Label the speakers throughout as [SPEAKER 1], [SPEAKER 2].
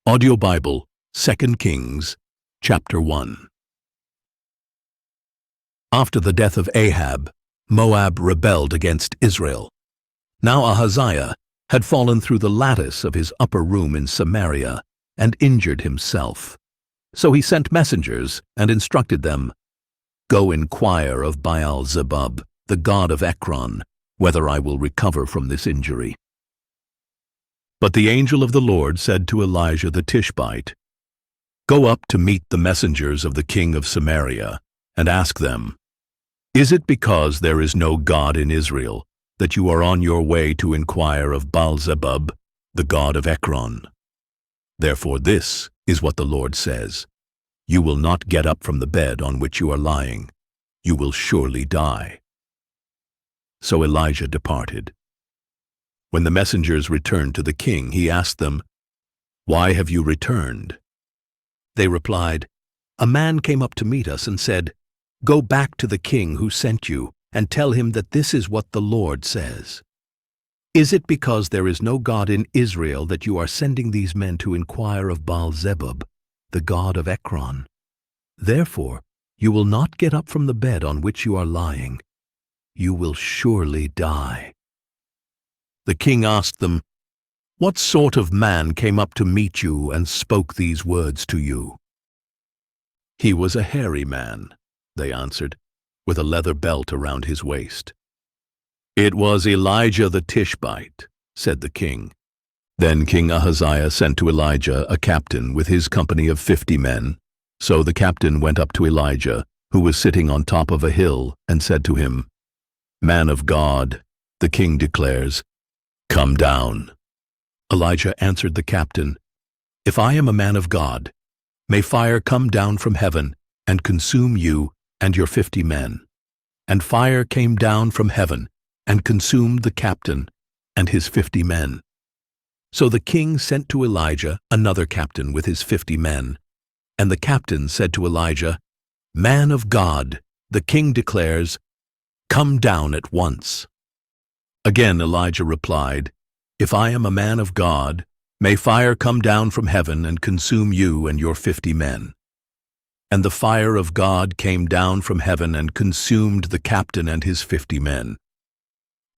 [SPEAKER 1] Audio Bible, 2 Kings, chapter 1. After the death of Ahab, Moab rebelled against Israel. Now Ahaziah had fallen through the lattice of his upper room in Samaria and injured himself. So he sent messengers and instructed them, "Go inquire of Baal-zebub, the god of Ekron, whether I will recover from this injury." But the angel of the Lord said to Elijah the Tishbite, "Go up to meet the messengers of the king of Samaria, and ask them, 'Is it because there is no God in Israel that you are on your way to inquire of Baal-zebub, the god of Ekron? Therefore this is what the Lord says, you will not get up from the bed on which you are lying. You will surely die.'" So Elijah departed. When the messengers returned to the king, he asked them, "Why have you returned?" They replied, "A man came up to meet us and said, 'Go back to the king who sent you and tell him that this is what the Lord says. Is it because there is no God in Israel that you are sending these men to inquire of Baal-zebub, the god of Ekron? Therefore you will not get up from the bed on which you are lying. You will surely die.'" The king asked them, "What sort of man came up to meet you and spoke these words to you?" "He was a hairy man," they answered, "with a leather belt around his waist." "It was Elijah the Tishbite," said the king. Then King Ahaziah sent to Elijah a captain with his company of 50 men. So the captain went up to Elijah, who was sitting on top of a hill, and said to him, "Man of God, the king declares, come down." Elijah answered the captain, "If I am a man of God, may fire come down from heaven and consume you and your 50 men." And fire came down from heaven and consumed the captain and his 50 men. So the king sent to Elijah another captain with his 50 men. And the captain said to Elijah, "Man of God, the king declares, come down at once." Again Elijah replied, "If I am a man of God, may fire come down from heaven and consume you and your 50 men." And the fire of God came down from heaven and consumed the captain and his 50 men.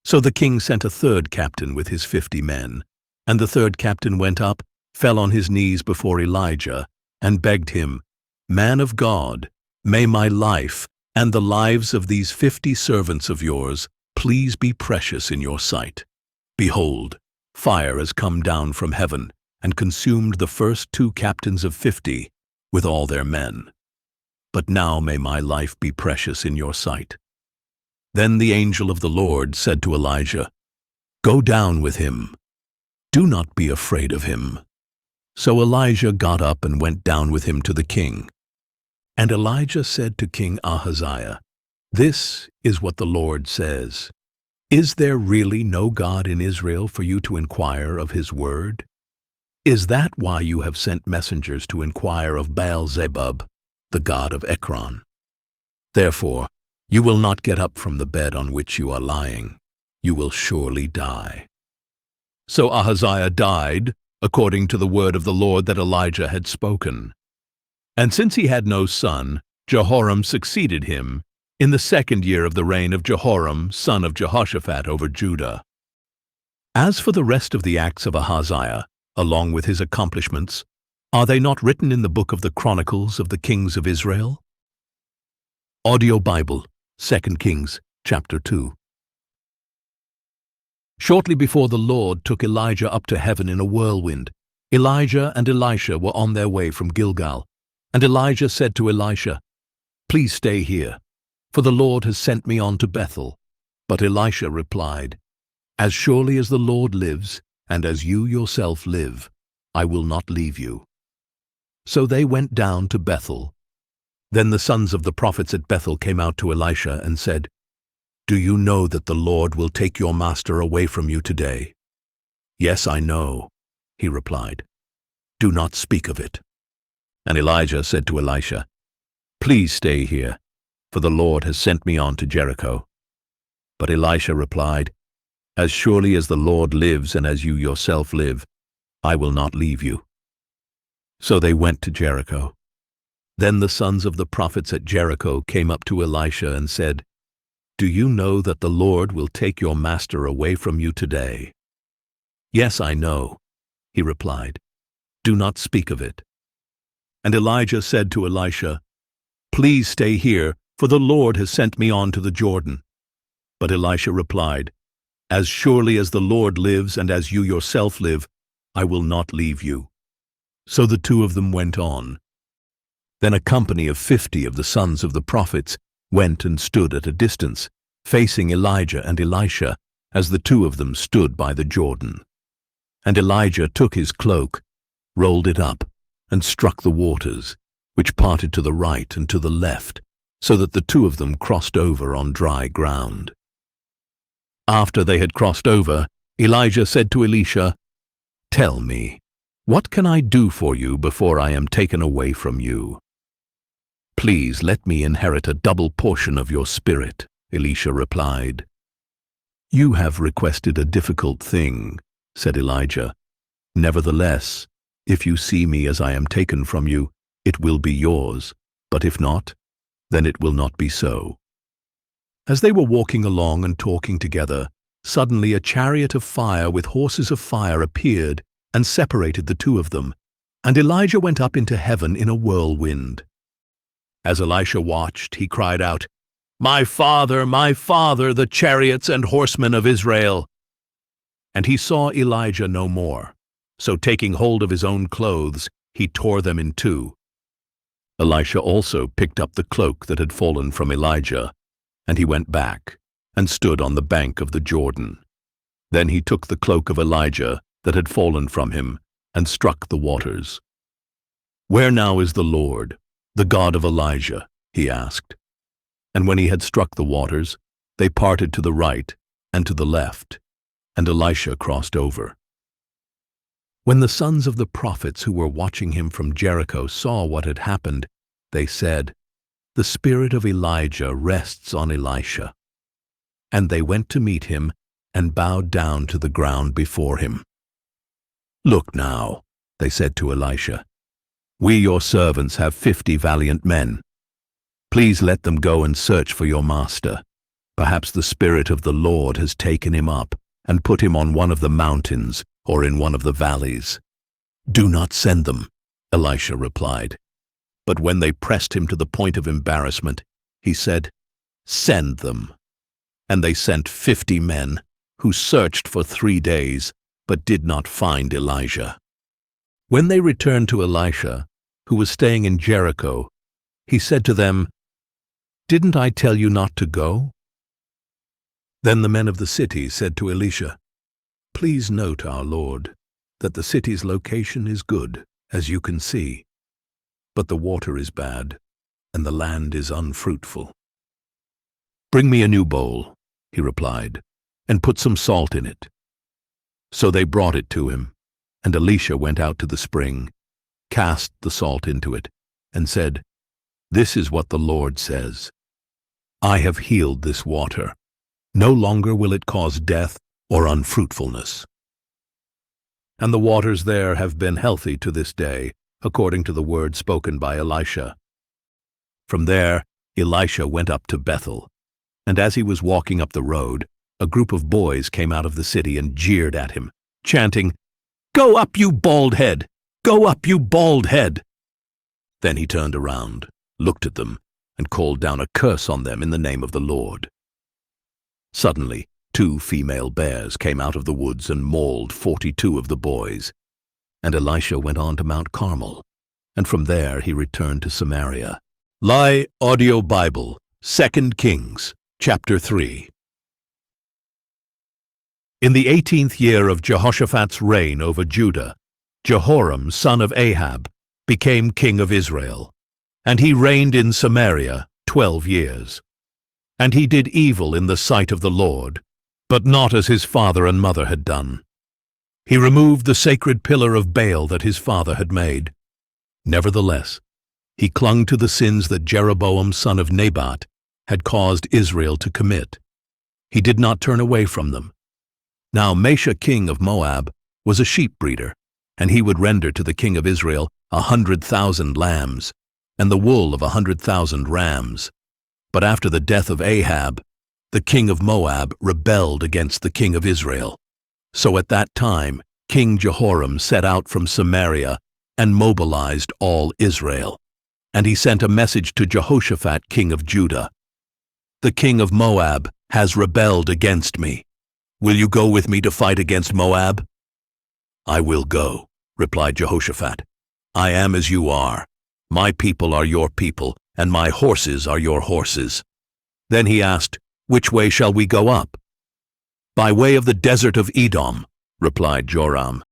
[SPEAKER 1] So the king sent a third captain with his 50 men, and the third captain went up, fell on his knees before Elijah, and begged him, "Man of God, may my life and the lives of these 50 servants of yours please be precious in your sight. Behold, fire has come down from heaven and consumed the first 2 captains of 50 with all their men. But now may my life be precious in your sight." Then the angel of the Lord said to Elijah, "Go down with him. Do not be afraid of him." So Elijah got up and went down with him to the king. And Elijah said to King Ahaziah, "This is what the Lord says. Is there really no God in Israel for you to inquire of his word? Is that why you have sent messengers to inquire of Baal-zebub, the god of Ekron? Therefore you will not get up from the bed on which you are lying. You will surely die." So Ahaziah died, according to the word of the Lord that Elijah had spoken. And since he had no son, Jehoram succeeded him in the 2nd year of the reign of Jehoram, son of Jehoshaphat, over Judah. As for the rest of the acts of Ahaziah, along with his accomplishments, are they not written in the book of the Chronicles of the Kings of Israel? Audio Bible, 2 Kings, chapter 2. Shortly before the Lord took Elijah up to heaven in a whirlwind, Elijah and Elisha were on their way from Gilgal. And Elijah said to Elisha, "Please stay here, for the Lord has sent me on to Bethel." But Elisha replied, "As surely as the Lord lives, and as you yourself live, I will not leave you." So they went down to Bethel. Then the sons of the prophets at Bethel came out to Elisha and said, "Do you know that the Lord will take your master away from you today?" "Yes, I know," he replied. "Do not speak of it." And Elijah said to Elisha, "Please stay here, for the Lord has sent me on to Jericho." But Elisha replied, "As surely as the Lord lives and as you yourself live, I will not leave you." So they went to Jericho. Then the sons of the prophets at Jericho came up to Elisha and said, "Do you know that the Lord will take your master away from you today?" "Yes, I know," he replied. "Do not speak of it." And Elijah said to Elisha, "Please stay here, for the Lord has sent me on to the Jordan." But Elisha replied, "As surely as the Lord lives and as you yourself live, I will not leave you." So the two of them went on. Then a company of 50 of the sons of the prophets went and stood at a distance, facing Elijah and Elisha, as the two of them stood by the Jordan. And Elijah took his cloak, rolled it up, and struck the waters, which parted to the right and to the left, so that the two of them crossed over on dry ground. After they had crossed over, Elijah said to Elisha, "Tell me, what can I do for you before I am taken away from you?" "Please let me inherit a double portion of your spirit," Elisha replied. "You have requested a difficult thing," said Elijah. "Nevertheless, if you see me as I am taken from you, it will be yours, but if not, then it will not be so." As they were walking along and talking together, suddenly a chariot of fire with horses of fire appeared and separated the two of them, and Elijah went up into heaven in a whirlwind. As Elisha watched, he cried out, my father, the chariots and horsemen of Israel!" And he saw Elijah no more. So taking hold of his own clothes, he tore them in two. Elisha also picked up the cloak that had fallen from Elijah, and he went back and stood on the bank of the Jordan. Then he took the cloak of Elijah that had fallen from him and struck the waters. "Where now is the Lord, the God of Elijah?" he asked. And when he had struck the waters, they parted to the right and to the left, and Elisha crossed over. When the sons of the prophets who were watching him from Jericho saw what had happened, they said, "The spirit of Elijah rests on Elisha." And they went to meet him and bowed down to the ground before him. "Look now," they said to Elisha, "we your servants have 50 valiant men. Please let them go and search for your master. Perhaps the Spirit of the Lord has taken him up and put him on one of the mountains or in one of the valleys." "Do not send them," Elisha replied. But when they pressed him to the point of embarrassment, he said, "Send them." And they sent 50 men, who searched for 3 days, but did not find Elijah. When they returned to Elisha, who was staying in Jericho, he said to them, "Didn't I tell you not to go?" Then the men of the city said to Elisha, "Please note, our lord, that the city's location is good, as you can see, but the water is bad, and the land is unfruitful." "Bring me a new bowl," he replied, "and put some salt in it." So they brought it to him, and Elisha went out to the spring, cast the salt into it, and said, "This is what the Lord says. I have healed this water. No longer will it cause death or unfruitfulness." And the waters there have been healthy to this day, according to the word spoken by Elisha. From there, Elisha went up to Bethel, and as he was walking up the road, a group of boys came out of the city and jeered at him, chanting, "Go up, you bald head! Go up, you bald head!" Then he turned around, looked at them, and called down a curse on them in the name of the Lord. Suddenly, 2 female bears came out of the woods and mauled 42 of the boys. And Elisha went on to Mount Carmel, and from there he returned to Samaria. Audio Bible, 2 Kings, chapter 3. In the 18th year of Jehoshaphat's reign over Judah, Jehoram, son of Ahab, became king of Israel, and he reigned in Samaria 12 years. And he did evil in the sight of the Lord, but not as his father and mother had done. He removed the sacred pillar of Baal that his father had made. Nevertheless, he clung to the sins that Jeroboam, son of Nebat, had caused Israel to commit. He did not turn away from them. Now Mesha, king of Moab, was a sheep breeder, and he would render to the king of Israel 100,000 lambs, and the wool of 100,000 rams. But after the death of Ahab, the king of Moab rebelled against the king of Israel. So at that time, King Jehoram set out from Samaria and mobilized all Israel. And he sent a message to Jehoshaphat, king of Judah. "The king of Moab has rebelled against me. Will you go with me to fight against Moab?" "I will go," replied Jehoshaphat. "I am as you are. My people are your people, and my horses are your horses." Then he asked, "Which way shall we go up?" "By way of the desert of Edom," replied Joram.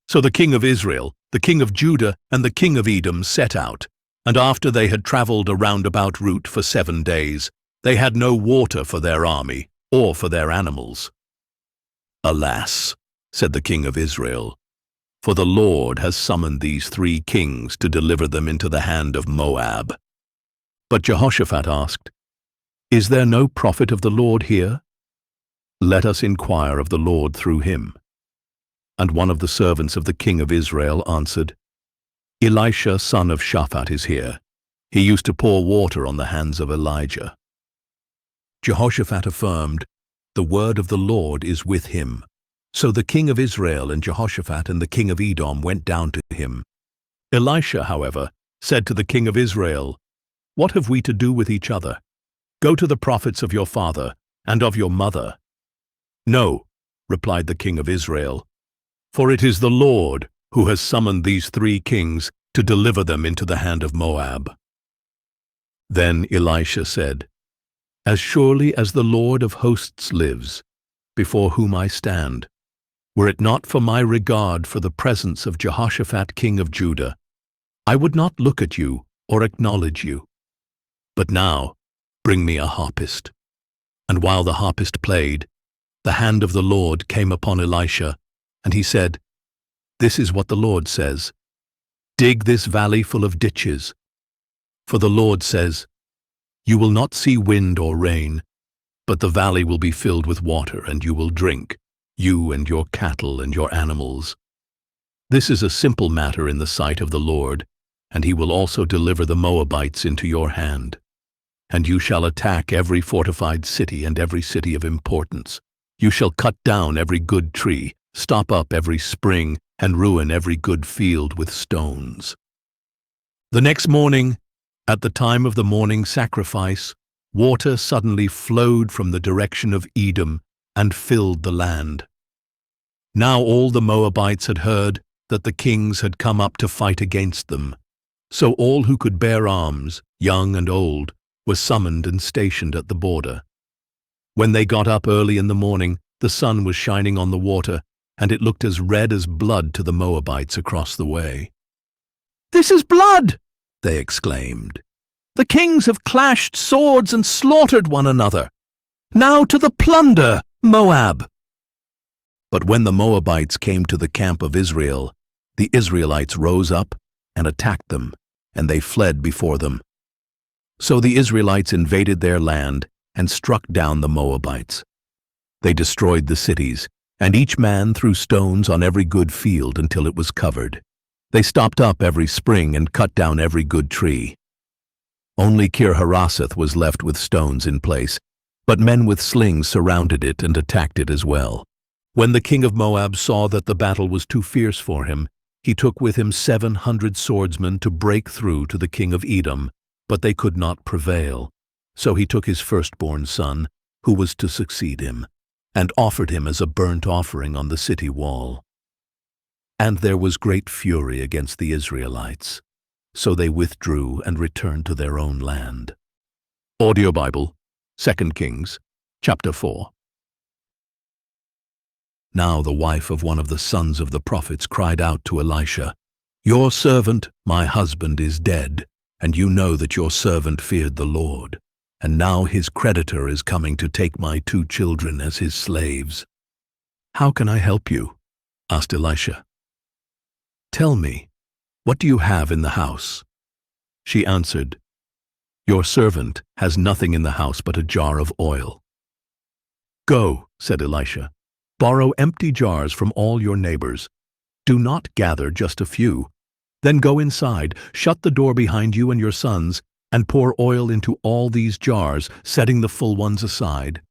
[SPEAKER 1] So the king of Israel, the king of Judah, and the king of Edom set out, and after they had traveled a roundabout route for 7 days, they had no water for their army or for their animals. "Alas," said the king of Israel, "for the Lord has summoned these 3 kings to deliver them into the hand of Moab." But Jehoshaphat asked, "Is there no prophet of the Lord here? Let us inquire of the Lord through him." And one of the servants of the king of Israel answered, "Elisha, son of Shaphat, is here. He used to pour water on the hands of Elijah." Jehoshaphat affirmed, "The word of the Lord is with him." So the king of Israel and Jehoshaphat and the king of Edom went down to him. Elisha, however, said to the king of Israel, "What have we to do with each other? Go to the prophets of your father and of your mother." "No," replied the king of Israel, "for it is the Lord who has summoned these 3 kings to deliver them into the hand of Moab." Then Elisha said, "As surely as the Lord of hosts lives, before whom I stand, were it not for my regard for the presence of Jehoshaphat king of Judah, I would not look at you or acknowledge you. But now bring me a harpist." And while the harpist played, the hand of the Lord came upon Elisha, and he said, "This is what the Lord says, dig this valley full of ditches. For the Lord says, you will not see wind or rain, but the valley will be filled with water, and you will drink, you and your cattle and your animals. This is a simple matter in the sight of the Lord, and he will also deliver the Moabites into your hand. And you shall attack every fortified city and every city of importance. You shall cut down every good tree, stop up every spring, and ruin every good field with stones." The next morning, at the time of the morning sacrifice, water suddenly flowed from the direction of Edom and filled the land. Now all the Moabites had heard that the kings had come up to fight against them. So all who could bear arms, young and old, were summoned and stationed at the border. When they got up early in the morning, the sun was shining on the water, and it looked as red as blood to the Moabites across the way. "This is blood!" they exclaimed. "The kings have clashed swords and slaughtered one another. Now to the plunder, Moab!" But when the Moabites came to the camp of Israel, the Israelites rose up and attacked them, and they fled before them. So the Israelites invaded their land and struck down the Moabites. They destroyed the cities, and each man threw stones on every good field until it was covered. They stopped up every spring and cut down every good tree. Only Kir-Hareseth was left with stones in place, but men with slings surrounded it and attacked it as well. When the king of Moab saw that the battle was too fierce for him, he took with him 700 swordsmen to break through to the king of Edom, but they could not prevail. So he took his firstborn son, who was to succeed him, and offered him as a burnt offering on the city wall. And there was great fury against the Israelites, so they withdrew and returned to their own land. Audio Bible, 2 Kings, chapter 4. Now the wife of one of the sons of the prophets cried out to Elisha, "Your servant, my husband, is dead, and you know that your servant feared the Lord. And now his creditor is coming to take my 2 children as his slaves. How can I help you?" asked Elisha. "Tell me, what do you have in the house?" She answered, "Your servant has nothing in the house but a jar of oil." "Go," said Elisha, "borrow empty jars from all your neighbors. Do not gather just a few, Then go inside, shut the door behind you and your sons, and pour oil into all these jars, setting the full ones aside."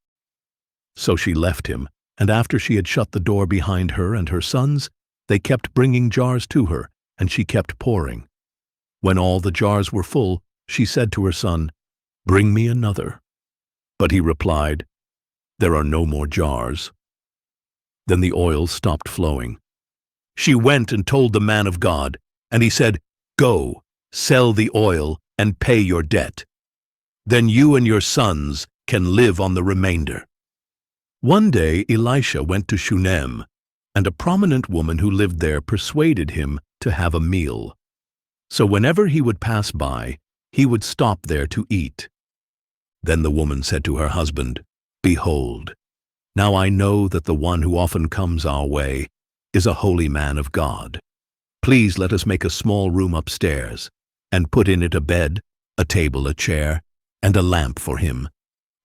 [SPEAKER 1] So she left him, and after she had shut the door behind her and her sons, they kept bringing jars to her, and she kept pouring. When all the jars were full, she said to her son, "Bring me another." But he replied, "There are no more jars." Then the oil stopped flowing. She went and told the man of God, and he said, "Go, sell the oil and pay your debt. Then you and your sons can live on the remainder." One day Elisha went to Shunem, and a prominent woman who lived there persuaded him to have a meal. So whenever he would pass by, he would stop there to eat. Then the woman said to her husband, "Behold, now I know that the one who often comes our way is a holy man of God. Please let us make a small room upstairs, and put in it a bed, a table, a chair, and a lamp for him.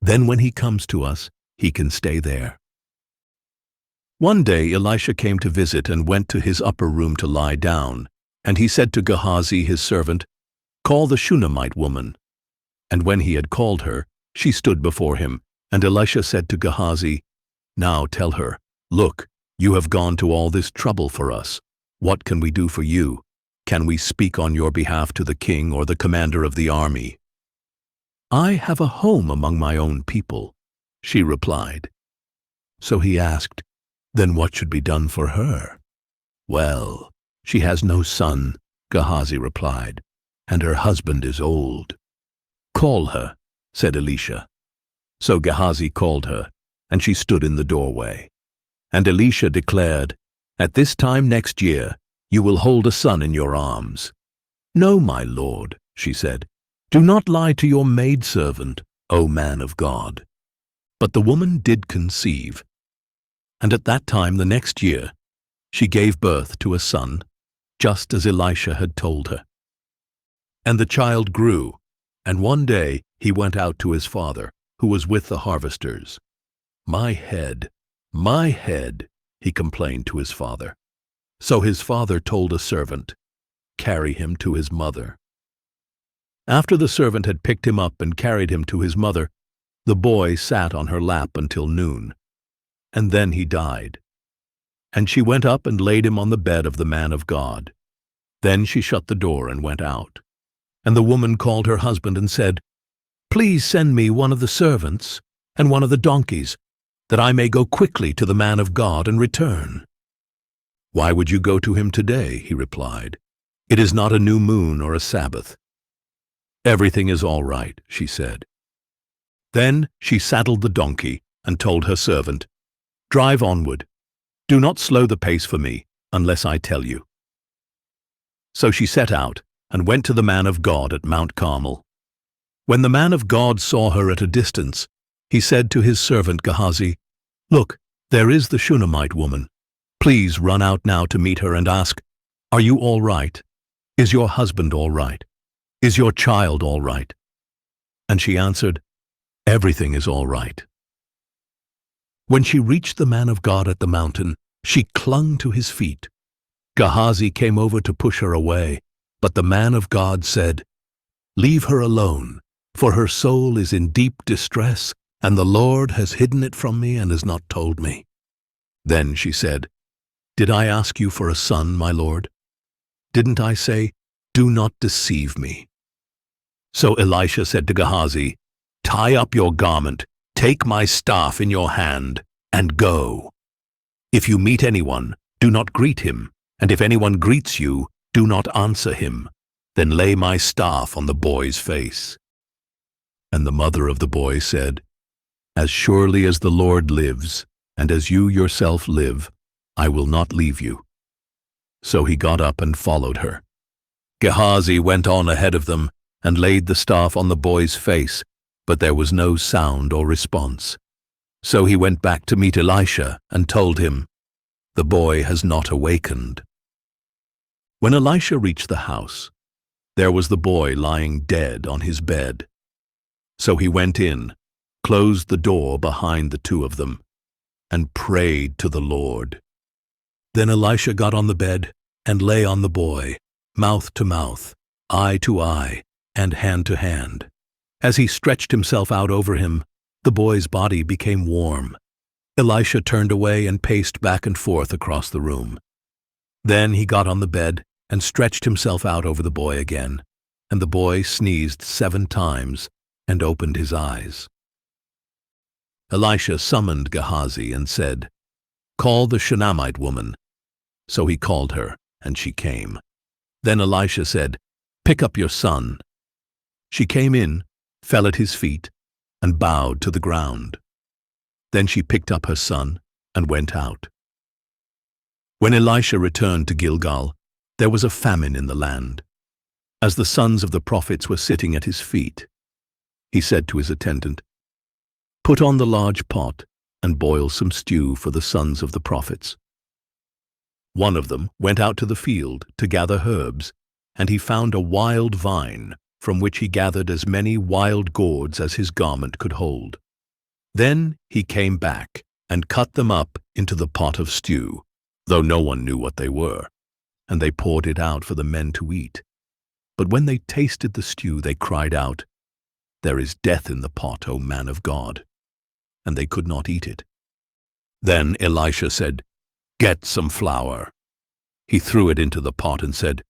[SPEAKER 1] Then when he comes to us, he can stay there." One day Elisha came to visit and went to his upper room to lie down, and he said to Gehazi his servant, "Call the Shunammite woman." And when he had called her, she stood before him, and Elisha said to Gehazi, "Now tell her, 'Look, you have gone to all this trouble for us. What can we do for you? Can we speak on your behalf to the king or the commander of the army?" "I have a home among my own people," she replied. So he asked, "Then what should be done for her?" "Well, she has no son," Gehazi replied, "and her husband is old." "Call her," said Elisha. So Gehazi called her, and she stood in the doorway. And Elisha declared, "At this time next year you will hold a son in your arms." "No, my lord," she said, "do not lie to your maidservant, O man of God." But the woman did conceive, and at that time the next year she gave birth to a son, just as Elisha had told her. And the child grew, and one day he went out to his father, who was with the harvesters. My head, he complained to his father. So his father told a servant, "Carry him to his mother." After the servant had picked him up and carried him to his mother, the boy sat on her lap until noon, and then he died. And she went up and laid him on the bed of the man of God. Then she shut the door and went out. And the woman called her husband and said, "Please send me one of the servants and one of the donkeys, that I may go quickly to the man of God and return." "Why would you go to him today?" he replied. "It is not a new moon or a Sabbath." "Everything is all right," she said. Then she saddled the donkey and told her servant, "Drive onward. Do not slow the pace for me, unless I tell you." So she set out and went to the man of God at Mount Carmel. When the man of God saw her at a distance, he said to his servant Gehazi, "Look, there is the Shunammite woman. Please run out now to meet her and ask, 'Are you all right? Is your husband all right? Is your child all right?'" And she answered, "Everything is all right." When she reached the man of God at the mountain, she clung to his feet. Gehazi came over to push her away, but the man of God said, "Leave her alone, for her soul is in deep distress, and the Lord has hidden it from me and has not told me." Then she said, "Did I ask you for a son, my lord? Didn't I say, 'Do not deceive me'?" So Elisha said to Gehazi, "Tie up your garment, take my staff in your hand, and go. If you meet anyone, do not greet him, and if anyone greets you, do not answer him. Then lay my staff on the boy's face." And the mother of the boy said, "As surely as the Lord lives, and as you yourself live, I will not leave you." So he got up and followed her. Gehazi went on ahead of them and laid the staff on the boy's face, but there was no sound or response. So he went back to meet Elisha and told him, "The boy has not awakened." When Elisha reached the house, there was the boy lying dead on his bed. So he went in, closed the door behind the two of them, and prayed to the Lord. Then Elisha got on the bed and lay on the boy, mouth to mouth, eye to eye, and hand to hand. As he stretched himself out over him, the boy's body became warm. Elisha turned away and paced back and forth across the room. Then he got on the bed and stretched himself out over the boy again, and the boy sneezed 7 times and opened his eyes. Elisha summoned Gehazi and said, "Call the Shunammite woman." So he called her, and she came. Then Elisha said, "Pick up your son." She came in, fell at his feet, and bowed to the ground. Then she picked up her son and went out. When Elisha returned to Gilgal, there was a famine in the land. As the sons of the prophets were sitting at his feet, he said to his attendant, "Put on the large pot and boil some stew for the sons of the prophets." One of them went out to the field to gather herbs, and he found a wild vine, from which he gathered as many wild gourds as his garment could hold. Then he came back and cut them up into the pot of stew, though no one knew what they were, and they poured it out for the men to eat. But when they tasted the stew, they cried out, "There is death in the pot, O man of God," and they could not eat it. Then Elisha said, "Get some flour." He threw it into the pot and said,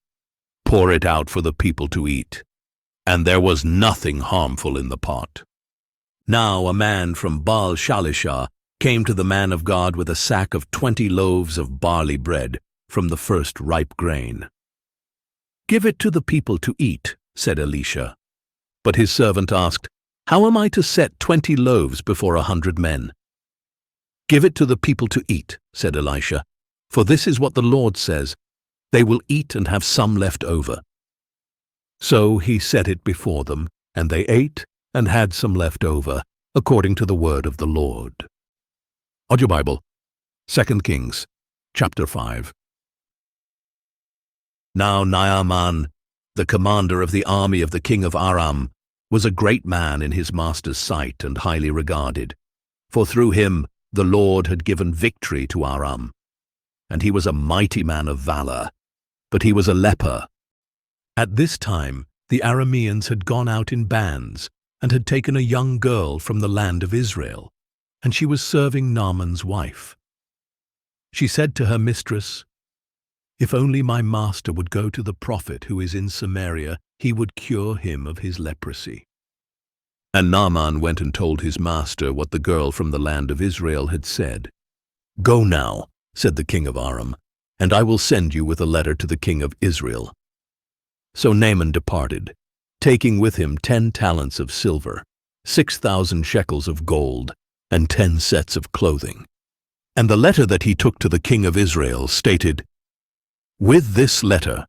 [SPEAKER 1] "Pour it out for the people to eat." And there was nothing harmful in the pot. Now a man from Baal-Shalishah came to the man of God with a sack of 20 loaves of barley bread from the first ripe grain. "Give it to the people to eat," said Elisha. But his servant asked, "How am I to set 20 loaves before 100 men?" "Give it to the people to eat," said Elisha, "for this is what the Lord says, they will eat and have some left over." So he set it before them, and they ate and had some left over, according to the word of the Lord. Audio Bible, 2 Kings, chapter 5. Now Naaman, the commander of the army of the king of Aram, was a great man in his master's sight and highly regarded, for through him the Lord had given victory to Aram. And he was a mighty man of valor, but he was a leper. At this time the Arameans had gone out in bands and had taken a young girl from the land of Israel, and she was serving Naaman's wife. She said to her mistress, "If only my master would go to the prophet who is in Samaria, he would cure him of his leprosy." And Naaman went and told his master what the girl from the land of Israel had said. "Go now," said the king of Aram, "and I will send you with a letter to the king of Israel." So Naaman departed, taking with him 10 talents of silver, 6,000 shekels of gold, and 10 sets of clothing. And the letter that he took to the king of Israel stated, "With this letter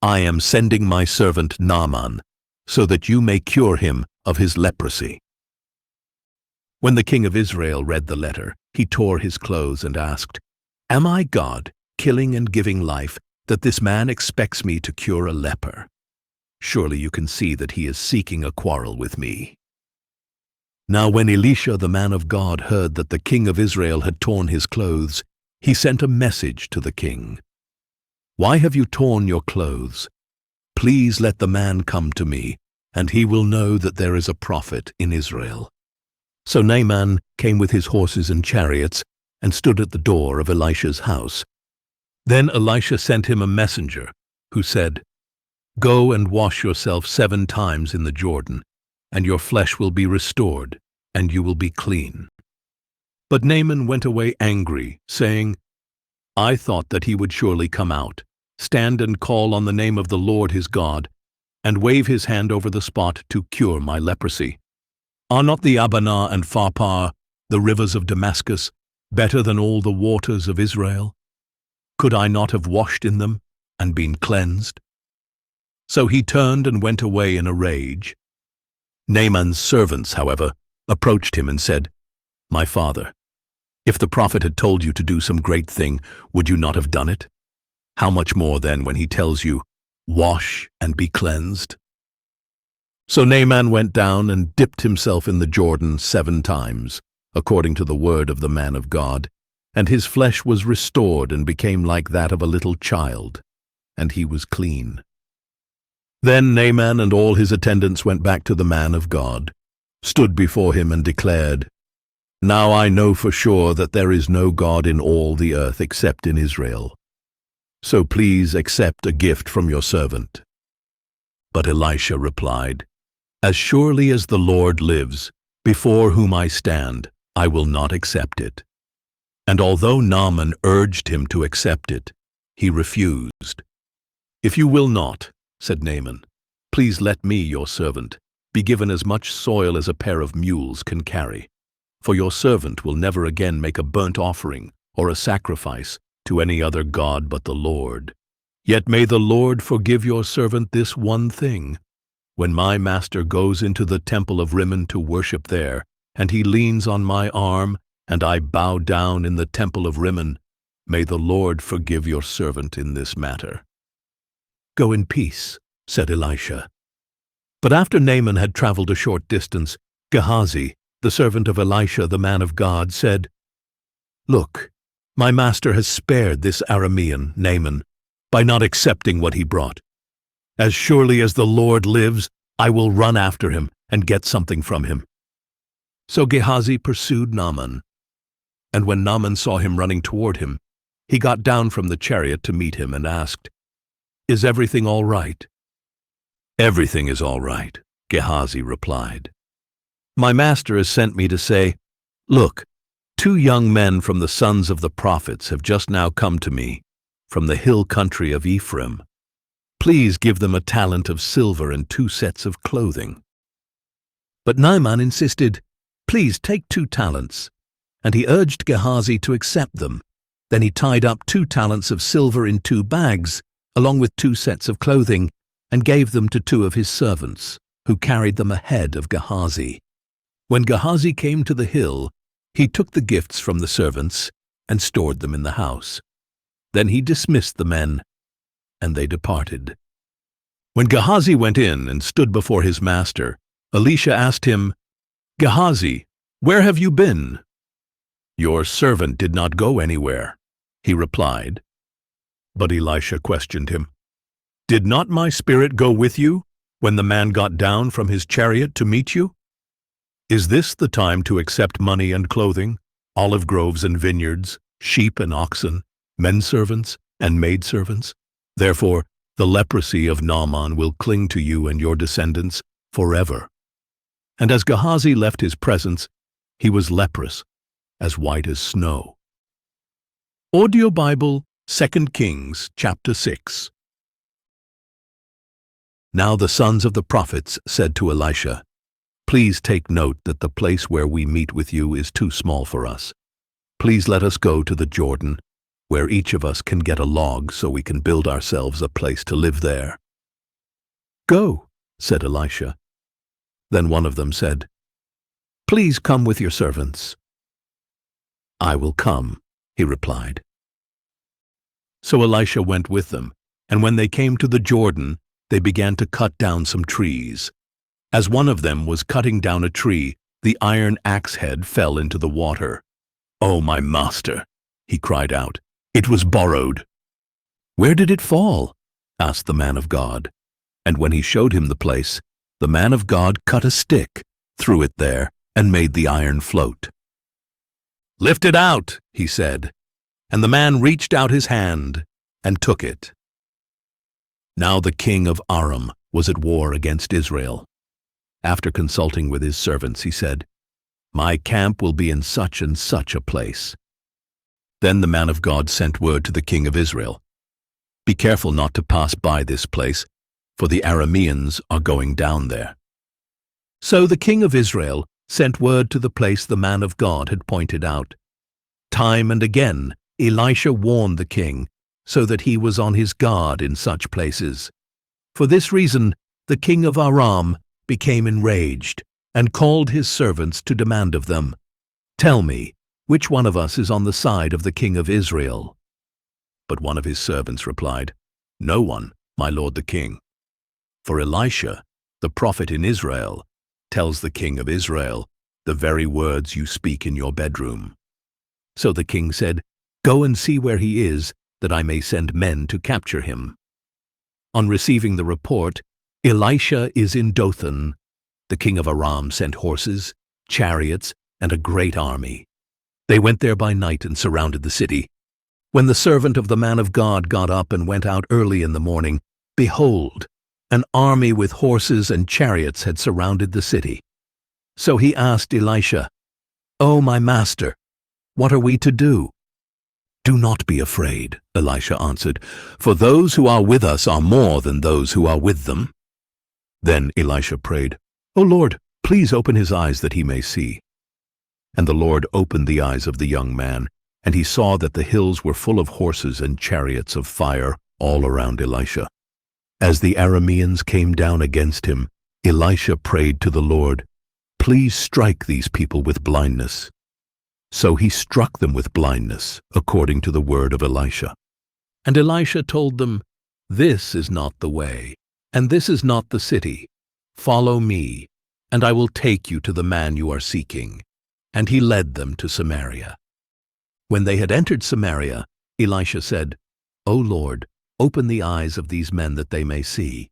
[SPEAKER 1] I am sending my servant Naaman, so that you may cure him of his leprosy." When the king of Israel read the letter, he tore his clothes and asked, "Am I God, killing and giving life, that this man expects me to cure a leper? Surely you can see that he is seeking a quarrel with me." Now when Elisha the man of God heard that the king of Israel had torn his clothes, he sent a message to the king. "Why have you torn your clothes? Please let the man come to me, and he will know that there is a prophet in Israel." So Naaman came with his horses and chariots and stood at the door of Elisha's house. Then Elisha sent him a messenger who said, "Go and wash yourself 7 times in the Jordan, and your flesh will be restored, and you will be clean." But Naaman went away angry, saying, "I thought that he would surely come out, stand and call on the name of the Lord his God, and wave his hand over the spot to cure my leprosy. Are not the Abana and Pharpar, the rivers of Damascus, better than all the waters of Israel? Could I not have washed in them and been cleansed?" So he turned and went away in a rage. Naaman's servants, however, approached him and said, "My father, if the prophet had told you to do some great thing, would you not have done it? How much more then when he tells you, 'Wash and be cleansed'?" So Naaman went down and dipped himself in the Jordan 7 times, according to the word of the man of God, and his flesh was restored and became like that of a little child, and he was clean. Then Naaman and all his attendants went back to the man of God, stood before him and declared, "Now I know for sure that there is no God in all the earth except in Israel. So please accept a gift from your servant." But Elisha replied, "As surely as the Lord lives, before whom I stand, I will not accept it." And although Naaman urged him to accept it, he refused. "If you will not," said Naaman, "please let me, your servant, be given as much soil as a pair of mules can carry, for your servant will never again make a burnt offering or a sacrifice to any other god but the Lord. Yet may the Lord forgive your servant this one thing. When my master goes into the temple of Rimmon to worship there, and he leans on my arm, and I bow down in the temple of Rimmon, may the Lord forgive your servant in this matter." "Go in peace," said Elisha. But after Naaman had traveled a short distance, Gehazi, the servant of Elisha the man of God, said, "Look, my master has spared this Aramean, Naaman, by not accepting what he brought. As surely as the Lord lives, I will run after him and get something from him." So Gehazi pursued Naaman, and when Naaman saw him running toward him, he got down from the chariot to meet him and asked, "Is everything all right?" "Everything is all right," Gehazi replied. "My master has sent me to say, 'Look, 2 young men from the sons of the prophets have just now come to me from the hill country of Ephraim. Please give them a talent of silver and 2 sets of clothing.' But Naaman insisted, 'Please take 2 talents. And he urged Gehazi to accept them. Then he tied up 2 talents of silver in 2 bags, along with 2 sets of clothing, and gave them to 2 of his servants, who carried them ahead of Gehazi. When Gehazi came to the hill, he took the gifts from the servants and stored them in the house. Then he dismissed the men, and they departed. When Gehazi went in and stood before his master, Elisha asked him, 'Gehazi, where have you been?' 'Your servant did not go anywhere,' he replied. But Elisha questioned him, 'Did not my spirit go with you when the man got down from his chariot to meet you? Is this the time to accept money and clothing, olive groves and vineyards, sheep and oxen, menservants and maidservants? Therefore, the leprosy of Naaman will cling to you and your descendants forever.' And as Gehazi left his presence, he was leprous, as white as snow." Audio Bible, 2 Kings, chapter 6. Now the sons of the prophets said to Elisha, "Please take note that the place where we meet with you is too small for us. Please let us go to the Jordan, where each of us can get a log so we can build ourselves a place to live there." "Go," said Elisha. Then one of them said, "Please come with your servants." "I will come," he replied. So Elisha went with them, and when they came to the Jordan, they began to cut down some trees. As one of them was cutting down a tree, the iron axe head fell into the water. "Oh, my master," he cried out, "it was borrowed." "Where did it fall?" asked the man of God. And when he showed him the place, the man of God cut a stick, threw it there, and made the iron float. "Lift it out," he said, and the man reached out his hand and took it. Now the king of Aram was at war against Israel. After consulting with his servants, he said, "My camp will be in such and such a place." Then the man of God sent word to the king of Israel, "Be careful not to pass by this place, for the Arameans are going down there." So the king of Israel sent word to the place the man of God had pointed out. Time and again Elisha warned the king, so that he was on his guard in such places. For this reason the king of Aram became enraged and called his servants to demand of them, "Tell me, which one of us is on the side of the king of Israel?" But one of his servants replied, "No one, my lord the king. For Elisha, the prophet in Israel, tells the king of Israel the very words you speak in your bedroom." So the king said, "Go and see where he is, that I may send men to capture him." On receiving the report, Elisha is in Dothan. The king of Aram sent horses, chariots, and a great army. They went there by night and surrounded the city. When the servant of the man of God got up and went out early in the morning, behold, an army with horses and chariots had surrounded the city. So he asked Elisha, "O my master, what are we to do?" "Do not be afraid," Elisha answered, "for those who are with us are more than those who are with them." Then Elisha prayed, "O Lord, please open his eyes that he may see." And the Lord opened the eyes of the young man, and he saw that the hills were full of horses and chariots of fire all around Elisha. As the Arameans came down against him, Elisha prayed to the Lord, "Please strike these people with blindness." So he struck them with blindness, according to the word of Elisha. And Elisha told them, "This is not the way, and this is not the city. Follow me, and I will take you to the man you are seeking." And he led them to Samaria. When they had entered Samaria, Elisha said, "O Lord, open the eyes of these men that they may see."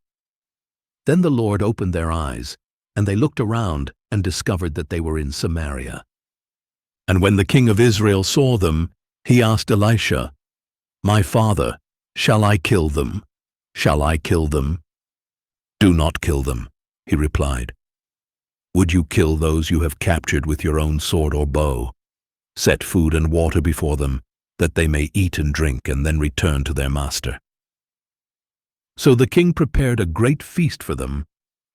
[SPEAKER 1] Then the Lord opened their eyes, and they looked around and discovered that they were in Samaria. And when the king of Israel saw them, he asked Elisha, "My father, shall I kill them? Shall I kill them?" "Do not kill them," he replied. "Would you kill those you have captured with your own sword or bow? Set food and water before them, that they may eat and drink and then return to their master." So the king prepared a great feast for them,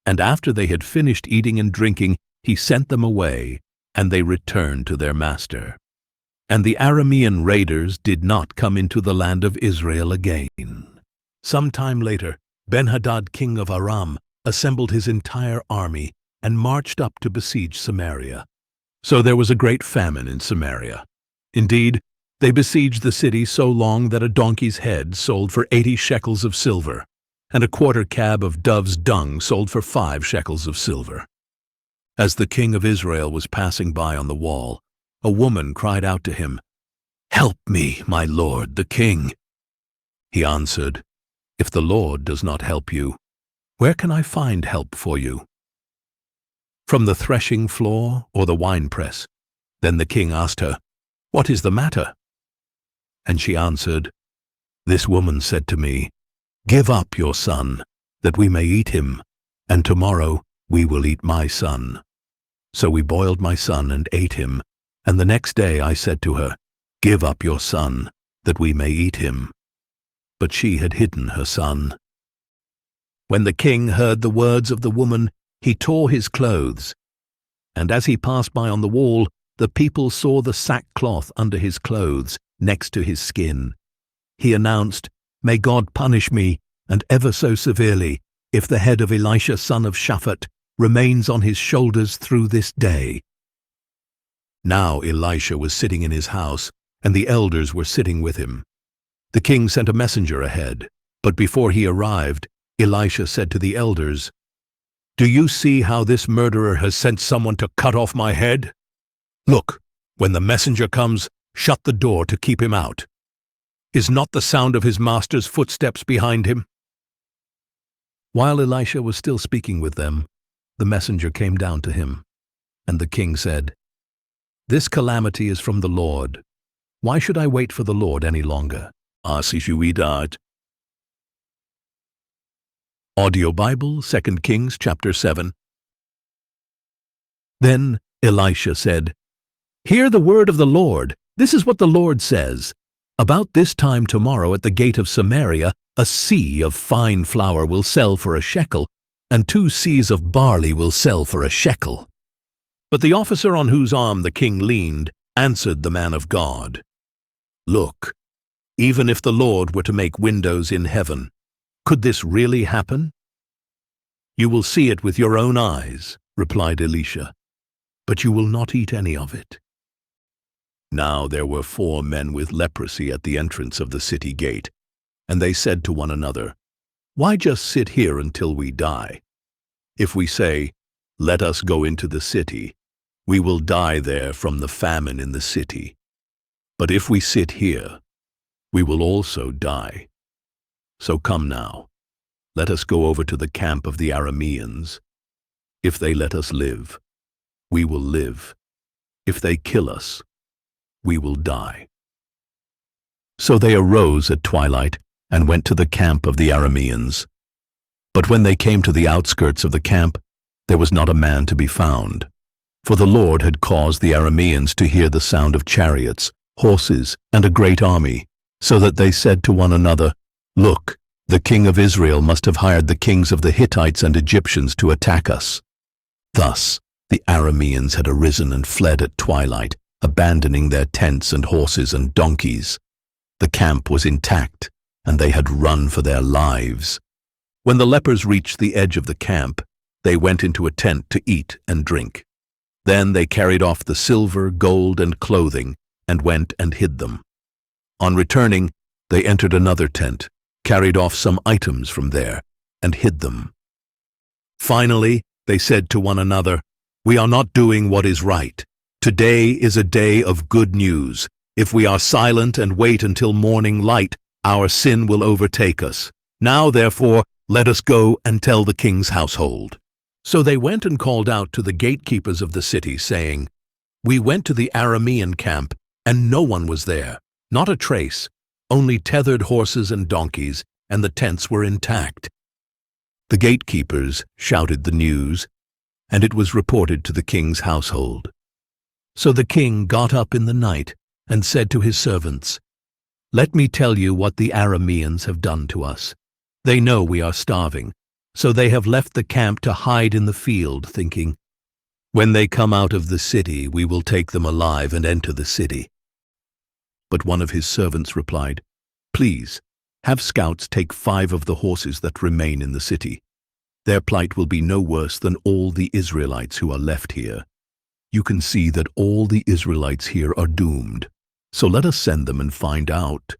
[SPEAKER 1] and after they had finished eating and drinking, he sent them away, and they returned to their master. And the Aramean raiders did not come into the land of Israel again. Some time later, Ben-Hadad, king of Aram, assembled his entire army and marched up to besiege Samaria. So there was a great famine in Samaria. Indeed, they besieged the city so long that a donkey's head sold for 80 shekels of silver, and a quarter cab of dove's dung sold for 5 shekels of silver. As the king of Israel was passing by on the wall, a woman cried out to him, "Help me, my lord, the king." He answered, "If the Lord does not help you, where can I find help for you? From the threshing floor or the winepress?" Then the king asked her, "What is the matter?" And she answered, "This woman said to me, 'Give up your son, that we may eat him, and tomorrow we will eat my son.' So we boiled my son and ate him, and the next day I said to her, 'Give up your son, that we may eat him.' But she had hidden her son." When the king heard the words of the woman, he tore his clothes. And as he passed by on the wall, the people saw the sackcloth under his clothes, next to his skin. He announced, "May God punish me, and ever so severely, if the head of Elisha son of Shaphat remains on his shoulders through this day." Now Elisha was sitting in his house, and the elders were sitting with him. The king sent a messenger ahead, but before he arrived, Elisha said to the elders, "Do you see how this murderer has sent someone to cut off my head? Look, when the messenger comes, shut the door to keep him out. Is not the sound of his master's footsteps behind him?" While Elisha was still speaking with them, the messenger came down to him, and the king said, "This calamity is from the Lord. Why should I wait for the Lord any longer?" Audio Bible, 2 Kings chapter 7. Then Elisha said, "Hear the word of the Lord. This is what the Lord says. About this time tomorrow at the gate of Samaria, a sea of fine flour will sell for a shekel, and 2 seahs of barley will sell for a shekel." But the officer on whose arm the king leaned answered the man of God, "Look, even if the Lord were to make windows in heaven, could this really happen?" "You will see it with your own eyes," replied Elisha, "but you will not eat any of it." Now there were 4 men with leprosy at the entrance of the city gate, and they said to one another, "Why just sit here until we die? If we say, 'Let us go into the city,' we will die there from the famine in the city. But if we sit here, we will also die. So come now, Let us go over to the camp of the Arameans. If they let us live, we will live. If they kill us, we will die." So they arose at twilight and went to the camp of the Arameans. But when they came to the outskirts of the camp, there was not a man to be found. For the Lord had caused the Arameans to hear the sound of chariots, horses, and a great army, so that they said to one another, "Look, the king of Israel must have hired the kings of the Hittites and Egyptians to attack us." Thus the Arameans had arisen and fled at twilight, abandoning their tents and horses and donkeys. The camp was intact, and they had run for their lives. When the lepers reached the edge of the camp, they went into a tent to eat and drink. Then they carried off the silver, gold, and clothing, and went and hid them. On returning, they entered another tent, carried off some items from there, and hid them. Finally, they said to one another, "We are not doing what is right. Today is a day of good news. If we are silent and wait until morning light, our sin will overtake us. Now, therefore, let us go and tell the king's household." So they went and called out to the gatekeepers of the city, saying, "We went to the Aramean camp, and no one was there, not a trace, only tethered horses and donkeys, and the tents were intact." The gatekeepers shouted the news, and it was reported to the king's household. So the king got up in the night and said to his servants, "Let me tell you what the Arameans have done to us. They know we are starving, so they have left the camp to hide in the field, thinking, 'When they come out of the city, we will take them alive and enter the city.'" But one of his servants replied, "Please, have scouts take 5 of the horses that remain in the city. Their plight will be no worse than all the Israelites who are left here. You can see that all the Israelites here are doomed, so let us send them and find out."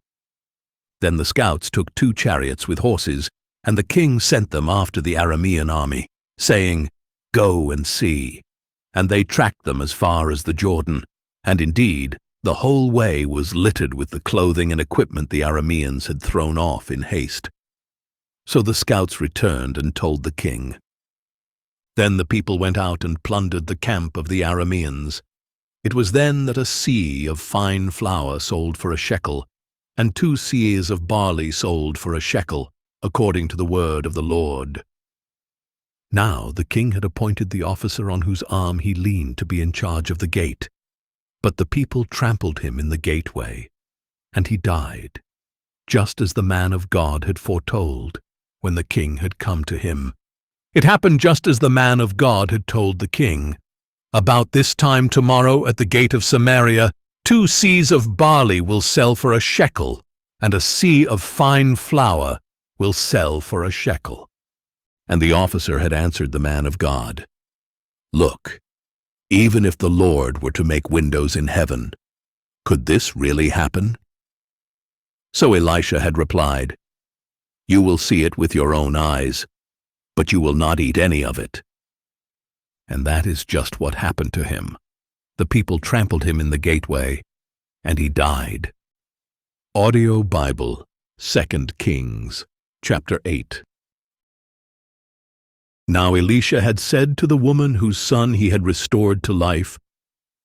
[SPEAKER 1] Then the scouts took 2 chariots with horses, and the king sent them after the Aramean army, saying, "Go and see." And they tracked them as far as the Jordan, and indeed, the whole way was littered with the clothing and equipment the Arameans had thrown off in haste. So the scouts returned and told the king. Then the people went out and plundered the camp of the Arameans. It was then that a seah of fine flour sold for a shekel, and 2 seahs of barley sold for a shekel, according to the word of the Lord. Now the king had appointed the officer on whose arm he leaned to be in charge of the gate. But the people trampled him in the gateway, and he died, just as the man of God had foretold when the king had come to him. It happened just as the man of God had told the king. "About this time tomorrow at the gate of Samaria, 2 seahs of barley will sell for a shekel, and a seah of fine flour will sell for a shekel." And the officer had answered the man of God, "Look, even if the Lord were to make windows in heaven, could this really happen?" So Elisha had replied, "You will see it with your own eyes, but you will not eat any of it." And that is just what happened to him. The people trampled him in the gateway, and he died. Audio Bible, 2 Kings, chapter 8. Now Elisha had said to the woman whose son he had restored to life,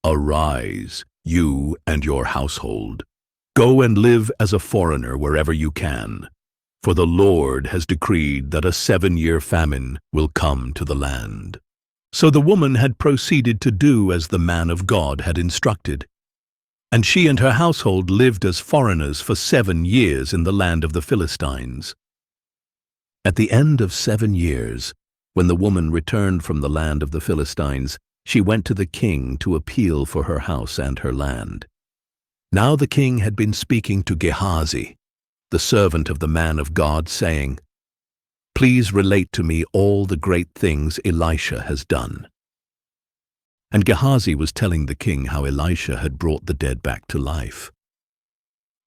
[SPEAKER 1] "Arise, you and your household. Go and live as a foreigner wherever you can, for the Lord has decreed that a 7-year famine will come to the land." So the woman had proceeded to do as the man of God had instructed, and she and her household lived as foreigners for 7 years in the land of the Philistines. At the end of 7 years, when the woman returned from the land of the Philistines, she went to the king to appeal for her house and her land. Now the king had been speaking to Gehazi, the servant of the man of God, saying, "Please relate to me all the great things Elisha has done." And Gehazi was telling the king how Elisha had brought the dead back to life.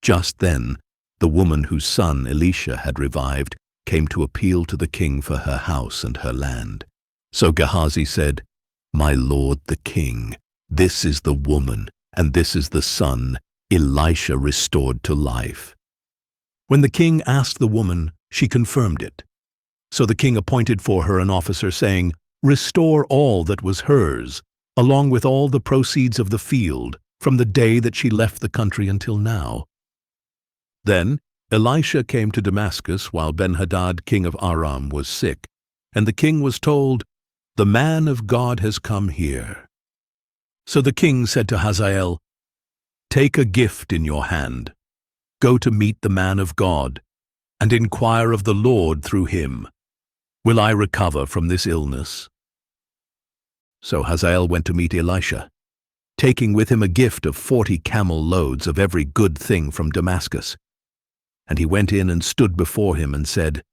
[SPEAKER 1] Just then, the woman whose son Elisha had revived came to appeal to the king for her house and her land. So Gehazi said, "My lord the king, this is the woman, and this is the son Elisha restored to life." When the king asked the woman, she confirmed it. So the king appointed for her an officer, saying, "Restore all that was hers, along with all the proceeds of the field, from the day that she left the country until now." Then Elisha came to Damascus while Ben-Hadad, king of Aram, was sick, and the king was told, "The man of God has come here." So the king said to Hazael, "Take a gift in your hand. Go to meet the man of God, and inquire of the Lord through him. Will I recover from this illness?" So Hazael went to meet Elisha, taking with him a gift of 40 camel loads of every good thing from Damascus. And he went in and stood before him and said,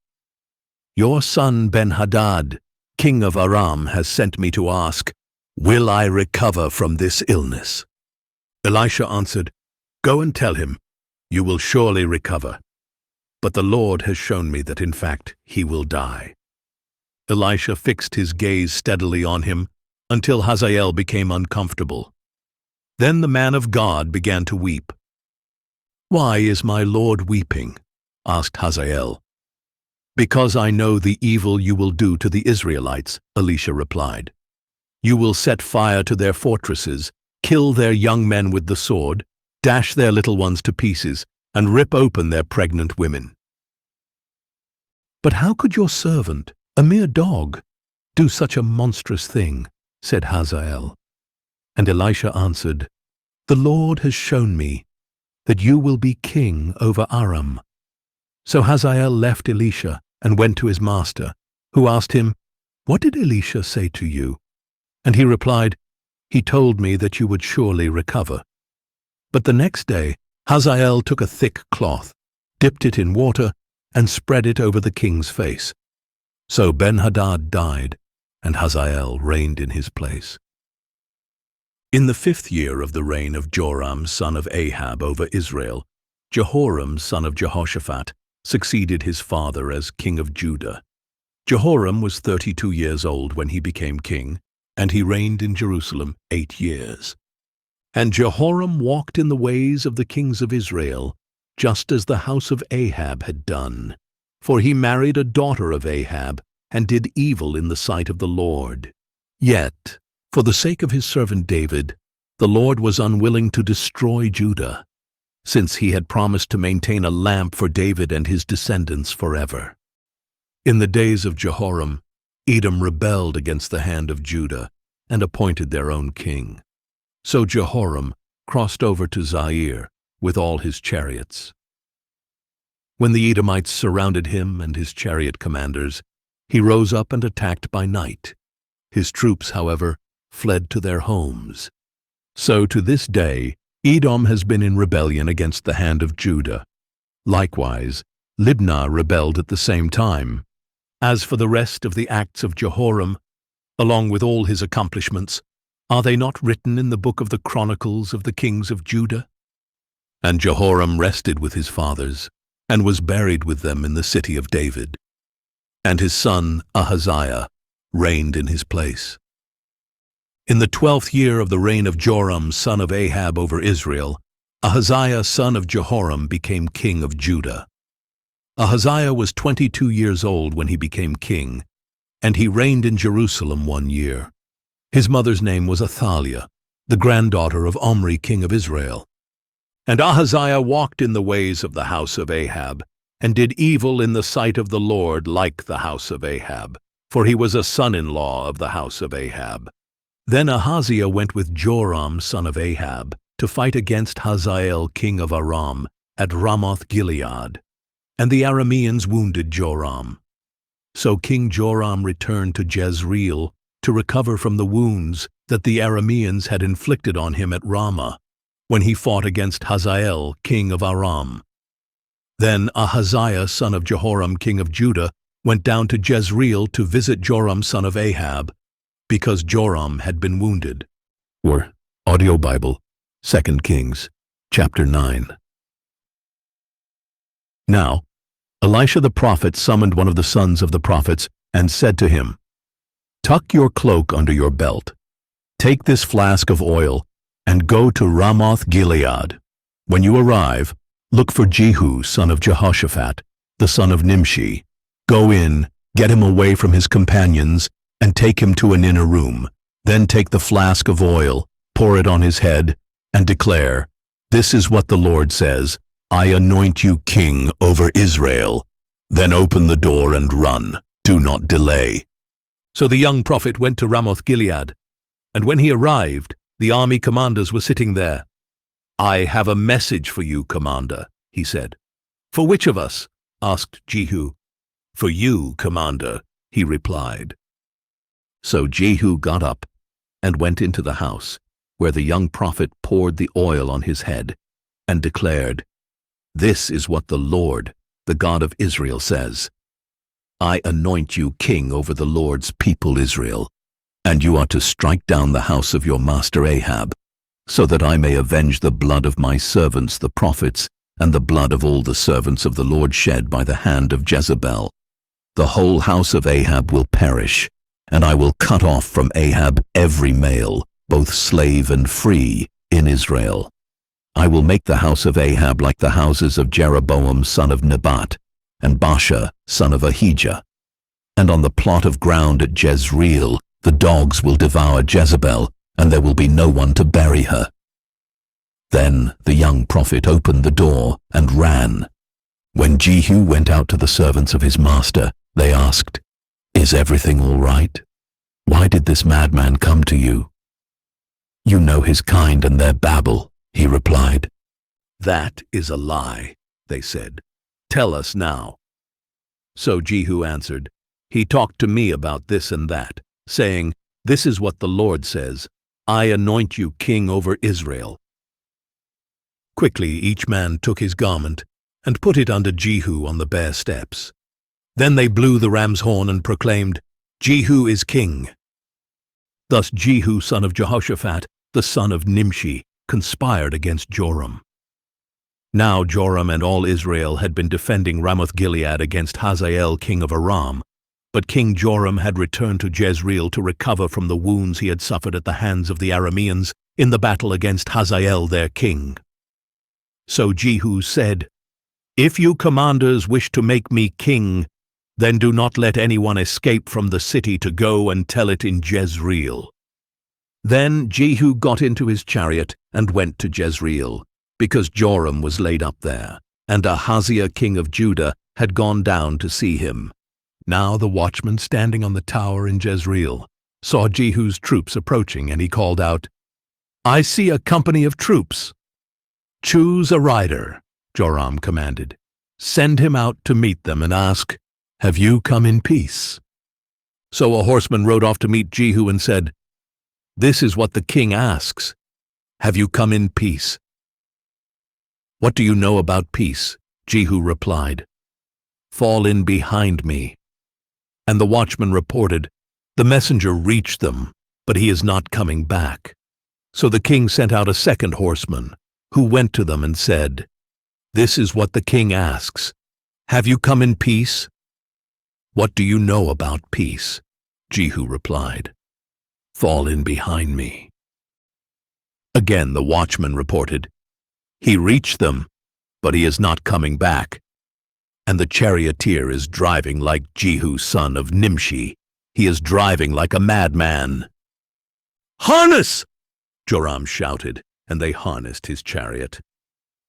[SPEAKER 1] "Your son Ben-Hadad, king of Aram, has sent me to ask, will I recover from this illness?" Elisha answered, "Go and tell him, you will surely recover. But the Lord has shown me that in fact he will die." Elisha fixed his gaze steadily on him until Hazael became uncomfortable. Then the man of God began to weep. "Why is my Lord weeping?" asked Hazael. "Because I know the evil you will do to the Israelites," Elisha replied. "You will set fire to their fortresses, kill their young men with the sword, dash their little ones to pieces, and rip open their pregnant women." "But how could your servant, a mere dog, do such a monstrous thing?" said Hazael. And Elisha answered, "The Lord has shown me that you will be king over Aram." So Hazael left Elisha and went to his master, who asked him, "What did Elisha say to you?" And he replied, "He told me that you would surely recover." But the next day Hazael took a thick cloth, dipped it in water, and spread it over the king's face. So Ben-Hadad died, and Hazael reigned in his place. In the 5th year of the reign of Joram son of Ahab over Israel, Jehoram son of Jehoshaphat succeeded his father as king of Judah. Jehoram was 32 years old when he became king, and he reigned in Jerusalem 8 years. And Jehoram walked in the ways of the kings of Israel, just as the house of Ahab had done. For he married a daughter of Ahab, and did evil in the sight of the Lord. Yet, for the sake of his servant David, the Lord was unwilling to destroy Judah, since he had promised to maintain a lamp for David and his descendants forever. In the days of Jehoram, Edom rebelled against the hand of Judah and appointed their own king. So Jehoram crossed over to Zair with all his chariots. When the Edomites surrounded him and his chariot commanders, he rose up and attacked by night. His troops, however, fled to their homes. So to this day, Edom has been in rebellion against the hand of Judah. Likewise, Libnah rebelled at the same time. As for the rest of the acts of Jehoram, along with all his accomplishments, are they not written in the book of the Chronicles of the kings of Judah? And Jehoram rested with his fathers, and was buried with them in the city of David. And his son Ahaziah reigned in his place. In the 12th year of the reign of Joram son of Ahab over Israel, Ahaziah son of Jehoram became king of Judah. Ahaziah was 22 years old when he became king, and he reigned in Jerusalem 1 year. His mother's name was Athaliah, the granddaughter of Omri king of Israel. And Ahaziah walked in the ways of the house of Ahab, and did evil in the sight of the Lord like the house of Ahab, for he was a son-in-law of the house of Ahab. Then Ahaziah went with Joram son of Ahab to fight against Hazael king of Aram at Ramoth-Gilead, and the Arameans wounded Joram. So King Joram returned to Jezreel to recover from the wounds that the Arameans had inflicted on him at Ramah, when he fought against Hazael king of Aram. Then Ahaziah son of Jehoram king of Judah went down to Jezreel to visit Joram son of Ahab, because Joram had been wounded. Or Audio Bible, 2 Kings, chapter 9. Now, Elisha the prophet summoned one of the sons of the prophets and said to him, "Tuck your cloak under your belt. Take this flask of oil and go to Ramoth-Gilead. When you arrive, look for Jehu son of Jehoshaphat, the son of Nimshi. Go in Get him away from his companions and take him to an inner room. Then take the flask of oil, pour it on his head, and declare, 'This is what the Lord says, I anoint you king over Israel.' Then open the door and run. Do not delay." So the young prophet went to Ramoth-Gilead, and when he arrived, the army commanders were sitting there. "I have a message for you, commander," he said. "For which of us?" asked Jehu. "For you, commander," he replied. So Jehu got up and went into the house, where the young prophet poured the oil on his head, and declared, "This is what the Lord, the God of Israel, says. I anoint you king over the Lord's people Israel, and you are to strike down the house of your master Ahab, so that I may avenge the blood of my servants the prophets, and the blood of all the servants of the Lord shed by the hand of Jezebel. The whole house of Ahab will perish, and I will cut off from Ahab every male, both slave and free, in Israel. I will make the house of Ahab like the houses of Jeroboam son of Nebat, and Baasha son of Ahijah. And on the plot of ground at Jezreel the dogs will devour Jezebel, and there will be no one to bury her." Then the young prophet opened the door and ran. When Jehu went out to the servants of his master, they asked, "Is everything all right? Why did this madman come to you?" "You know his kind and their babble," he replied. "That is a lie," they said. "Tell us now." So Jehu answered, "He talked to me about this and that, saying, 'This is what the Lord says, I anoint you king over Israel.'" Quickly each man took his garment and put it under Jehu on the bare steps. Then they blew the ram's horn and proclaimed, "Jehu is king." Thus Jehu son of Jehoshaphat, the son of Nimshi, conspired against Joram. Now Joram and all Israel had been defending Ramoth-Gilead against Hazael king of Aram, but King Joram had returned to Jezreel to recover from the wounds he had suffered at the hands of the Arameans in the battle against Hazael their king. So Jehu said, "If you commanders wish to make me king, then do not let anyone escape from the city to go and tell it in Jezreel." Then Jehu got into his chariot and went to Jezreel, because Joram was laid up there, and Ahaziah king of Judah had gone down to see him. Now the watchman standing on the tower in Jezreel saw Jehu's troops approaching, and he called out, "I see a company of troops." "Choose a rider," Joram commanded. "Send him out to meet them and ask, 'Have you come in peace?'" So a horseman rode off to meet Jehu and said, "This is what the king asks. Have you come in peace?" "What do you know about peace?" Jehu replied. "Fall in behind me." And the watchman reported, "The messenger reached them, but he is not coming back." So the king sent out a second horseman, who went to them and said, "This is what the king asks. Have you come in peace?" "What do you know about peace?" Jehu replied. "Fall in behind me." Again the watchman reported, "He reached them, but he is not coming back. And the charioteer is driving like Jehu son of Nimshi. He is driving like a madman." "Harness!" Joram shouted, and they harnessed his chariot.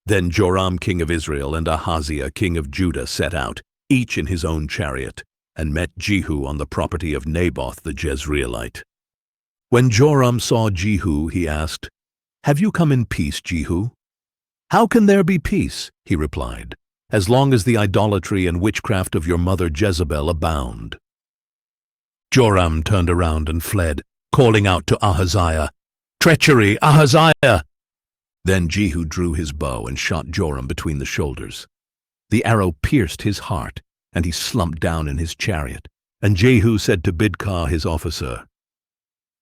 [SPEAKER 1] Then Joram king of Israel and Ahaziah king of Judah set out, each in his own chariot, and met Jehu on the property of Naboth the Jezreelite. When Joram saw Jehu, he asked, "Have you come in peace, Jehu?" "How can there be peace," he replied, "as long as the idolatry and witchcraft of your mother Jezebel abound?" Joram turned around and fled, calling out to Ahaziah, "Treachery, Ahaziah!" Then Jehu drew his bow and shot Joram between the shoulders. The arrow pierced his heart, and he slumped down in his chariot. And Jehu said to Bidkar his officer,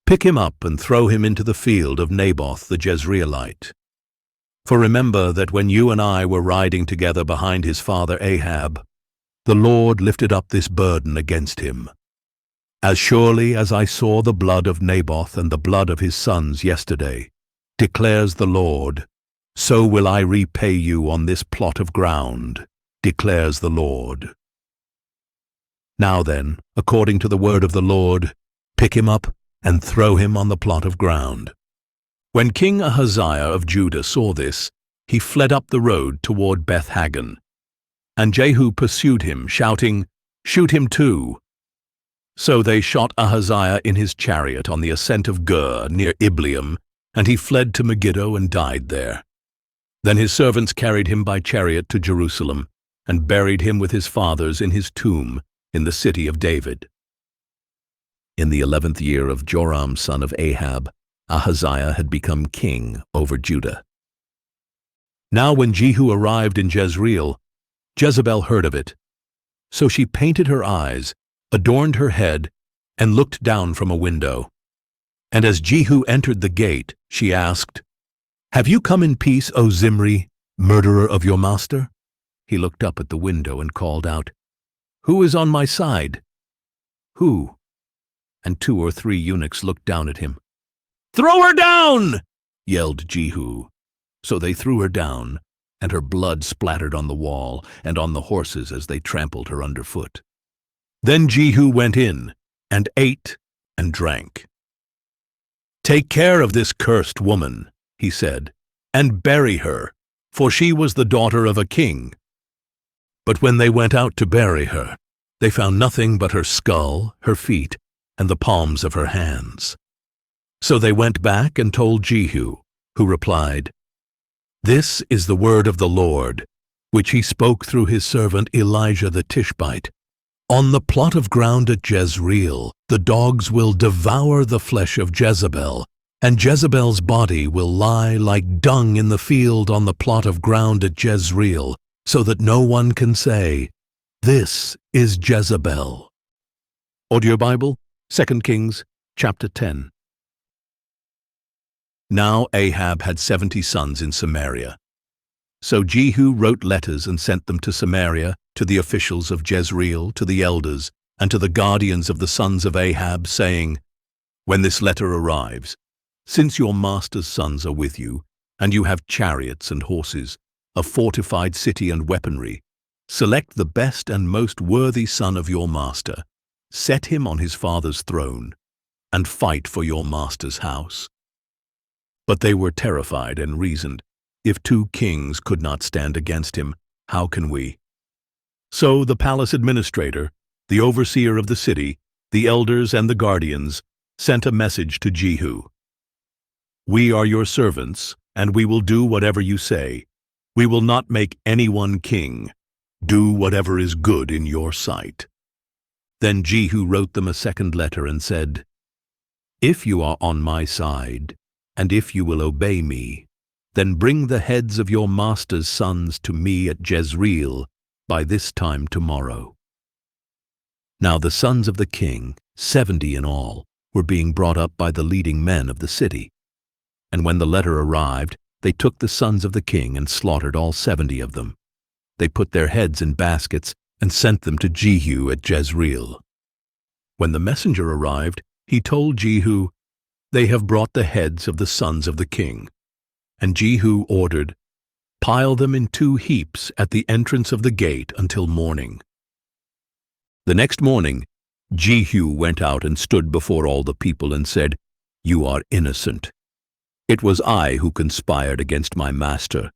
[SPEAKER 1] "Pick him up and throw him into the field of Naboth the Jezreelite. For remember that when you and I were riding together behind his father Ahab, the Lord lifted up this burden against him. As surely as I saw the blood of Naboth and the blood of his sons yesterday, declares the Lord, so will I repay you on this plot of ground, declares the Lord." Now then, according to the word of the Lord, pick him up and throw him on the plot of ground." When King Ahaziah of Judah saw this, he fled up the road toward Beth-Haggan. And Jehu pursued him, shouting, "Shoot him too!" So they shot Ahaziah in his chariot on the ascent of Gur near Ibleam, and he fled to Megiddo and died there. Then his servants carried him by chariot to Jerusalem, and buried him with his fathers in his tomb in the city of David. In the 11th year of Joram son of Ahab, Ahaziah had become king over Judah. Now when Jehu arrived in Jezreel, Jezebel heard of it. So she painted her eyes, adorned her head, and looked down from a window. And as Jehu entered the gate, she asked, "Have you come in peace, O Zimri, murderer of your master?" He looked up at the window and called out, "Who is on my side?" "Who?" And 2 or 3 eunuchs looked down at him. "Throw her down!" yelled Jehu. So they threw her down, and her blood splattered on the wall and on the horses as they trampled her underfoot. Then Jehu went in, and ate and drank. "Take care of this cursed woman," he said, "and bury her, for she was the daughter of a king." But when they went out to bury her, they found nothing but her skull, her feet, and the palms of her hands. So they went back and told Jehu, who replied, "This is the word of the Lord, which he spoke through his servant Elijah the Tishbite. On the plot of ground at Jezreel, the dogs will devour the flesh of Jezebel, and Jezebel's body will lie like dung in the field on the plot of ground at Jezreel, so that no one can say, 'This is Jezebel.'" Audio Bible, 2 Kings, chapter 10. Now Ahab had 70 sons in Samaria. So Jehu wrote letters and sent them to Samaria, to the officials of Jezreel, to the elders, and to the guardians of the sons of Ahab, saying, "When this letter arrives, since your master's sons are with you, and you have chariots and horses, a fortified city and weaponry, select the best and most worthy son of your master, set him on his father's throne, and fight for your master's house." But they were terrified and reasoned, "If 2 kings could not stand against him, how can we?" So the palace administrator, the overseer of the city, the elders and the guardians, sent a message to Jehu. "We are your servants, and we will do whatever you say. We will not make anyone king. Do whatever is good in your sight." Then Jehu wrote them a second letter and said, "If you are on my side, and if you will obey me, then bring the heads of your master's sons to me at Jezreel by this time tomorrow." Now the sons of the king, 70 in all, were being brought up by the leading men of the city. And when the letter arrived, they took the sons of the king and slaughtered all 70 of them. They put their heads in baskets and sent them to Jehu at Jezreel. When the messenger arrived, he told Jehu, "They have brought the heads of the sons of the king." And Jehu ordered, "Pile them in 2 heaps at the entrance of the gate until morning." The next morning, Jehu went out and stood before all the people and said, "You are innocent. It was I who conspired against my master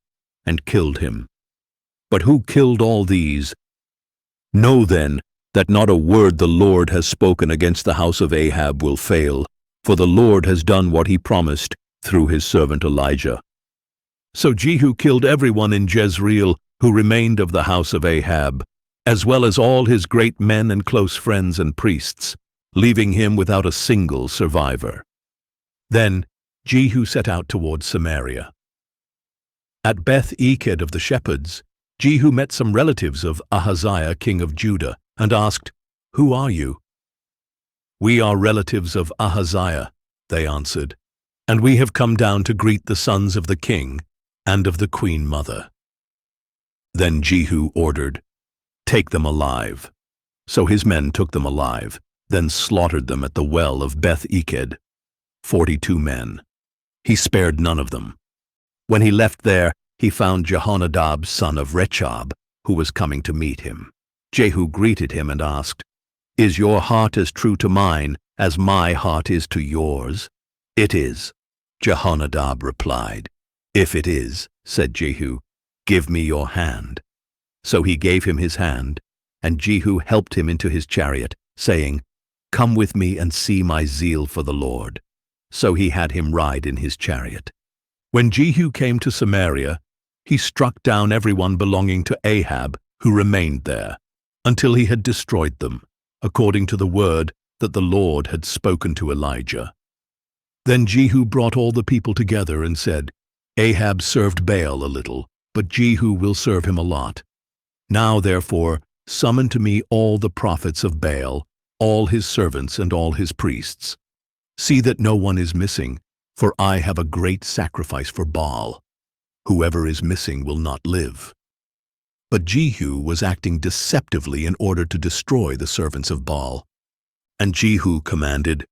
[SPEAKER 1] and killed him. But who killed all these? Know then that not a word the Lord has spoken against the house of Ahab will fail, for the Lord has done what he promised through his servant Elijah." So Jehu killed everyone in Jezreel who remained of the house of Ahab, as well as all his great men and close friends and priests, leaving him without a single survivor. Then Jehu set out toward Samaria. At Beth-Eked of the shepherds, Jehu met some relatives of Ahaziah king of Judah, and asked, "Who are you?" "We are relatives of Ahaziah," they answered, "and we have come down to greet the sons of the king and of the queen mother." Then Jehu ordered, "Take them alive." So his men took them alive, then slaughtered them at the well of Beth-Eked, 42 men. He spared none of them. When he left there, he found Jehonadab son of Rechab, who was coming to meet him. Jehu greeted him and asked, Is your heart as true to mine as my heart is to yours? It is, Jehonadab replied. If it is, said Jehu, give me your hand. So he gave him his hand, and Jehu helped him into his chariot, saying, Come with me and see my zeal for the Lord. So he had him ride in his chariot. When Jehu came to Samaria, he struck down everyone belonging to Ahab who remained there, until he had destroyed them, according to the word that the Lord had spoken to Elijah. Then Jehu brought all the people together and said, Ahab served Baal a little, but Jehu will serve him a lot. Now therefore summon to me all the prophets of Baal, all his servants and all his priests. See that no one is missing, for I have a great sacrifice for Baal. Whoever is missing will not live. But Jehu was acting deceptively in order to destroy the servants of Baal. And Jehu commanded,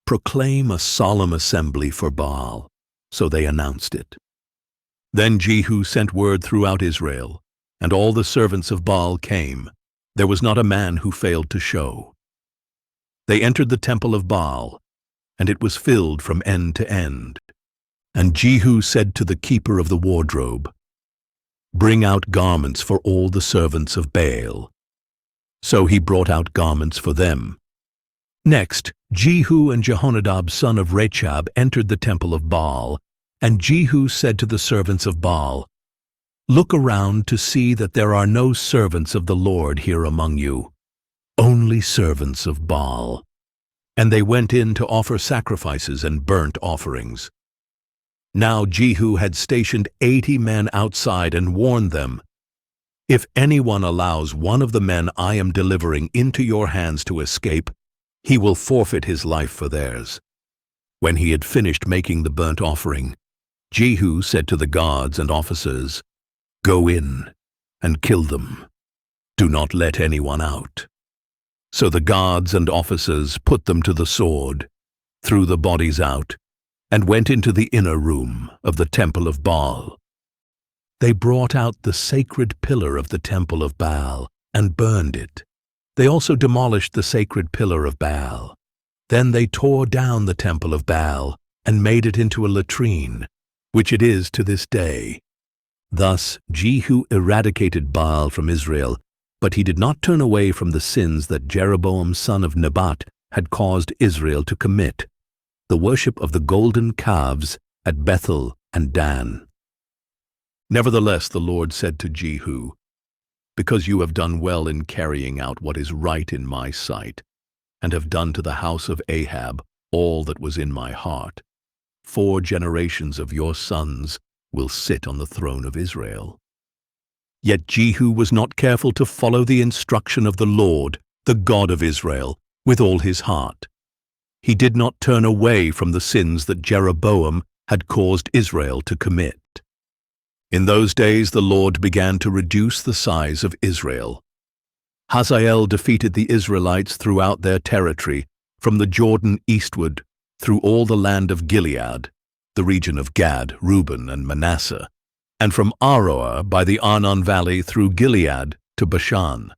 [SPEAKER 1] Proclaim a solemn assembly for Baal. So they announced it. Then Jehu sent word throughout Israel, and all the servants of Baal came. There was not a man who failed to show. They entered the temple of Baal, and it was filled from end to end. And Jehu said to the keeper of the wardrobe, Bring out garments for all the servants of Baal. So he brought out garments for them. Next, Jehu and Jehonadab son of Rechab entered the temple of Baal, and Jehu said to the servants of Baal, Look around to see that there are no servants of the Lord here among you, only servants of Baal. And they went in to offer sacrifices and burnt offerings. Now Jehu had stationed 80 men outside and warned them, If anyone allows one of the men I am delivering into your hands to escape, he will forfeit his life for theirs. When he had finished making the burnt offering, Jehu said to the guards and officers, Go in and kill them. Do not let anyone out. So the guards and officers put them to the sword, threw the bodies out, and went into the inner room of the temple of Baal. They brought out the sacred pillar of the temple of Baal and burned it. They also demolished the sacred pillar of Baal. Then they tore down the temple of Baal and made it into a latrine, which it is to this day. Thus Jehu eradicated Baal from Israel, but he did not turn away from the sins that Jeroboam son of Nebat had caused Israel to commit, the worship of the golden calves at Bethel and Dan. Nevertheless, the Lord said to Jehu, Because you have done well in carrying out what is right in my sight, and have done to the house of Ahab all that was in my heart, 4 generations of your sons will sit on the throne of Israel. Yet Jehu was not careful to follow the instruction of the Lord, the God of Israel, with all his heart. He did not turn away from the sins that Jeroboam had caused Israel to commit. In those days the Lord began to reduce the size of Israel. Hazael defeated the Israelites throughout their territory, from the Jordan eastward, through all the land of Gilead, the region of Gad, Reuben, and Manasseh, and from Aroer by the Arnon Valley through Gilead to Bashan.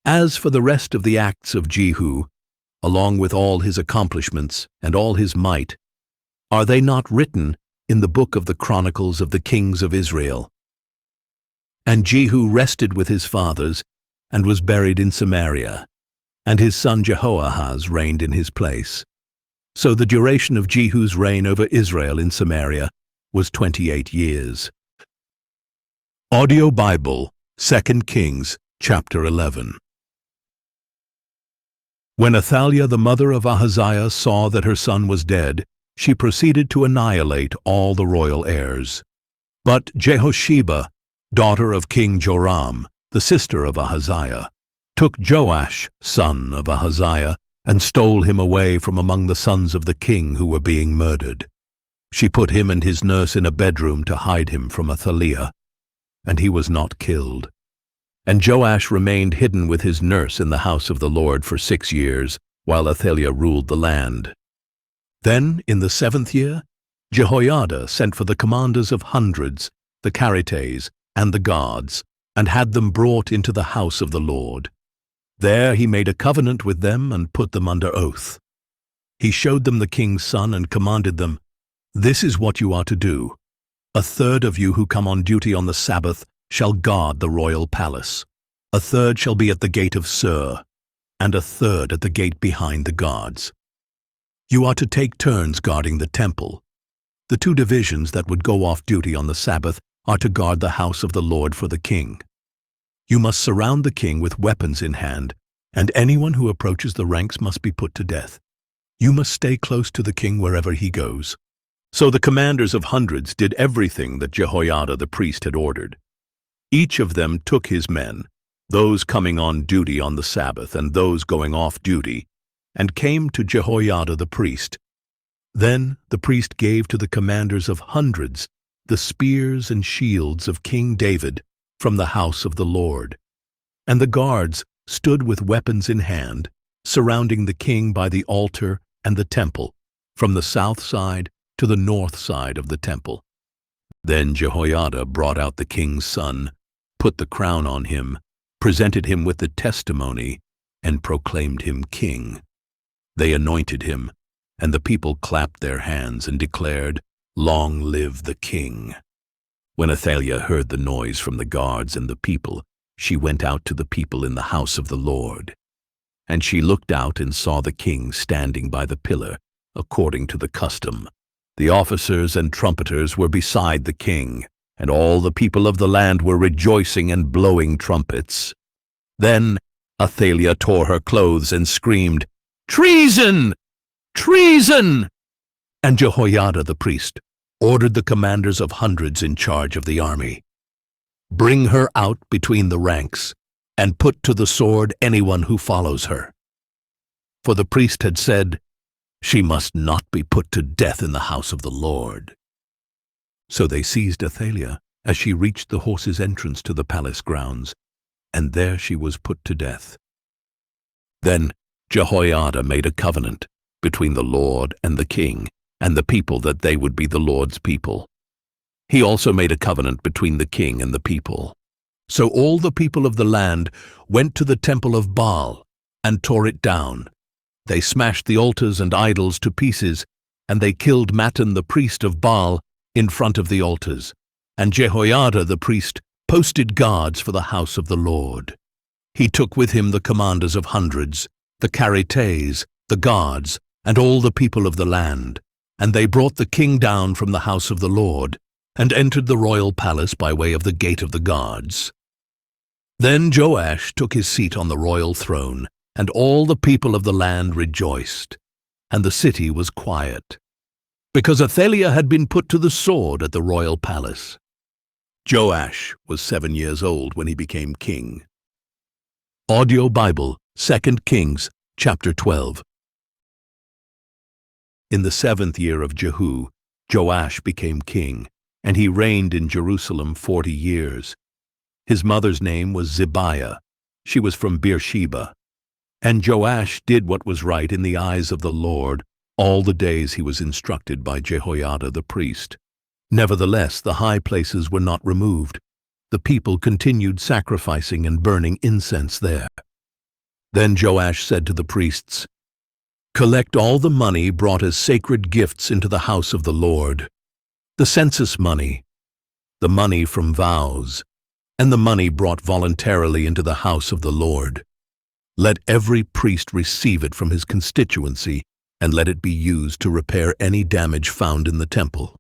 [SPEAKER 1] As for the rest of the acts of Jehu, along with all his accomplishments and all his might, are they not written in the book of the Chronicles of the Kings of Israel? And Jehu rested with his fathers and was buried in Samaria, and his son Jehoahaz reigned in his place. So the duration of Jehu's reign over Israel in Samaria was 28 years. Audio Bible, 2 Kings, chapter 11. When Athaliah the mother of Ahaziah saw that her son was dead, she proceeded to annihilate all the royal heirs. But Jehosheba, daughter of King Joram, the sister of Ahaziah, took Joash, son of Ahaziah, and stole him away from among the sons of the king who were being murdered. She put him and his nurse in a bedroom to hide him from Athaliah, and he was not killed. And Joash remained hidden with his nurse in the house of the Lord for 6 years, while Athaliah ruled the land. Then, in the 7th year, Jehoiada sent for the commanders of hundreds, the Carites, and the guards, and had them brought into the house of the Lord. There he made a covenant with them and put them under oath. He showed them the king's son and commanded them, "This is what you are to do. A third of you who come on duty on the Sabbath shall guard the royal palace. A third shall be at the gate of Sur, and a third at the gate behind the guards. You are to take turns guarding the temple. The 2 divisions that would go off duty on the Sabbath are to guard the house of the Lord for the king. You must surround the king with weapons in hand, and anyone who approaches the ranks must be put to death. You must stay close to the king wherever he goes." So the commanders of hundreds did everything that Jehoiada the priest had ordered. Each of them took his men, those coming on duty on the Sabbath and those going off duty, and came to Jehoiada the priest. Then the priest gave to the commanders of hundreds the spears and shields of King David from the house of the Lord. And the guards stood with weapons in hand, surrounding the king by the altar and the temple, from the south side to the north side of the temple. Then Jehoiada brought out the king's son, put the crown on him, presented him with the testimony, and proclaimed him king. They anointed him, and the people clapped their hands and declared, "Long live the king." When Athaliah heard the noise from the guards and the people, she went out to the people in the house of the Lord. And she looked out and saw the king standing by the pillar, according to the custom. The officers and trumpeters were beside the king, and all the people of the land were rejoicing and blowing trumpets. Then Athaliah tore her clothes and screamed, "Treason! Treason!" And Jehoiada the priest ordered the commanders of hundreds in charge of the army, "Bring her out between the ranks, and put to the sword anyone who follows her." For the priest had said, "She must not be put to death in the house of the Lord." So they seized Athaliah as she reached the horses' entrance to the palace grounds, and there she was put to death. Then Jehoiada made a covenant between the Lord and the king and the people that they would be the Lord's people. He also made a covenant between the king and the people. So all the people of the land went to the temple of Baal and tore it down. They smashed the altars and idols to pieces, and they killed Mattan the priest of Baal in front of the altars. And Jehoiada the priest posted guards for the house of the Lord. He took with him the commanders of hundreds, the Carites, the guards, and all the people of the land. And they brought the king down from the house of the Lord, and entered the royal palace by way of the gate of the guards. Then Joash took his seat on the royal throne, and all the people of the land rejoiced, and the city was quiet, because Athaliah had been put to the sword at the royal palace. Joash was 7 years old when he became king. Audio Bible, 2 Kings, chapter 12. In the 7th year of Jehu, Joash became king, and he reigned in Jerusalem 40 years. His mother's name was Zibiah. She was from Beersheba. And Joash did what was right in the eyes of the Lord all the days he was instructed by Jehoiada the priest. Nevertheless, the high places were not removed. The people continued sacrificing and burning incense there. Then Joash said to the priests, "Collect all the money brought as sacred gifts into the house of the Lord, the census money, the money from vows, and the money brought voluntarily into the house of the Lord. Let every priest receive it from his constituency, and let it be used to repair any damage found in the temple."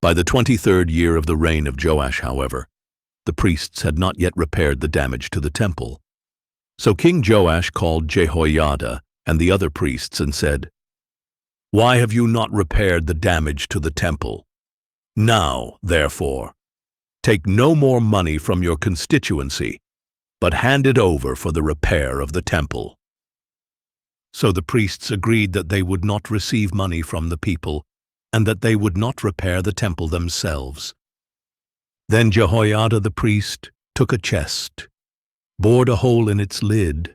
[SPEAKER 1] By the 23rd year of the reign of Joash, however, the priests had not yet repaired the damage to the temple. So King Joash called Jehoiada and the other priests and said, "Why have you not repaired the damage to the temple? Now, therefore, take no more money from your constituency, but hand it over for the repair of the temple." So the priests agreed that they would not receive money from the people, and that they would not repair the temple themselves. Then Jehoiada the priest took a chest, bored a hole in its lid,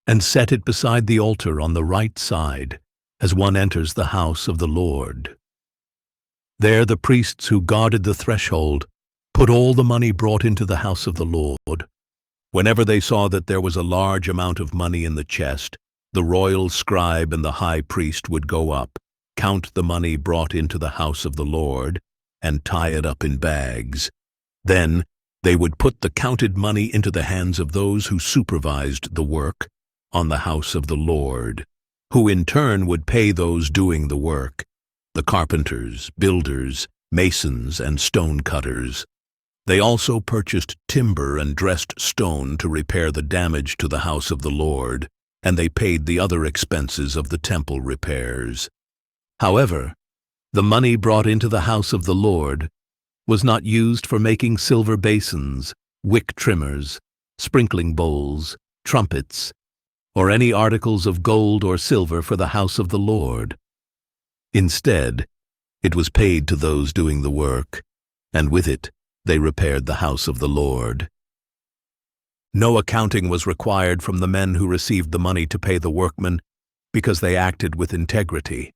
[SPEAKER 1] and set it beside the altar on the right side, as one enters the house of the Lord. There the priests who guarded the threshold put all the money brought into the house of the Lord, Whenever they saw that there was a large amount of money in the chest, the royal scribe and the high priest would go up, count the money brought into the house of the Lord, and tie it up in bags. Then they would put the counted money into the hands of those who supervised the work on the house of the Lord, who in turn would pay those doing the work, the carpenters, builders, masons, and stone cutters. They also purchased timber and dressed stone to repair the damage to the house of the Lord, and they paid the other expenses of the temple repairs. However, the money brought into the house of the Lord was not used for making silver basins, wick trimmers, sprinkling bowls, trumpets, or any articles of gold or silver for the house of the Lord. Instead, it was paid to those doing the work, and with it they repaired the house of the Lord. No accounting was required from the men who received the money to pay the workmen, because they acted with integrity.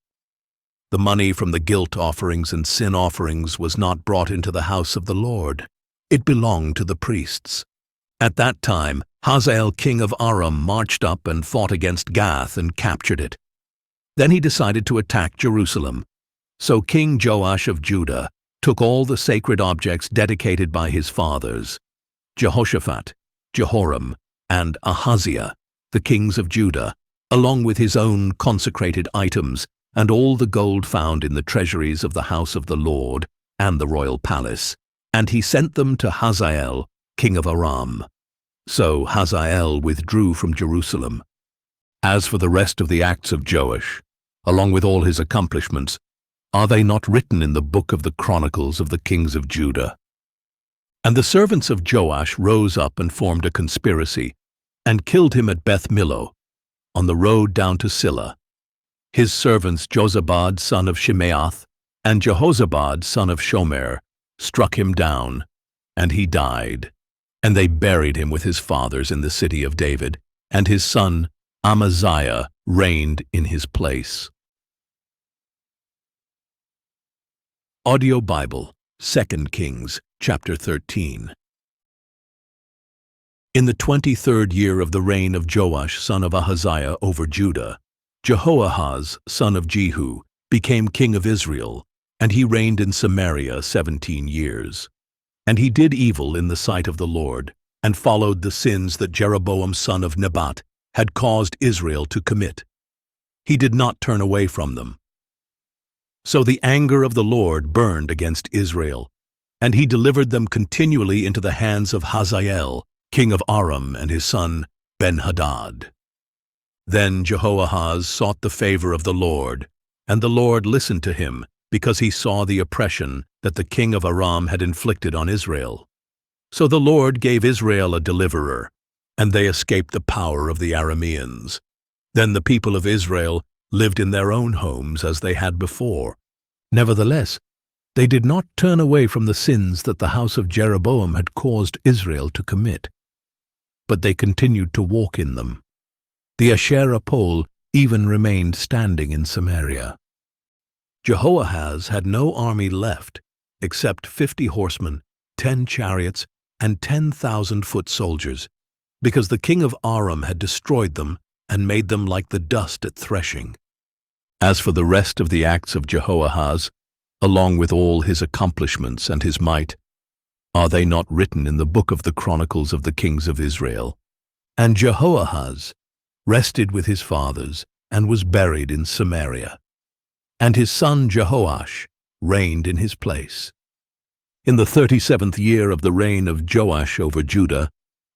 [SPEAKER 1] The money from the guilt offerings and sin offerings was not brought into the house of the Lord. It belonged to the priests. At that time, Hazael king of Aram marched up and fought against Gath and captured it. Then he decided to attack Jerusalem. So King Joash of Judah took all the sacred objects dedicated by his fathers, Jehoshaphat, Jehoram, and Ahaziah, the kings of Judah, along with his own consecrated items and all the gold found in the treasuries of the house of the Lord and the royal palace, and he sent them to Hazael, king of Aram. So Hazael withdrew from Jerusalem. As for the rest of the acts of Joash, along with all his accomplishments, are they not written in the book of the Chronicles of the kings of Judah? And the servants of Joash rose up and formed a conspiracy, and killed him at Beth Millo, on the road down to Silla. His servants Jozabad son of Shimeath and Jehozabad son of Shomer struck him down, and he died. And they buried him with his fathers in the city of David, and his son Amaziah reigned in his place. Audio Bible, 2 Kings, chapter 13. In the 23rd year of the reign of Joash son of Ahaziah over Judah, Jehoahaz son of Jehu became king of Israel, and he reigned in Samaria 17 years. And he did evil in the sight of the Lord, and followed the sins that Jeroboam son of Nebat had caused Israel to commit. He did not turn away from them. So the anger of the Lord burned against Israel, and he delivered them continually into the hands of Hazael, king of Aram, and his son Ben-Hadad. Then Jehoahaz sought the favor of the Lord, and the Lord listened to him, because he saw the oppression that the king of Aram had inflicted on Israel. So the Lord gave Israel a deliverer, and they escaped the power of the Arameans. Then the people of Israel lived in their own homes as they had before. Nevertheless, they did not turn away from the sins that the house of Jeroboam had caused Israel to commit, but they continued to walk in them. The Asherah pole even remained standing in Samaria. Jehoahaz had no army left except 50 horsemen, 10 chariots, and 10,000 foot soldiers, because the king of Aram had destroyed them and made them like the dust at threshing. As for the rest of the acts of Jehoahaz, along with all his accomplishments and his might, are they not written in the book of the Chronicles of the kings of Israel? And Jehoahaz rested with his fathers and was buried in Samaria. And his son Jehoash reigned in his place. In the 37th year of the reign of Joash over Judah,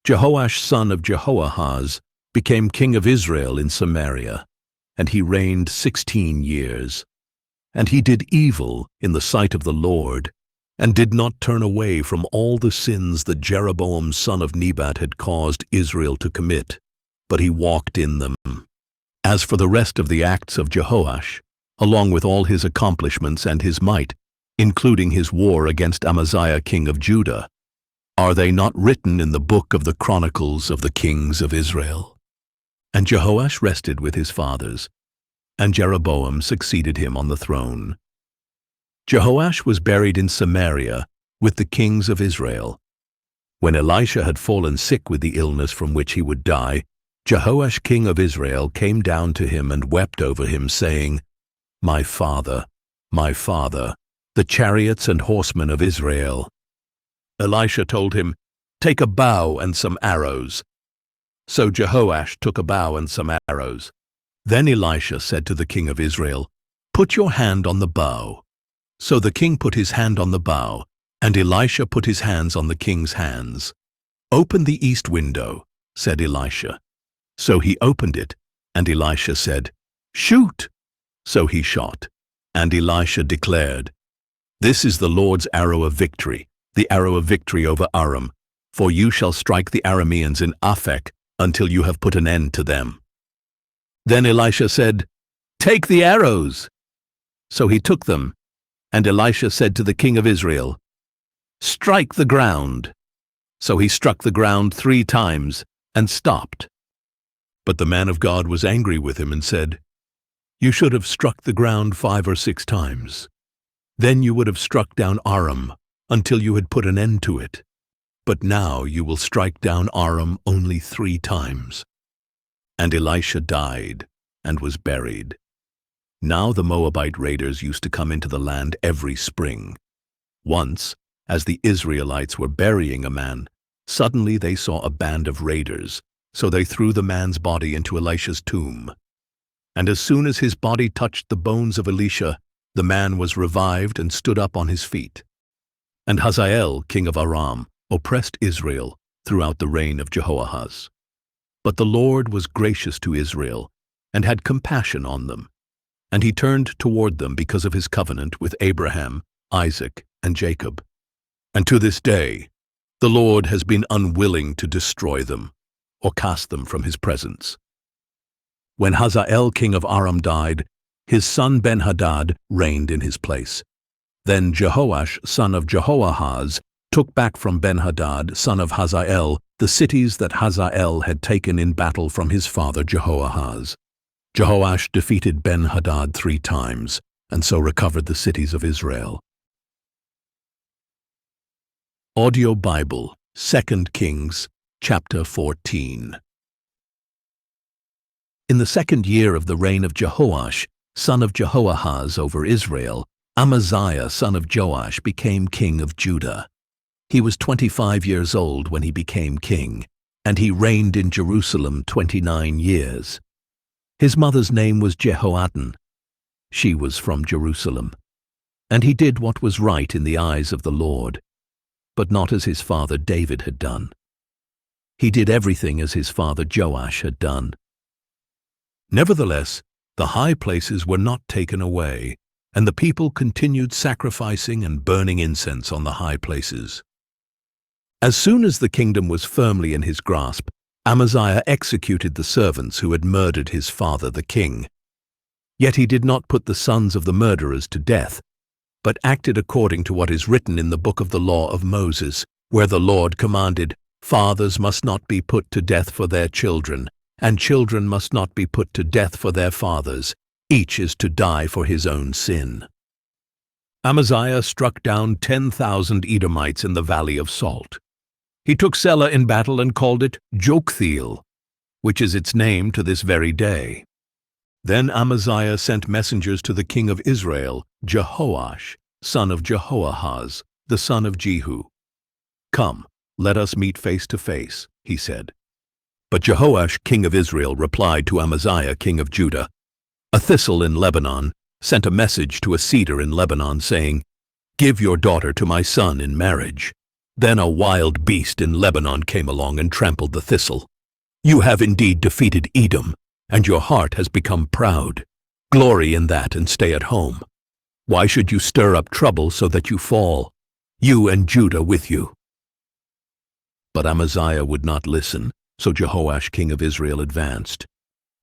[SPEAKER 1] Jehoash son of Jehoahaz became king of Israel in Samaria, and he reigned 16 years. And he did evil in the sight of the Lord, and did not turn away from all the sins that Jeroboam son of Nebat had caused Israel to commit, but he walked in them. As for the rest of the acts of Jehoash, along with all his accomplishments and his might, including his war against Amaziah king of Judah, are they not written in the book of the Chronicles of the kings of Israel? And Jehoash rested with his fathers, and Jeroboam succeeded him on the throne. Jehoash was buried in Samaria with the kings of Israel. When Elisha had fallen sick with the illness from which he would die, Jehoash king of Israel came down to him and wept over him, saying, my father, the chariots and horsemen of Israel." Elisha told him, "Take a bow and some arrows." So Jehoash took a bow and some arrows. Then Elisha said to the king of Israel, "Put your hand on the bow." So the king put his hand on the bow, and Elisha put his hands on the king's hands. "Open the east window," said Elisha. So he opened it, and Elisha said, "Shoot!" So he shot, and Elisha declared, "This is the Lord's arrow of victory, the arrow of victory over Aram, for you shall strike the Arameans in Aphek until you have put an end to them." Then Elisha said, "Take the arrows." So he took them, and Elisha said to the king of Israel, "Strike the ground." So he struck the ground 3 times and stopped. But the man of God was angry with him and said, "You should have struck the ground 5 or 6 times. Then you would have struck down Aram until you had put an end to it. But now you will strike down Aram only 3 times." And Elisha died and was buried. Now the Moabite raiders used to come into the land every spring. Once, as the Israelites were burying a man, suddenly they saw a band of raiders, so they threw the man's body into Elisha's tomb. And as soon as his body touched the bones of Elisha, the man was revived and stood up on his feet. And Hazael, king of Aram, oppressed Israel throughout the reign of Jehoahaz. But the Lord was gracious to Israel and had compassion on them, and he turned toward them because of his covenant with Abraham, Isaac, and Jacob. And to this day, the Lord has been unwilling to destroy them or cast them from his presence. When Hazael king of Aram died, his son Ben-Hadad reigned in his place. Then Jehoash son of Jehoahaz took back from Ben-Hadad son of Hazael the cities that Hazael had taken in battle from his father Jehoahaz. Jehoash defeated Ben-Hadad 3 times, and so recovered the cities of Israel. Audio Bible, 2 Kings, chapter 14. In the 2nd year of the reign of Jehoash, son of Jehoahaz over Israel, Amaziah son of Joash became king of Judah. He was 25 years old when he became king, and he reigned in Jerusalem 29 years. His mother's name was Jehoaddan. She was from Jerusalem. And he did what was right in the eyes of the Lord, but not as his father David had done. He did everything as his father Joash had done. Nevertheless, the high places were not taken away, and the people continued sacrificing and burning incense on the high places. As soon as the kingdom was firmly in his grasp, Amaziah executed the servants who had murdered his father the king. Yet he did not put the sons of the murderers to death, but acted according to what is written in the book of the law of Moses, where the Lord commanded, "Fathers must not be put to death for their children, and children must not be put to death for their fathers. Each is to die for his own sin." Amaziah struck down 10,000 Edomites in the Valley of Salt. He took Selah in battle and called it Joktheel, which is its name to this very day. Then Amaziah sent messengers to the king of Israel, Jehoash, son of Jehoahaz, the son of Jehu. "Come, let us meet face to face," he said. But Jehoash, king of Israel, replied to Amaziah, king of Judah, "A thistle in Lebanon sent a message to a cedar in Lebanon, saying, 'Give your daughter to my son in marriage.' Then a wild beast in Lebanon came along and trampled the thistle. You have indeed defeated Edom, and your heart has become proud. Glory in that and stay at home. Why should you stir up trouble so that you fall, you and Judah with you?" But Amaziah would not listen, so Jehoash king of Israel advanced.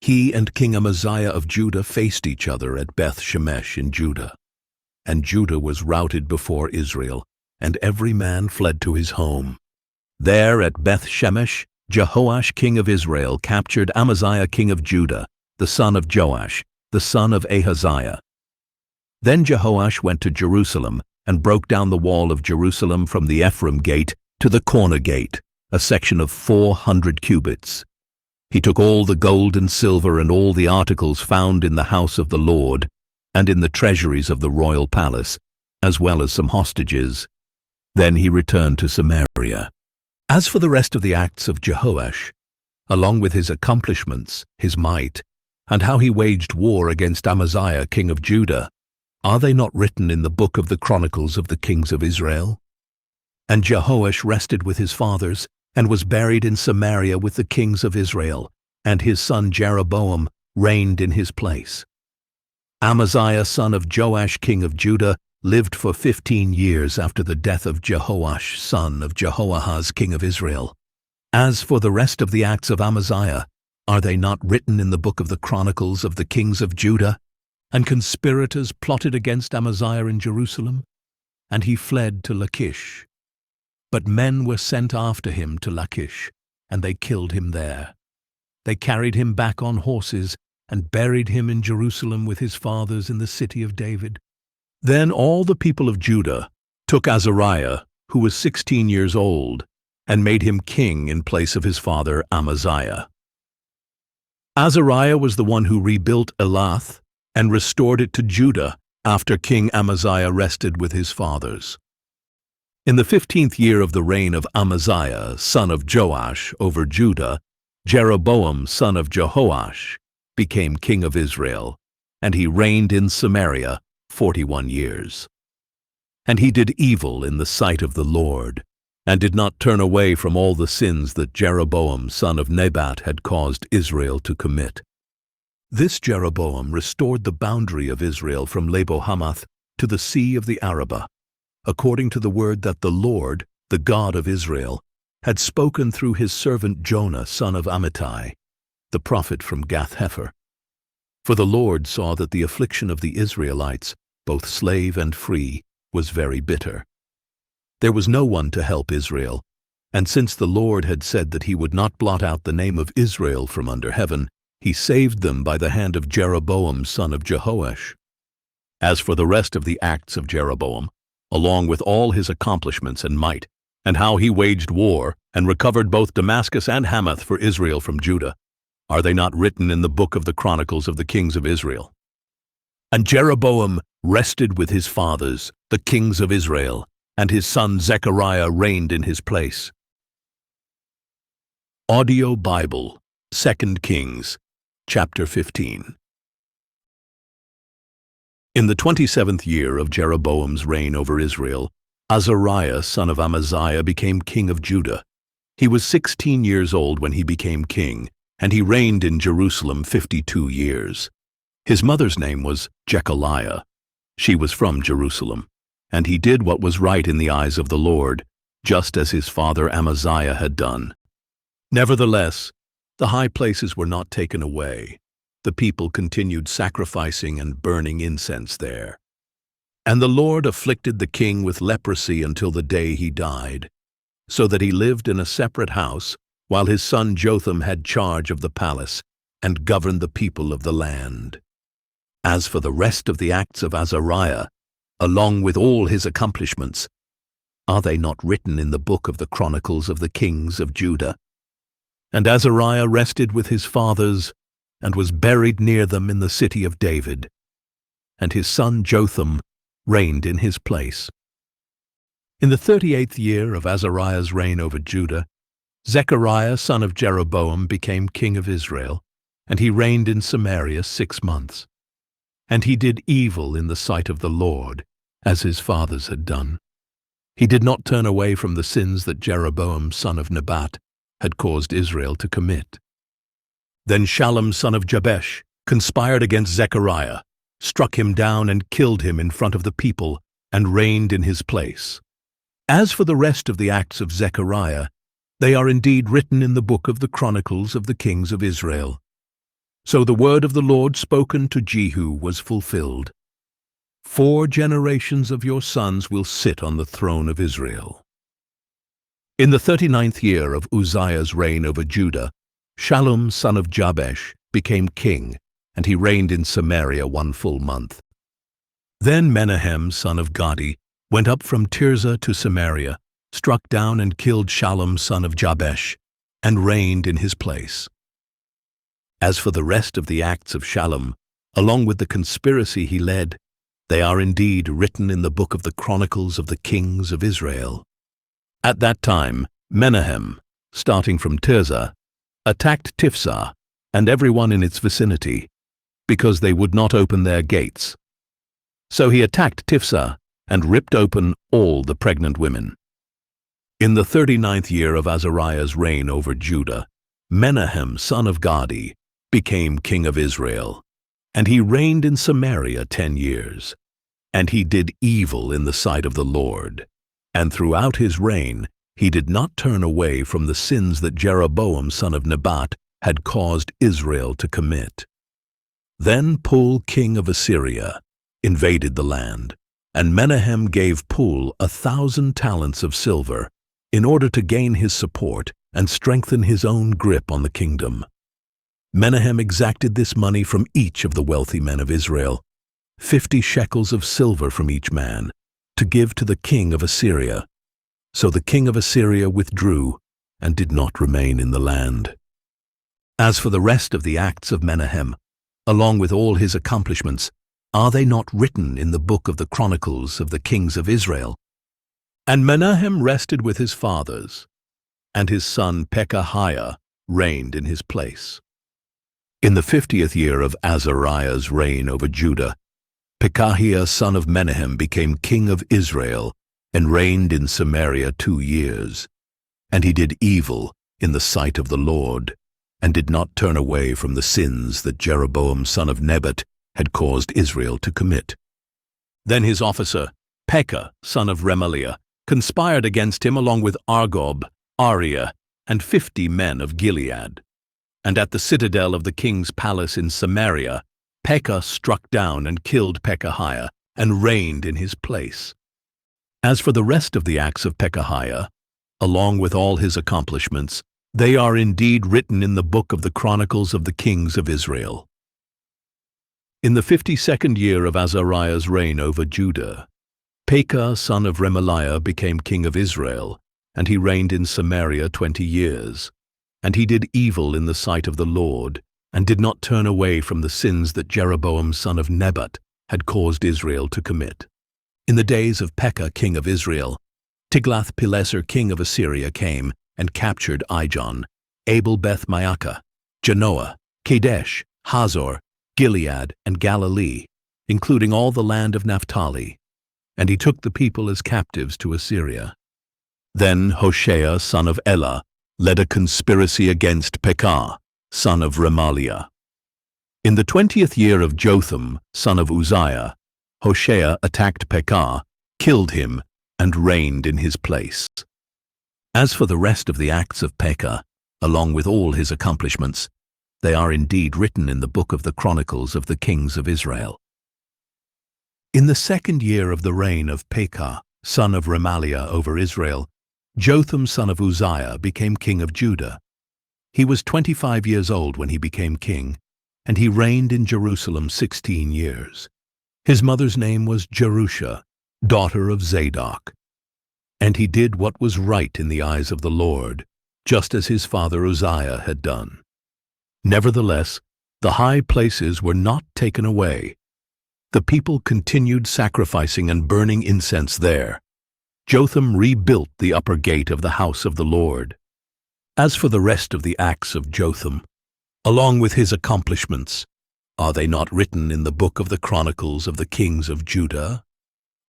[SPEAKER 1] He and King Amaziah of Judah faced each other at Beth Shemesh in Judah. And Judah was routed before Israel, and every man fled to his home. There at Beth Shemesh, Jehoash king of Israel captured Amaziah king of Judah, the son of Joash, the son of Ahaziah. Then Jehoash went to Jerusalem and broke down the wall of Jerusalem from the Ephraim gate to the corner gate, a section of 400 cubits. He took all the gold and silver and all the articles found in the house of the Lord and in the treasuries of the royal palace, as well as some hostages. Then he returned to Samaria. As for the rest of the acts of Jehoash, along with his accomplishments, his might, and how he waged war against Amaziah, king of Judah, are they not written in the book of the Chronicles of the kings of Israel? And Jehoash rested with his fathers, and was buried in Samaria with the kings of Israel, and his son Jeroboam reigned in his place. Amaziah son of Joash king of Judah lived for 15 years after the death of Jehoash son of Jehoahaz king of Israel. As for the rest of the acts of Amaziah, are they not written in the book of the Chronicles of the kings of Judah? And conspirators plotted against Amaziah in Jerusalem, and he fled to Lachish. But men were sent after him to Lachish, and they killed him there. They carried him back on horses and buried him in Jerusalem with his fathers in the city of David. Then all the people of Judah took Azariah, who was 16 years old, and made him king in place of his father Amaziah. Azariah was the one who rebuilt Elath and restored it to Judah after King Amaziah rested with his fathers. In the 15th year of the reign of Amaziah, son of Joash, over Judah, Jeroboam, son of Jehoash, became king of Israel, and he reigned in Samaria 41 years. And he did evil in the sight of the Lord, and did not turn away from all the sins that Jeroboam, son of Nebat, had caused Israel to commit. This Jeroboam restored the boundary of Israel from Lebo-Hamath to the sea of the Arabah, according to the word that the Lord, the God of Israel, had spoken through his servant Jonah, son of Amittai, the prophet from Gath-Hepher. For the Lord saw that the affliction of the Israelites, both slave and free, was very bitter. There was no one to help Israel, and since the Lord had said that he would not blot out the name of Israel from under heaven, he saved them by the hand of Jeroboam, son of Jehoash. As for the rest of the acts of Jeroboam, along with all his accomplishments and might, and how he waged war and recovered both Damascus and Hamath for Israel from Judah, are they not written in the book of the Chronicles of the kings of Israel? And Jeroboam rested with his fathers, the kings of Israel, and his son Zechariah reigned in his place. Audio Bible, 2 Kings, chapter 15. In the 27th year of Jeroboam's reign over Israel, Azariah, son of Amaziah, became king of Judah. He was 16 years old when he became king, and he reigned in Jerusalem 52 years. His mother's name was Jechaliah. She was from Jerusalem, and he did what was right in the eyes of the Lord, just as his father Amaziah had done. Nevertheless, the high places were not taken away. The people continued sacrificing and burning incense there. And the Lord afflicted the king with leprosy until the day he died, so that he lived in a separate house, while his son Jotham had charge of the palace and governed the people of the land. As for the rest of the acts of Azariah, along with all his accomplishments, are they not written in the book of the Chronicles of the kings of Judah? And Azariah rested with his fathers, and was buried near them in the city of David. And his son Jotham reigned in his place. In the 38th year of Azariah's reign over Judah, Zechariah son of Jeroboam became king of Israel, and he reigned in Samaria 6 months. And he did evil in the sight of the Lord, as his fathers had done. He did not turn away from the sins that Jeroboam son of Nebat had caused Israel to commit. Then Shallum son of Jabesh conspired against Zechariah, struck him down and killed him in front of the people, and reigned in his place. As for the rest of the acts of Zechariah, they are indeed written in the book of the Chronicles of the kings of Israel. So the word of the Lord spoken to Jehu was fulfilled. 4 generations of your sons will sit on the throne of Israel. In the 39th year of Uzziah's reign over Judah, Shallum son of Jabesh became king, and he reigned in Samaria 1 full month. Then Menahem son of Gadi went up from Tirzah to Samaria, struck down and killed Shallum son of Jabesh, and reigned in his place. As for the rest of the acts of Shallum, along with the conspiracy he led, they are indeed written in the book of the Chronicles of the Kings of Israel. At that time, Menahem, starting from Tirzah, attacked Tifsah and everyone in its vicinity, because they would not open their gates. So he attacked Tifsah and ripped open all the pregnant women. In the 39th year of Azariah's reign over Judah, Menahem son of Gadi became king of Israel, and he reigned in Samaria 10 years. And he did evil in the sight of the Lord, and throughout his reign he did not turn away from the sins that Jeroboam son of Nebat had caused Israel to commit. Then Pul king of Assyria invaded the land, and Menahem gave Pul 1,000 talents of silver in order to gain his support and strengthen his own grip on the kingdom. Menahem exacted this money from each of the wealthy men of Israel, 50 shekels of silver from each man, to give to the king of Assyria. So the king of Assyria withdrew and did not remain in the land. As for the rest of the acts of Menahem, along with all his accomplishments, are they not written in the book of the Chronicles of the Kings of Israel? And Menahem rested with his fathers, and his son Pekahiah reigned in his place. In the 50th year of Azariah's reign over Judah, Pekahiah son of Menahem became king of Israel and reigned in Samaria 2 years. And he did evil in the sight of the Lord, and did not turn away from the sins that Jeroboam son of Nebat had caused Israel to commit. Then his officer, Pekah son of Remaliah, conspired against him along with Argob, Ariah, and 50 men of Gilead. And at the citadel of the king's palace in Samaria, Pekah struck down and killed Pekahiah, and reigned in his place. As for the rest of the acts of Pekahiah, along with all his accomplishments, they are indeed written in the book of the Chronicles of the Kings of Israel. In the 52nd year of Azariah's reign over Judah, Pekah son of Remaliah became king of Israel, and he reigned in Samaria 20 years. And he did evil in the sight of the Lord, and did not turn away from the sins that Jeroboam son of Nebat had caused Israel to commit. In the days of Pekah king of Israel, Tiglath-Pileser king of Assyria came and captured Ijon, Abel-Beth-Maacah, Genoa, Kadesh, Hazor, Gilead, and Galilee, including all the land of Naphtali, and he took the people as captives to Assyria. Then Hoshea son of Elah led a conspiracy against Pekah, son of Remaliah. In the 20th year of Jotham, son of Uzziah, Hoshea attacked Pekah, killed him, and reigned in his place. As for the rest of the acts of Pekah, along with all his accomplishments, they are indeed written in the book of the Chronicles of the Kings of Israel. In the 2nd year of the reign of Pekah, son of Remaliah over Israel, Jotham son of Uzziah became king of Judah. He was 25 years old when he became king, and he reigned in Jerusalem 16 years. His mother's name was Jerusha, daughter of Zadok. And he did what was right in the eyes of the Lord, just as his father Uzziah had done. Nevertheless, the high places were not taken away. The people continued sacrificing and burning incense there. Jotham rebuilt the upper gate of the house of the Lord. As for the rest of the acts of Jotham, along with his accomplishments, are they not written in the book of the Chronicles of the Kings of Judah?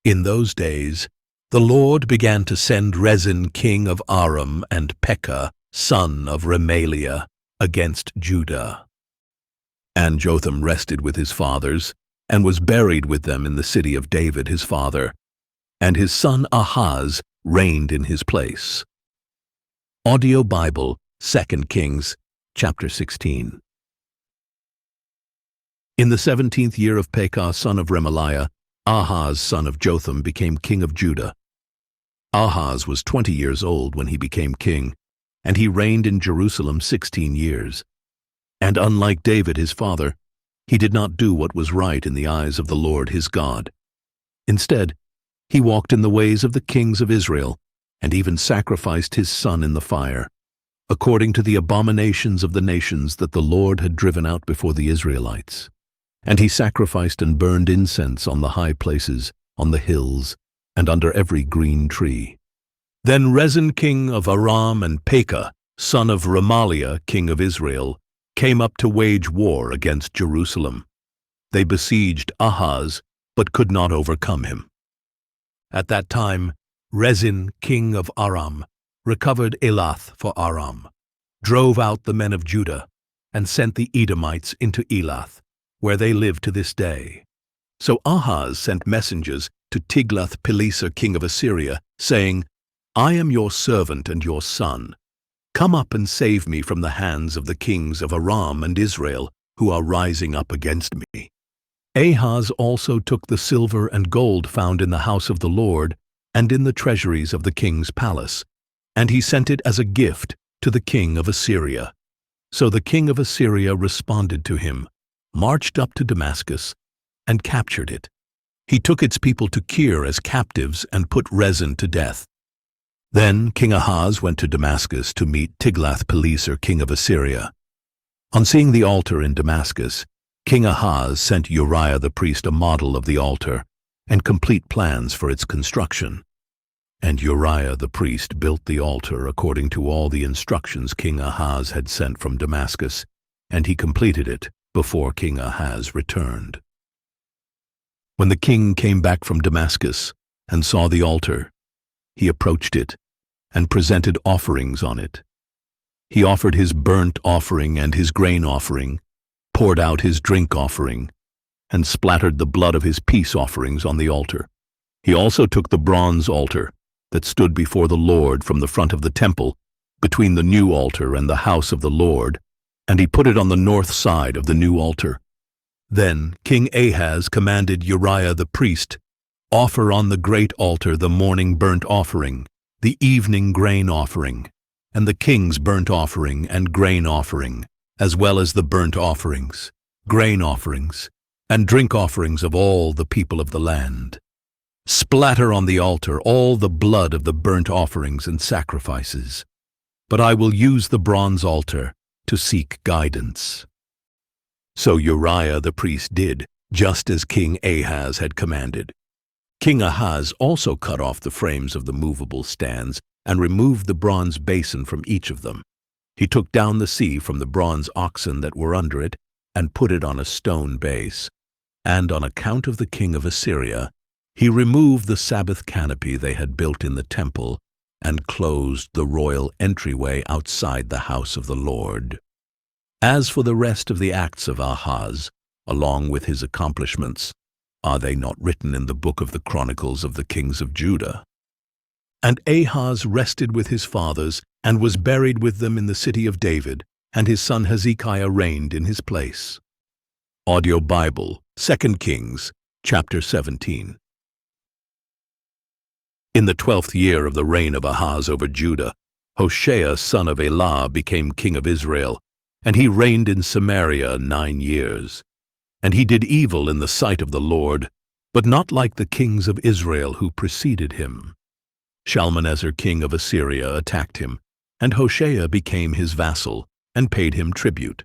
[SPEAKER 1] In those days, the Lord began to send Rezin king of Aram and Pekah, son of Remaliah, against Judah. And Jotham rested with his fathers, and was buried with them in the city of David his father, and his son Ahaz reigned in his place. Audio Bible, 2 Kings, chapter 16. In the 17th year of Pekah son of Remaliah, Ahaz son of Jotham became king of Judah. Ahaz was 20 years old when he became king, and he reigned in Jerusalem 16 years. And unlike David his father, he did not do what was right in the eyes of the Lord his God. Instead, he walked in the ways of the kings of Israel, and even sacrificed his son in the fire, according to the abominations of the nations that the Lord had driven out before the Israelites. And he sacrificed and burned incense on the high places, on the hills, and under every green tree. Then Rezin king of Aram and Pekah, son of Remaliah king of Israel, came up to wage war against Jerusalem. They besieged Ahaz, but could not overcome him. At that time, Rezin king of Aram recovered Elath for Aram, drove out the men of Judah, and sent the Edomites into Elath, where they live to this day. So Ahaz sent messengers to Tiglath-Pileser king of Assyria, saying, I am your servant and your son. Come up and save me from the hands of the kings of Aram and Israel, who are rising up against me. Ahaz also took the silver and gold found in the house of the Lord and in the treasuries of the king's palace, and he sent it as a gift to the king of Assyria. So the king of Assyria responded to him, marched up to Damascus, and captured it. He took its people to Kir as captives and put Rezin to death. Then King Ahaz went to Damascus to meet Tiglath-Pileser king of Assyria. On seeing the altar in Damascus, King Ahaz sent Uriah the priest a model of the altar and complete plans for its construction. And Uriah the priest built the altar according to all the instructions King Ahaz had sent from Damascus, and he completed it before King Ahaz returned. When the king came back from Damascus and saw the altar, he approached it and presented offerings on it. He offered his burnt offering and his grain offering, poured out his drink offering, and splattered the blood of his peace offerings on the altar. He also took the bronze altar that stood before the Lord from the front of the temple, between the new altar and the house of the Lord, and he put it on the north side of the new altar. Then King Ahaz commanded Uriah the priest, offer on the great altar the morning burnt offering, the evening grain offering, and the king's burnt offering and grain offering, as well as the burnt offerings, grain offerings, and drink offerings of all the people of the land. Splatter on the altar all the blood of the burnt offerings and sacrifices. But I will use the bronze altar to seek guidance. So Uriah the priest did, just as King Ahaz had commanded. King Ahaz also cut off the frames of the movable stands and removed the bronze basin from each of them. He took down the sea from the bronze oxen that were under it and put it on a stone base. And on account of the king of Assyria, he removed the Sabbath canopy they had built in the temple and closed the royal entryway outside the house of the Lord. As for the rest of the acts of Ahaz, along with his accomplishments, are they not written in the book of the Chronicles of the kings of Judah? And Ahaz rested with his fathers and was buried with them in the city of David, and his son Hezekiah reigned in his place. Audio Bible, 2 Kings, chapter 17. In the 12th year of the reign of Ahaz over Judah, Hoshea son of Elah became king of Israel, and he reigned in Samaria 9 years. And he did evil in the sight of the Lord, but not like the kings of Israel who preceded him. Shalmaneser king of Assyria attacked him, and Hoshea became his vassal and paid him tribute.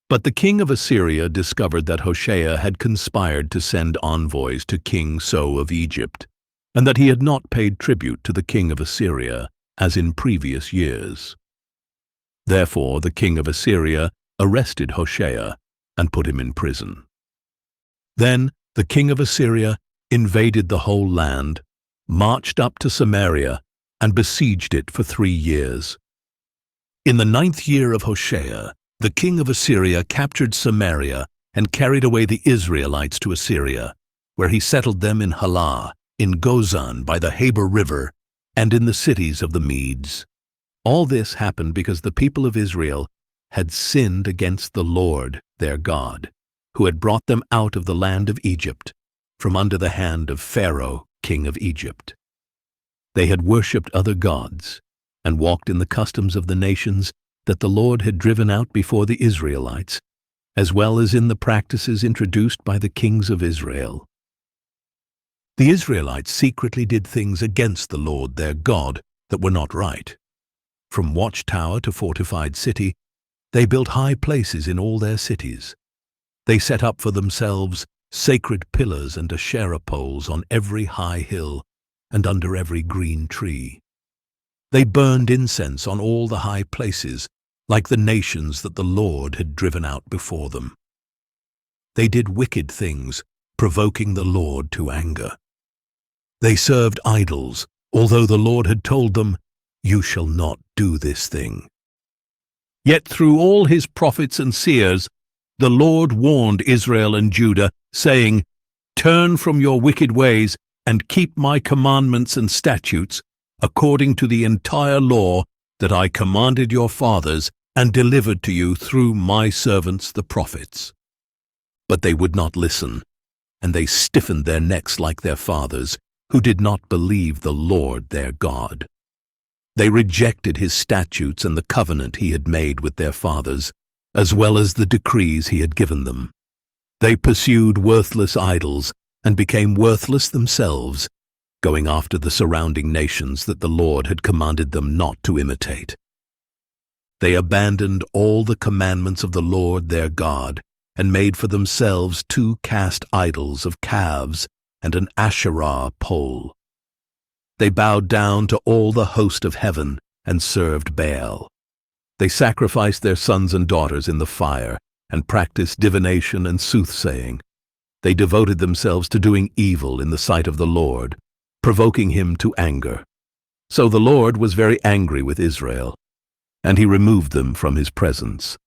[SPEAKER 1] But the king of Assyria discovered that Hoshea had conspired to send envoys to King So of Egypt, and that he had not paid tribute to the king of Assyria as in previous years. Therefore the king of Assyria arrested Hoshea and put him in prison. Then the king of Assyria invaded the whole land, marched up to Samaria, and besieged it for 3 years. In the 9th year of Hoshea, the king of Assyria captured Samaria and carried away the Israelites to Assyria, where he settled them in Halah, in Gozan by the Habor River, and in the cities of the Medes. All this happened because the people of Israel had sinned against the Lord their God, who had brought them out of the land of Egypt, from under the hand of Pharaoh, king of Egypt. They had worshipped other gods, and walked in the customs of the nations that the Lord had driven out before the Israelites, as well as in the practices introduced by the kings of Israel. The Israelites secretly did things against the Lord their God that were not right. From watchtower to fortified city, they built high places in all their cities. They set up for themselves sacred pillars and Asherah poles on every high hill and under every green tree. They burned incense on all the high places, like the nations that the Lord had driven out before them. They did wicked things, provoking the Lord to anger. They served idols, although the Lord had told them, "You shall not do this thing." Yet through all his prophets and seers, the Lord warned Israel and Judah, saying, "Turn from your wicked ways and keep my commandments and statutes, according to the entire law that I commanded your fathers and delivered to you through my servants the prophets." But they would not listen, and they stiffened their necks like their fathers, who did not believe the Lord their God. They rejected his statutes and the covenant he had made with their fathers, as well as the decrees he had given them. They pursued worthless idols and became worthless themselves, going after the surrounding nations that the Lord had commanded them not to imitate. They abandoned all the commandments of the Lord their God and made for themselves 2 cast idols of calves and an Asherah pole. They bowed down to all the host of heaven and served Baal. They sacrificed their sons and daughters in the fire and practiced divination and soothsaying. They devoted themselves to doing evil in the sight of the Lord, provoking him to anger. So the Lord was very angry with Israel, and he removed them from his presence.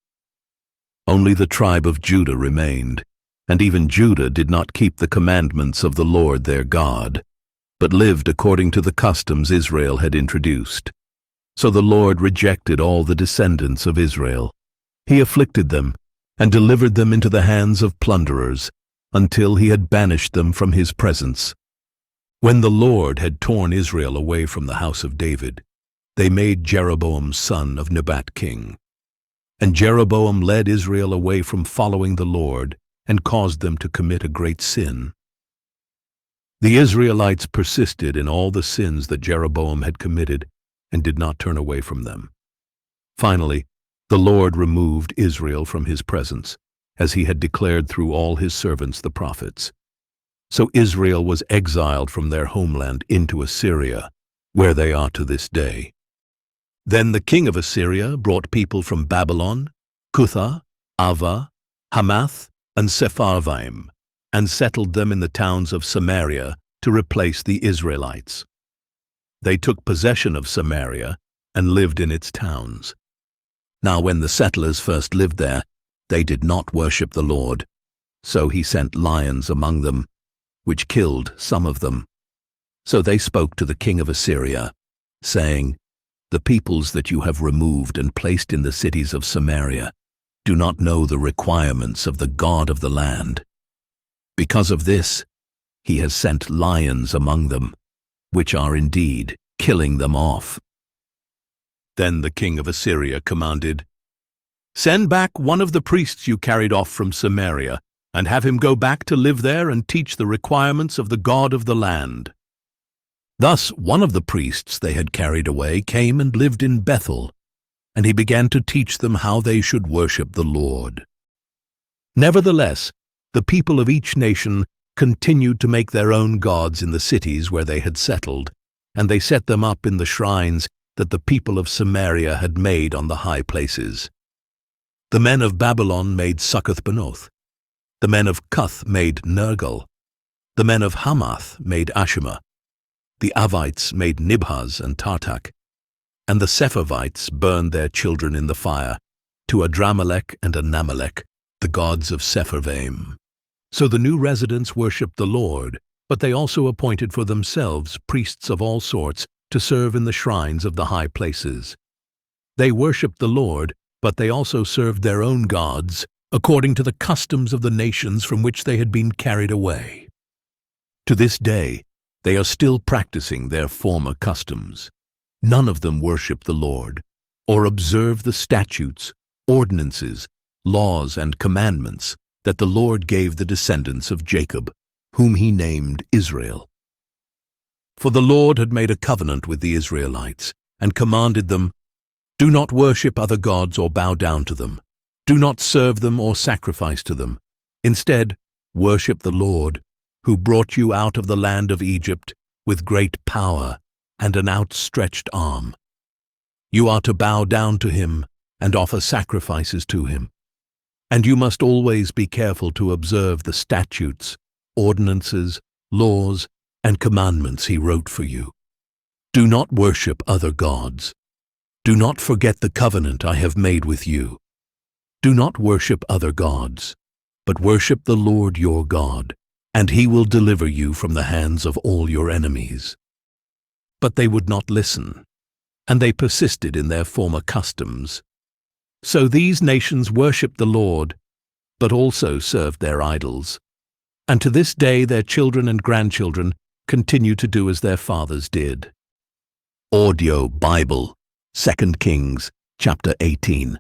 [SPEAKER 1] Only the tribe of Judah remained, and even Judah did not keep the commandments of the Lord their God, but lived according to the customs Israel had introduced. So the Lord rejected all the descendants of Israel. He afflicted them and delivered them into the hands of plunderers, until he had banished them from his presence. When the Lord had torn Israel away from the house of David, they made Jeroboam son of Nebat king. And Jeroboam led Israel away from following the Lord and caused them to commit a great sin. The Israelites persisted in all the sins that Jeroboam had committed and did not turn away from them. Finally, the Lord removed Israel from his presence, as he had declared through all his servants the prophets. So Israel was exiled from their homeland into Assyria, where they are to this day. Then the king of Assyria brought people from Babylon, Cutha, Ava, Hamath, and Sepharvaim, and settled them in the towns of Samaria to replace the Israelites. They took possession of Samaria and lived in its towns. Now when the settlers first lived there, they did not worship the Lord, so he sent lions among them, which killed some of them. So they spoke to the king of Assyria, saying, "The peoples that you have removed and placed in the cities of Samaria do not know the requirements of the God of the land. Because of this, he has sent lions among them, which are indeed killing them off." Then the king of Assyria commanded, "Send back one of the priests you carried off from Samaria, and have him go back to live there and teach the requirements of the God of the land." Thus one of the priests they had carried away came and lived in Bethel, and he began to teach them how they should worship the Lord. Nevertheless, the people of each nation continued to make their own gods in the cities where they had settled, and they set them up in the shrines that the people of Samaria had made on the high places. The men of Babylon made Succoth-Benoth. The men of Cuth made Nergal. The men of Hamath made Ashima. The Avites made Nibhaz and Tartak. And the Sepharvites burned their children in the fire, to Adramelech and Anamelech, the gods of Sepharvaim. So the new residents worshipped the Lord, but they also appointed for themselves priests of all sorts to serve in the shrines of the high places. They worshipped the Lord, but they also served their own gods, according to the customs of the nations from which they had been carried away. To this day, they are still practicing their former customs. None of them worship the Lord, or observe the statutes, ordinances, laws, and commandments that the Lord gave the descendants of Jacob, whom he named Israel. For the Lord had made a covenant with the Israelites, and commanded them, "Do not worship other gods or bow down to them. Do not serve them or sacrifice to them. Instead, worship the Lord, who brought you out of the land of Egypt with great power and an outstretched arm. You are to bow down to him and offer sacrifices to him. And you must always be careful to observe the statutes, ordinances, laws, and commandments he wrote for you. Do not worship other gods. Do not forget the covenant I have made with you. Do not worship other gods, but worship the Lord your God, and he will deliver you from the hands of all your enemies." But they would not listen, and they persisted in their former customs. So these nations worshipped the Lord, but also served their idols. And to this day their children and grandchildren continue to do as their fathers did. Audio Bible, 2 Kings, chapter 18.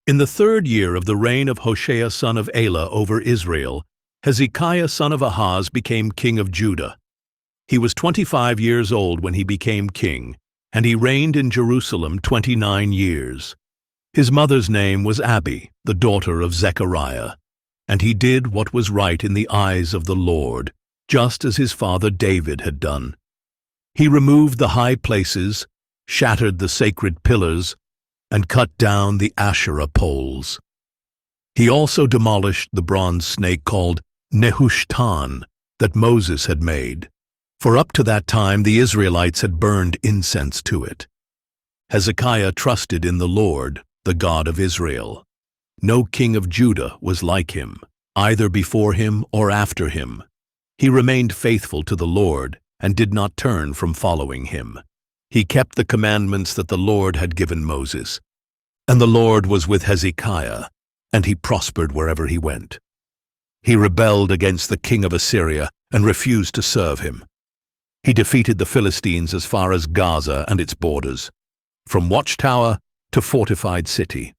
[SPEAKER 1] In the 3rd year of the reign of Hoshea son of Elah over Israel, Hezekiah son of Ahaz became king of Judah. He was 25 years old when he became king, and he reigned in Jerusalem 29 years. His mother's name was Abi, the daughter of Zechariah, and he did what was right in the eyes of the Lord, just as his father David had done. He removed the high places, shattered the sacred pillars, and cut down the Asherah poles. He also demolished the bronze snake called Nehushtan that Moses had made, for up to that time the Israelites had burned incense to it. Hezekiah trusted in the Lord, the God of Israel. No king of Judah was like him, either before him or after him. He remained faithful to the Lord and did not turn from following him. He kept the commandments that the Lord had given Moses. And the Lord was with Hezekiah, and he prospered wherever he went. He rebelled against the king of Assyria and refused to serve him. He defeated the Philistines as far as Gaza and its borders, from watchtower to fortified city.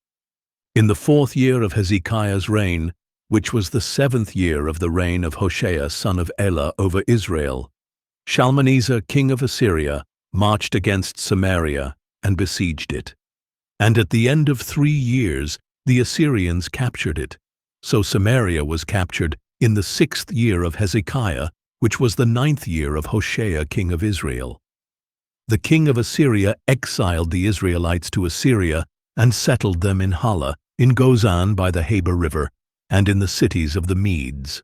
[SPEAKER 1] In the 4th year of Hezekiah's reign, which was the 7th year of the reign of Hoshea son of Elah over Israel, Shalmaneser king of Assyria marched against Samaria and besieged it. And at the end of 3 years the Assyrians captured it. So Samaria was captured in the 6th year of Hezekiah, which was the 9th year of Hoshea king of Israel. The king of Assyria exiled the Israelites to Assyria and settled them in Hala, in Gozan by the Habor River, and in the cities of the Medes.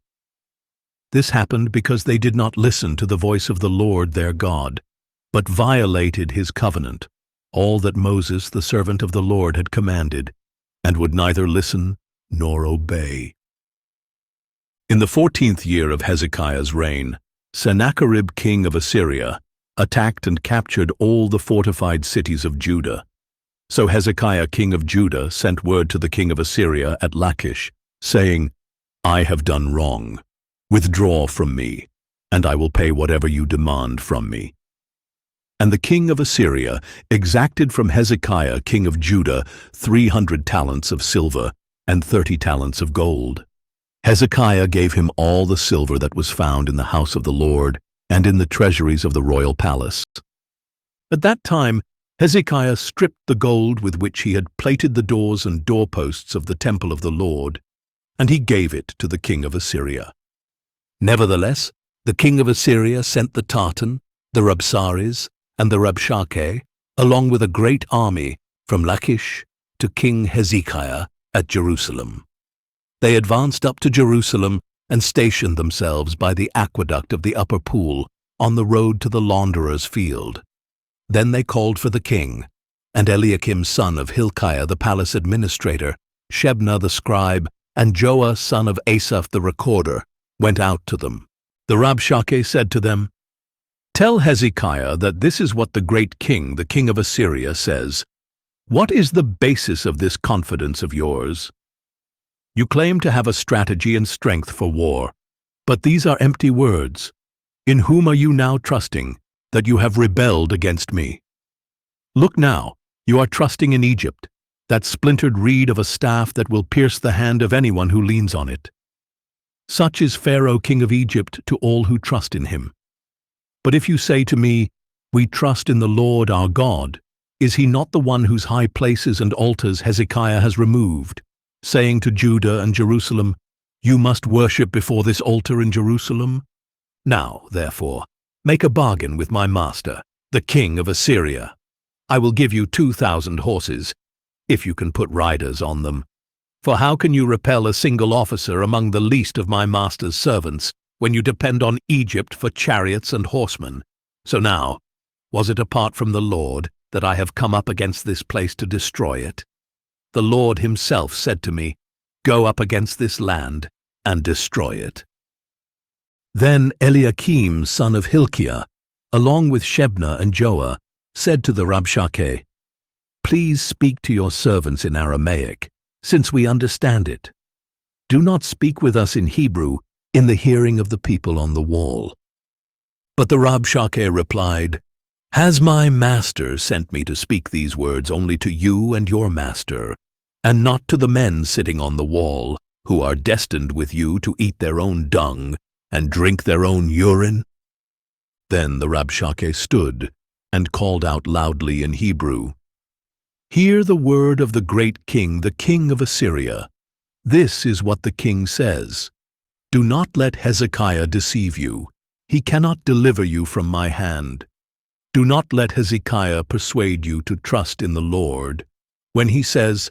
[SPEAKER 1] This happened because they did not listen to the voice of the Lord their God, but violated his covenant, all that Moses the servant of the Lord had commanded, and would neither listen nor obey. In the 14th year of Hezekiah's reign, Sennacherib king of Assyria attacked and captured all the fortified cities of Judah. So Hezekiah king of Judah sent word to the king of Assyria at Lachish, saying, "I have done wrong. Withdraw from me, and I will pay whatever you demand from me." And the king of Assyria exacted from Hezekiah king of Judah 300 talents of silver and 30 talents of gold. Hezekiah gave him all the silver that was found in the house of the Lord and in the treasuries of the royal palace. At that time Hezekiah stripped the gold with which he had plated the doors and doorposts of the temple of the Lord, and he gave it to the king of Assyria. Nevertheless, the king of Assyria sent the Tartan, the Rabsaris, and the Rabshakeh, along with a great army, from Lachish to King Hezekiah at Jerusalem. They advanced up to Jerusalem and stationed themselves by the aqueduct of the upper pool on the road to the launderer's field. Then they called for the king, and Eliakim son of Hilkiah the palace administrator, Shebna the scribe, and Joah son of Asaph the recorder went out to them. The Rabshakeh said to them, "Tell Hezekiah that this is what the great king, the king of Assyria, says. What is the basis of this confidence of yours? You claim to have a strategy and strength for war, but these are empty words. In whom are you now trusting, that you have rebelled against me? Look now, you are trusting in Egypt, that splintered reed of a staff that will pierce the hand of anyone who leans on it. Such is Pharaoh king of Egypt to all who trust in him. But if you say to me, 'We trust in the Lord our God,' is he not the one whose high places and altars Hezekiah has removed, saying to Judah and Jerusalem, 'You must worship before this altar in Jerusalem'? Now, therefore, make a bargain with my master, the king of Assyria. I will give you 2,000 horses, if you can put riders on them. For how can you repel a single officer among the least of my master's servants, when you depend on Egypt for chariots and horsemen? So now, was it apart from the Lord that I have come up against this place to destroy it? The Lord himself said to me, 'Go up against this land and destroy it.'" Then Eliakim, son of Hilkiah, along with Shebna and Joah, said to the Rabshakeh, "Please speak to your servants in Aramaic, since we understand it. Do not speak with us in Hebrew in the hearing of the people on the wall." But the Rabshakeh replied, "Has my master sent me to speak these words only to you and your master, and not to the men sitting on the wall, who are destined with you to eat their own dung and drink their own urine?" Then the Rabshakeh stood and called out loudly in Hebrew, "Hear the word of the great king, the king of Assyria. This is what the king says. Do not let Hezekiah deceive you. He cannot deliver you from my hand. Do not let Hezekiah persuade you to trust in the Lord, when he says,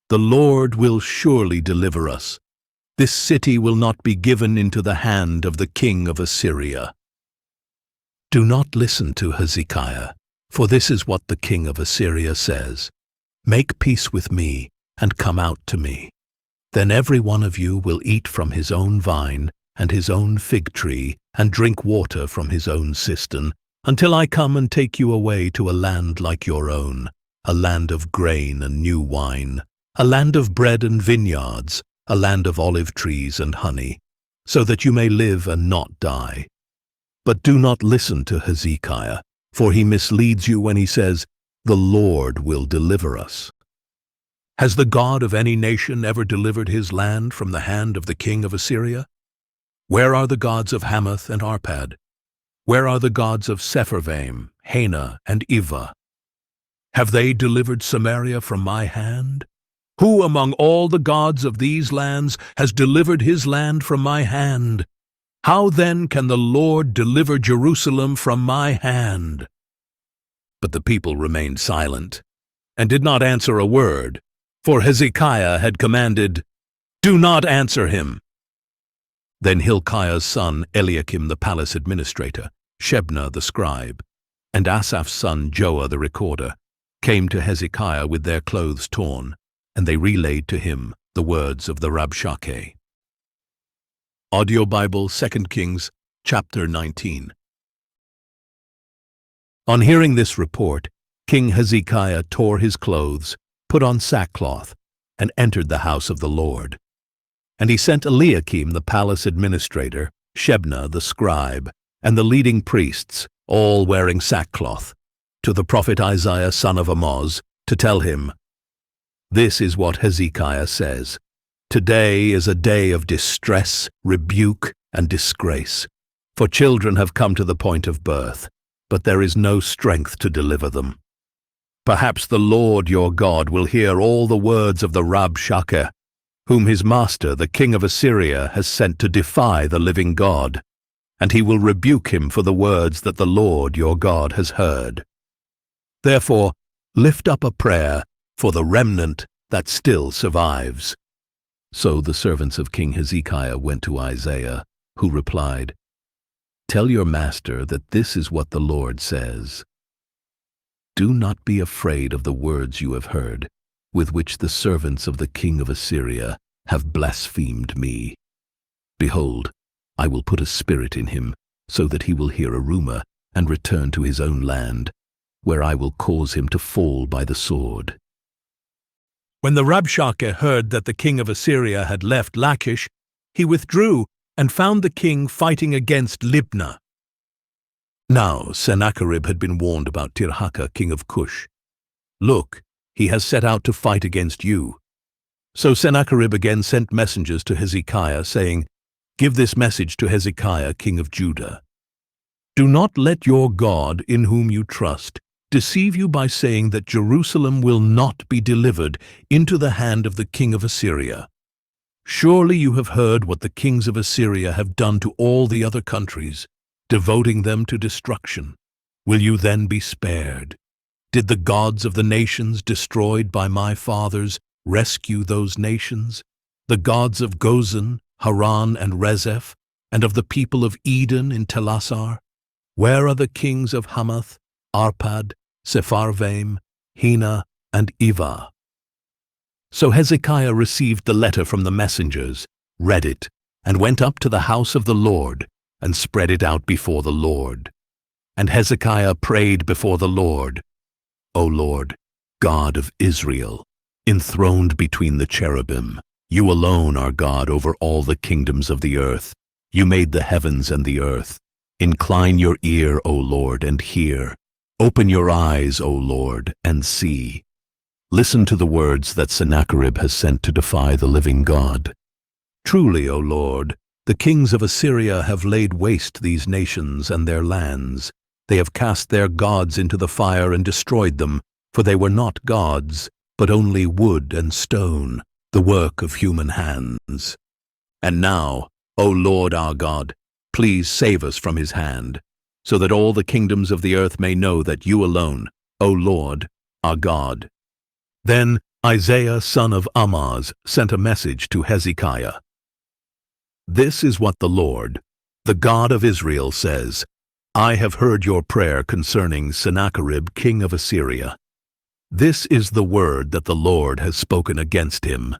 [SPEAKER 1] 'The Lord will surely deliver us. This city will not be given into the hand of the king of Assyria.' Do not listen to Hezekiah, for this is what the king of Assyria says. Make peace with me and come out to me. Then every one of you will eat from his own vine and his own fig tree and drink water from his own cistern, until I come and take you away to a land like your own, a land of grain and new wine, a land of bread and vineyards, a land of olive trees and honey, so that you may live and not die. But do not listen to Hezekiah, for he misleads you when he says, 'The Lord will deliver us.' Has the God of any nation ever delivered his land from the hand of the king of Assyria? Where are the gods of Hamath and Arpad? Where are the gods of Sepharvaim, Hena, and Ivah? Have they delivered Samaria from my hand? Who among all the gods of these lands has delivered his land from my hand? How then can the Lord deliver Jerusalem from my hand?" But the people remained silent, and did not answer a word, for Hezekiah had commanded, "Do not answer him." Then Hilkiah's son Eliakim the palace administrator, Shebna the scribe, and Asaph's son Joah the recorder came to Hezekiah with their clothes torn, and they relayed to him the words of the Rabshakeh. Audio Bible, 2 Kings, chapter 19. On hearing this report, King Hezekiah tore his clothes, put on sackcloth, and entered the house of the Lord. And he sent Eliakim the palace administrator, Shebna the scribe, and the leading priests, all wearing sackcloth, to the prophet Isaiah son of Amoz, to tell him, "This is what Hezekiah says. Today is a day of distress, rebuke, and disgrace, for children have come to the point of birth, but there is no strength to deliver them. Perhaps the Lord your God will hear all the words of the Rabshakeh, whom his master, the king of Assyria, has sent to defy the living God, and he will rebuke him for the words that the Lord your God has heard. Therefore, lift up a prayer for the remnant that still survives." So the servants of King Hezekiah went to Isaiah, who replied, "Tell your master that this is what the Lord says. Do not be afraid of the words you have heard, with which the servants of the king of Assyria have blasphemed me. Behold, I will put a spirit in him, so that he will hear a rumor and return to his own land, where I will cause him to fall by the sword." When the Rabshakeh heard that the king of Assyria had left Lachish, he withdrew and found the king fighting against Libnah. Now Sennacherib had been warned about Tirhakah, king of Cush. "Look, he has set out to fight against you." So Sennacherib again sent messengers to Hezekiah, saying, "Give this message to Hezekiah, king of Judah. Do not let your God, in whom you trust, deceive you by saying that Jerusalem will not be delivered into the hand of the king of Assyria. Surely you have heard what the kings of Assyria have done to all the other countries, devoting them to destruction. Will you then be spared? Did the gods of the nations destroyed by my fathers rescue those nations? The gods of Gozan, Haran, and Rezeph, and of the people of Eden in Telassar? Where are the kings of Hamath, Arpad, Sepharvaim, Hena, and Ivah? So Hezekiah received the letter from the messengers, read it, and went up to the house of the Lord, and spread it out before the Lord. And Hezekiah prayed before the Lord, O Lord, God of Israel, enthroned between the cherubim, you alone are God over all the kingdoms of the earth. You made the heavens and the earth. Incline your ear, O Lord, and hear. Open your eyes, O Lord, and see. Listen to the words that Sennacherib has sent to defy the living God. Truly, O Lord, the kings of Assyria have laid waste these nations and their lands. They have cast their gods into the fire and destroyed them, for they were not gods, but only wood and stone, the work of human hands. And now, O Lord our God, please save us from his hand, so that all the kingdoms of the earth may know that you alone, O Lord, are God. Then Isaiah son of Amoz sent a message to Hezekiah. This is what the Lord, the God of Israel, says, I have heard your prayer concerning Sennacherib, king of Assyria. This is the word that the Lord has spoken against him.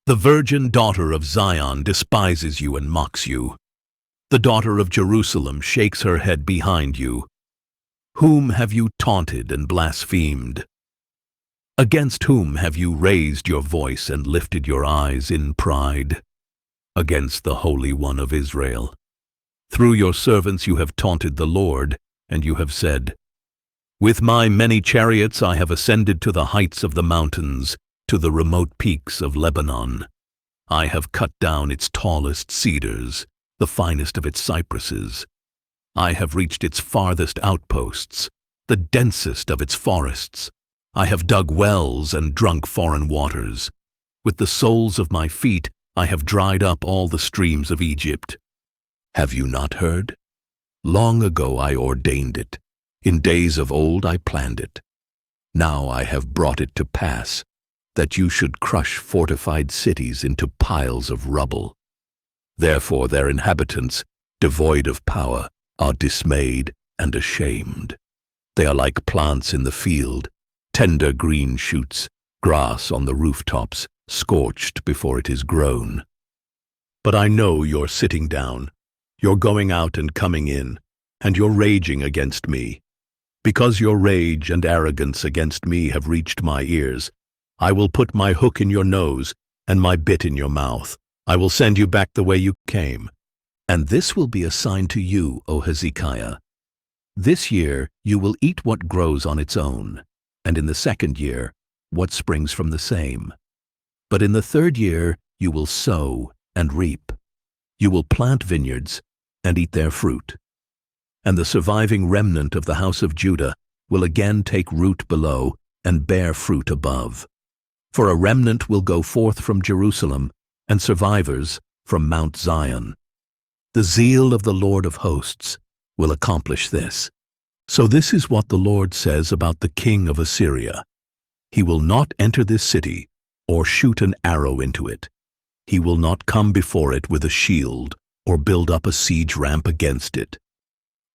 [SPEAKER 1] The virgin daughter of Zion despises you and mocks you. The daughter of Jerusalem shakes her head behind you. Whom have you taunted and blasphemed? Against whom have you raised your voice and lifted your eyes in pride? Against the Holy One of Israel. Through your servants you have taunted the Lord, and you have said, With my many chariots I have ascended to the heights of the mountains, to the remote peaks of Lebanon. I have cut down its tallest cedars, the finest of its cypresses. I have reached its farthest outposts, the densest of its forests. I have dug wells and drunk foreign waters. With the soles of my feet I have dried up all the streams of Egypt. Have you not heard? Long ago I ordained it. In days of old I planned it. Now I have brought it to pass, that you should crush fortified cities into piles of rubble. Therefore their inhabitants, devoid of power, are dismayed and ashamed. They are like plants in the field, tender green shoots, grass on the rooftops, scorched before it is grown. But I know you're sitting down, you're going out and coming in, and you're raging against me. Because your rage and arrogance against me have reached my ears, I will put my hook in your nose and my bit in your mouth. I will send you back the way you came. And this will be a sign to you, O Hezekiah. This year you will eat what grows on its own, and in the second year what springs from the same. But in the third year you will sow and reap. You will plant vineyards and eat their fruit. And the surviving remnant of the house of Judah will again take root below and bear fruit above. For a remnant will go forth from Jerusalem, and survivors from Mount Zion. The zeal of the Lord of hosts will accomplish this. So this is what the Lord says about the king of Assyria. He will not enter this city or shoot an arrow into it. He will not come before it with a shield or build up a siege ramp against it.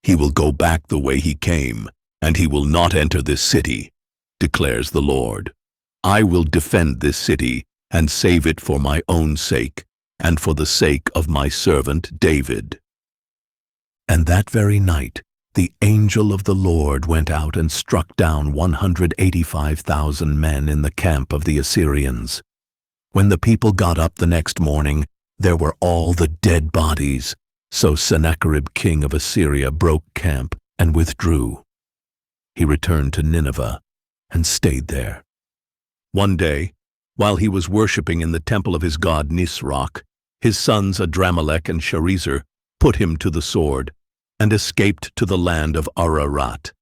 [SPEAKER 1] He will go back the way he came, and he will not enter this city, declares the Lord. I will defend this city and save it for my own sake and for the sake of my servant David. And that very night the angel of the Lord went out and struck down 185,000 men in the camp of the Assyrians. When the people got up the next morning, there were all the dead bodies. So Sennacherib king of Assyria broke camp and withdrew. He returned to Nineveh and stayed there. One day, while he was worshipping in the temple of his god Nisroch, his sons Adramelech and Sharezer put him to the sword, and escaped to the land of Ararat,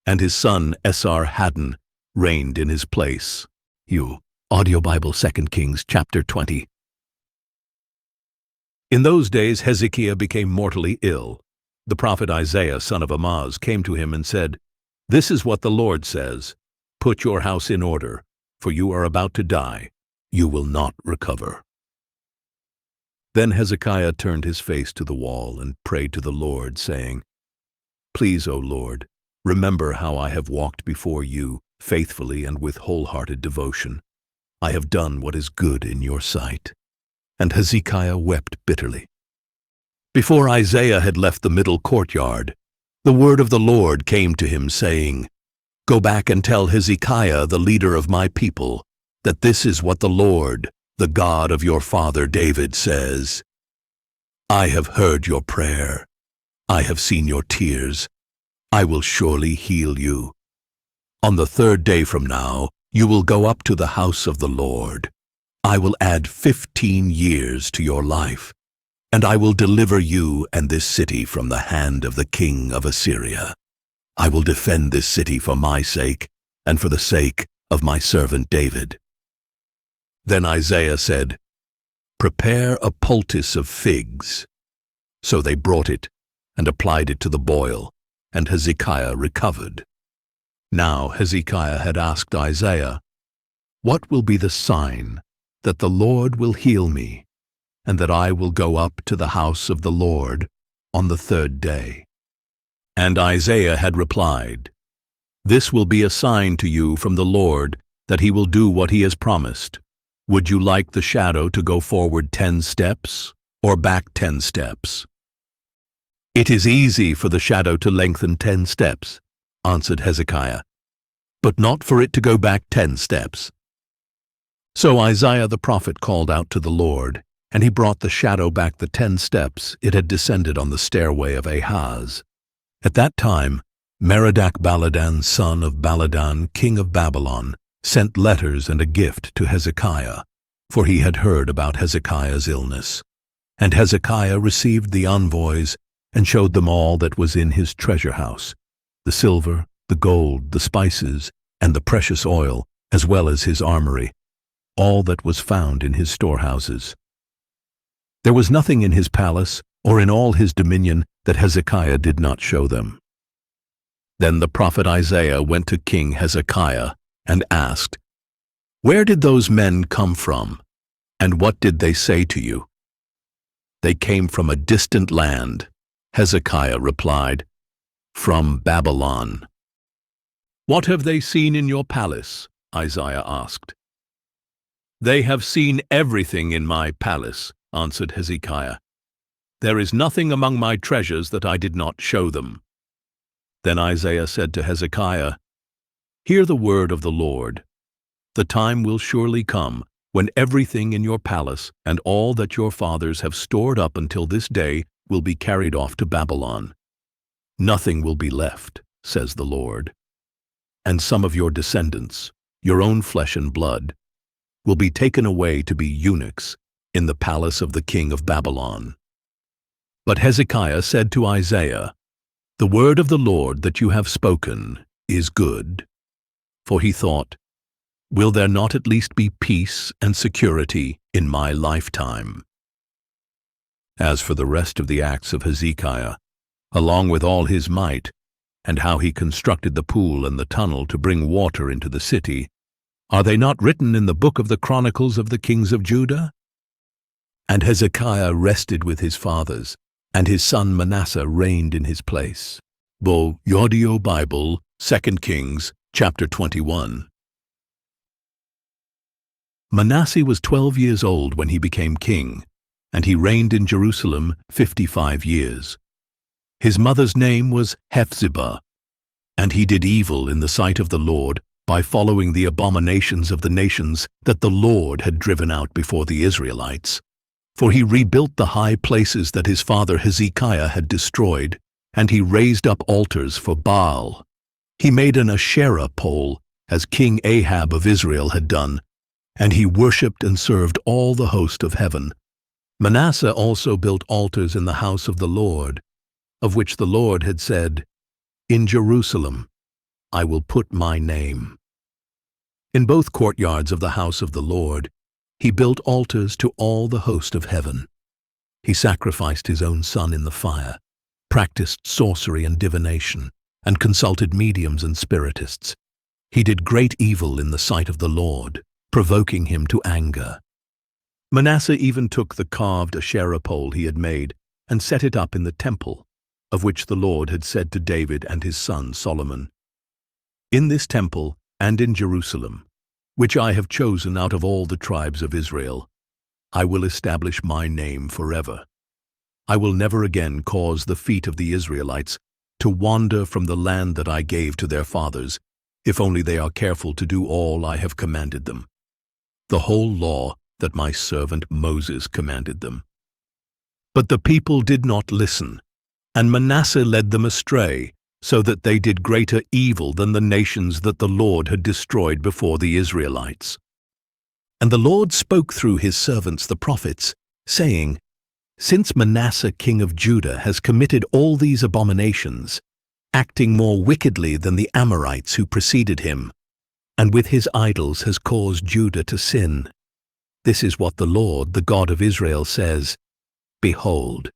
[SPEAKER 1] and his son Esarhaddon reigned in his place. Audio Bible 2 Kings chapter 20. In those days Hezekiah became mortally ill. The prophet Isaiah, son of Amoz, came to him and said, "This is what the Lord says, put your house in order, for you are about to die. You will not recover." Then Hezekiah turned his face to the wall and prayed to the Lord, saying, "Please, O Lord, remember how I have walked before you faithfully and with wholehearted devotion. I have done what is good in your sight." And Hezekiah wept bitterly. Before Isaiah had left the middle courtyard, the word of the Lord came to him, saying, "Go back and tell Hezekiah, the leader of my people, that this is what the Lord, the God of your father David, says. I have heard your prayer. I have seen your tears. I will surely heal you. On the 3rd day from now, you will go up to the house of the Lord. I will add 15 years to your life, and I will deliver you and this city from the hand of the king of Assyria. I will defend this city for my sake and for the sake of my servant David." Then Isaiah said, "Prepare a poultice of figs." So they brought it and applied it to the boil, and Hezekiah recovered. Now Hezekiah had asked Isaiah, "What will be the sign that the Lord will heal me, and that I will go up to the house of the Lord on the 3rd day?" And Isaiah had replied, "This will be a sign to you from the Lord that he will do what he has promised. Would you like the shadow to go forward 10 steps or back 10 steps?" "It is easy for the shadow to lengthen 10 steps," answered Hezekiah, "but not for it to go back 10 steps. So Isaiah the prophet called out to the Lord, and he brought the shadow back the 10 steps it had descended on the stairway of Ahaz. At that time, Merodach-Baladan, son of Baladan, king of Babylon, sent letters and a gift to Hezekiah, for he had heard about Hezekiah's illness. And Hezekiah received the envoys and showed them all that was in his treasure house, the silver, the gold, the spices, and the precious oil, as well as his armory, all that was found in his storehouses. There was nothing in his palace or in all his dominion that Hezekiah did not show them. Then the prophet Isaiah went to King Hezekiah and asked, "Where did those men come from, and what did they say to you?" "They came from a distant land," Hezekiah replied, "from Babylon." "What have they seen in your palace?" Isaiah asked. "They have seen everything in my palace," answered Hezekiah. "There is nothing among my treasures that I did not show them." Then Isaiah said to Hezekiah, "Hear the word of the Lord. The time will surely come when everything in your palace and all that your fathers have stored up until this day will be carried off to Babylon. Nothing will be left, says the Lord. And some of your descendants, your own flesh and blood, will be taken away to be eunuchs in the palace of the king of Babylon." But Hezekiah said to Isaiah, "The word of the Lord that you have spoken is good." For he thought, "Will there not at least be peace and security in my lifetime?" As for the rest of the acts of Hezekiah, along with all his might, and how he constructed the pool and the tunnel to bring water into the city, are they not written in the book of the Chronicles of the kings of Judah? And Hezekiah rested with his fathers, and his son Manasseh reigned in his place. Audio Bible 2 Kings chapter 21. Manasseh was 12 years old when he became king, and he reigned in Jerusalem 55 years. His mother's name was Hephzibah, and he did evil in the sight of the Lord by following the abominations of the nations that the Lord had driven out before the Israelites. For he rebuilt the high places that his father Hezekiah had destroyed, and he raised up altars for Baal. He made an Asherah pole, as King Ahab of Israel had done, and he worshipped and served all the host of heaven. Manasseh also built altars in the house of the Lord, of which the Lord had said, "In Jerusalem I will put my name." In both courtyards of the house of the Lord, he built altars to all the host of heaven. He sacrificed his own son in the fire, practiced sorcery and divination, and consulted mediums and spiritists. He did great evil in the sight of the Lord, provoking him to anger. Manasseh even took the carved Asherah pole he had made and set it up in the temple, of which the Lord had said to David and his son Solomon, "In this temple and in Jerusalem, which I have chosen out of all the tribes of Israel, I will establish my name forever. I will never again cause the feet of the Israelites to wander from the land that I gave to their fathers, if only they are careful to do all I have commanded them, the whole law that my servant Moses commanded them." But the people did not listen, and Manasseh led them astray, so that they did greater evil than the nations that the Lord had destroyed before the Israelites. And the Lord spoke through his servants the prophets, saying, "Since Manasseh king of Judah has committed all these abominations, acting more wickedly than the Amorites who preceded him, and with his idols has caused Judah to sin, this is what the Lord, the God of Israel, says, Behold,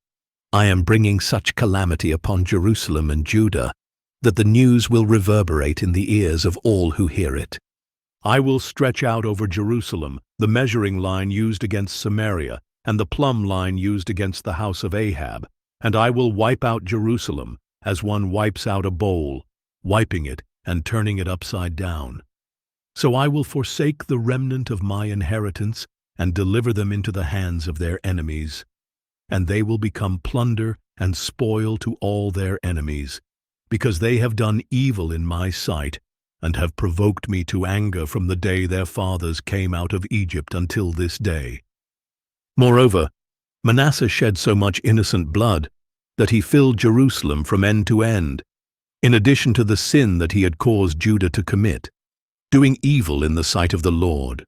[SPEAKER 1] I am bringing such calamity upon Jerusalem and Judah that the news will reverberate in the ears of all who hear it. I will stretch out over Jerusalem the measuring line used against Samaria and the plumb line used against the house of Ahab, and I will wipe out Jerusalem as one wipes out a bowl, wiping it and turning it upside down. So I will forsake the remnant of my inheritance and deliver them into the hands of their enemies, and they will become plunder and spoil to all their enemies, because they have done evil in my sight and have provoked me to anger from the day their fathers came out of Egypt until this day. Moreover, Manasseh shed so much innocent blood that he filled Jerusalem from end to end, in addition to the sin that he had caused Judah to commit, doing evil in the sight of the Lord.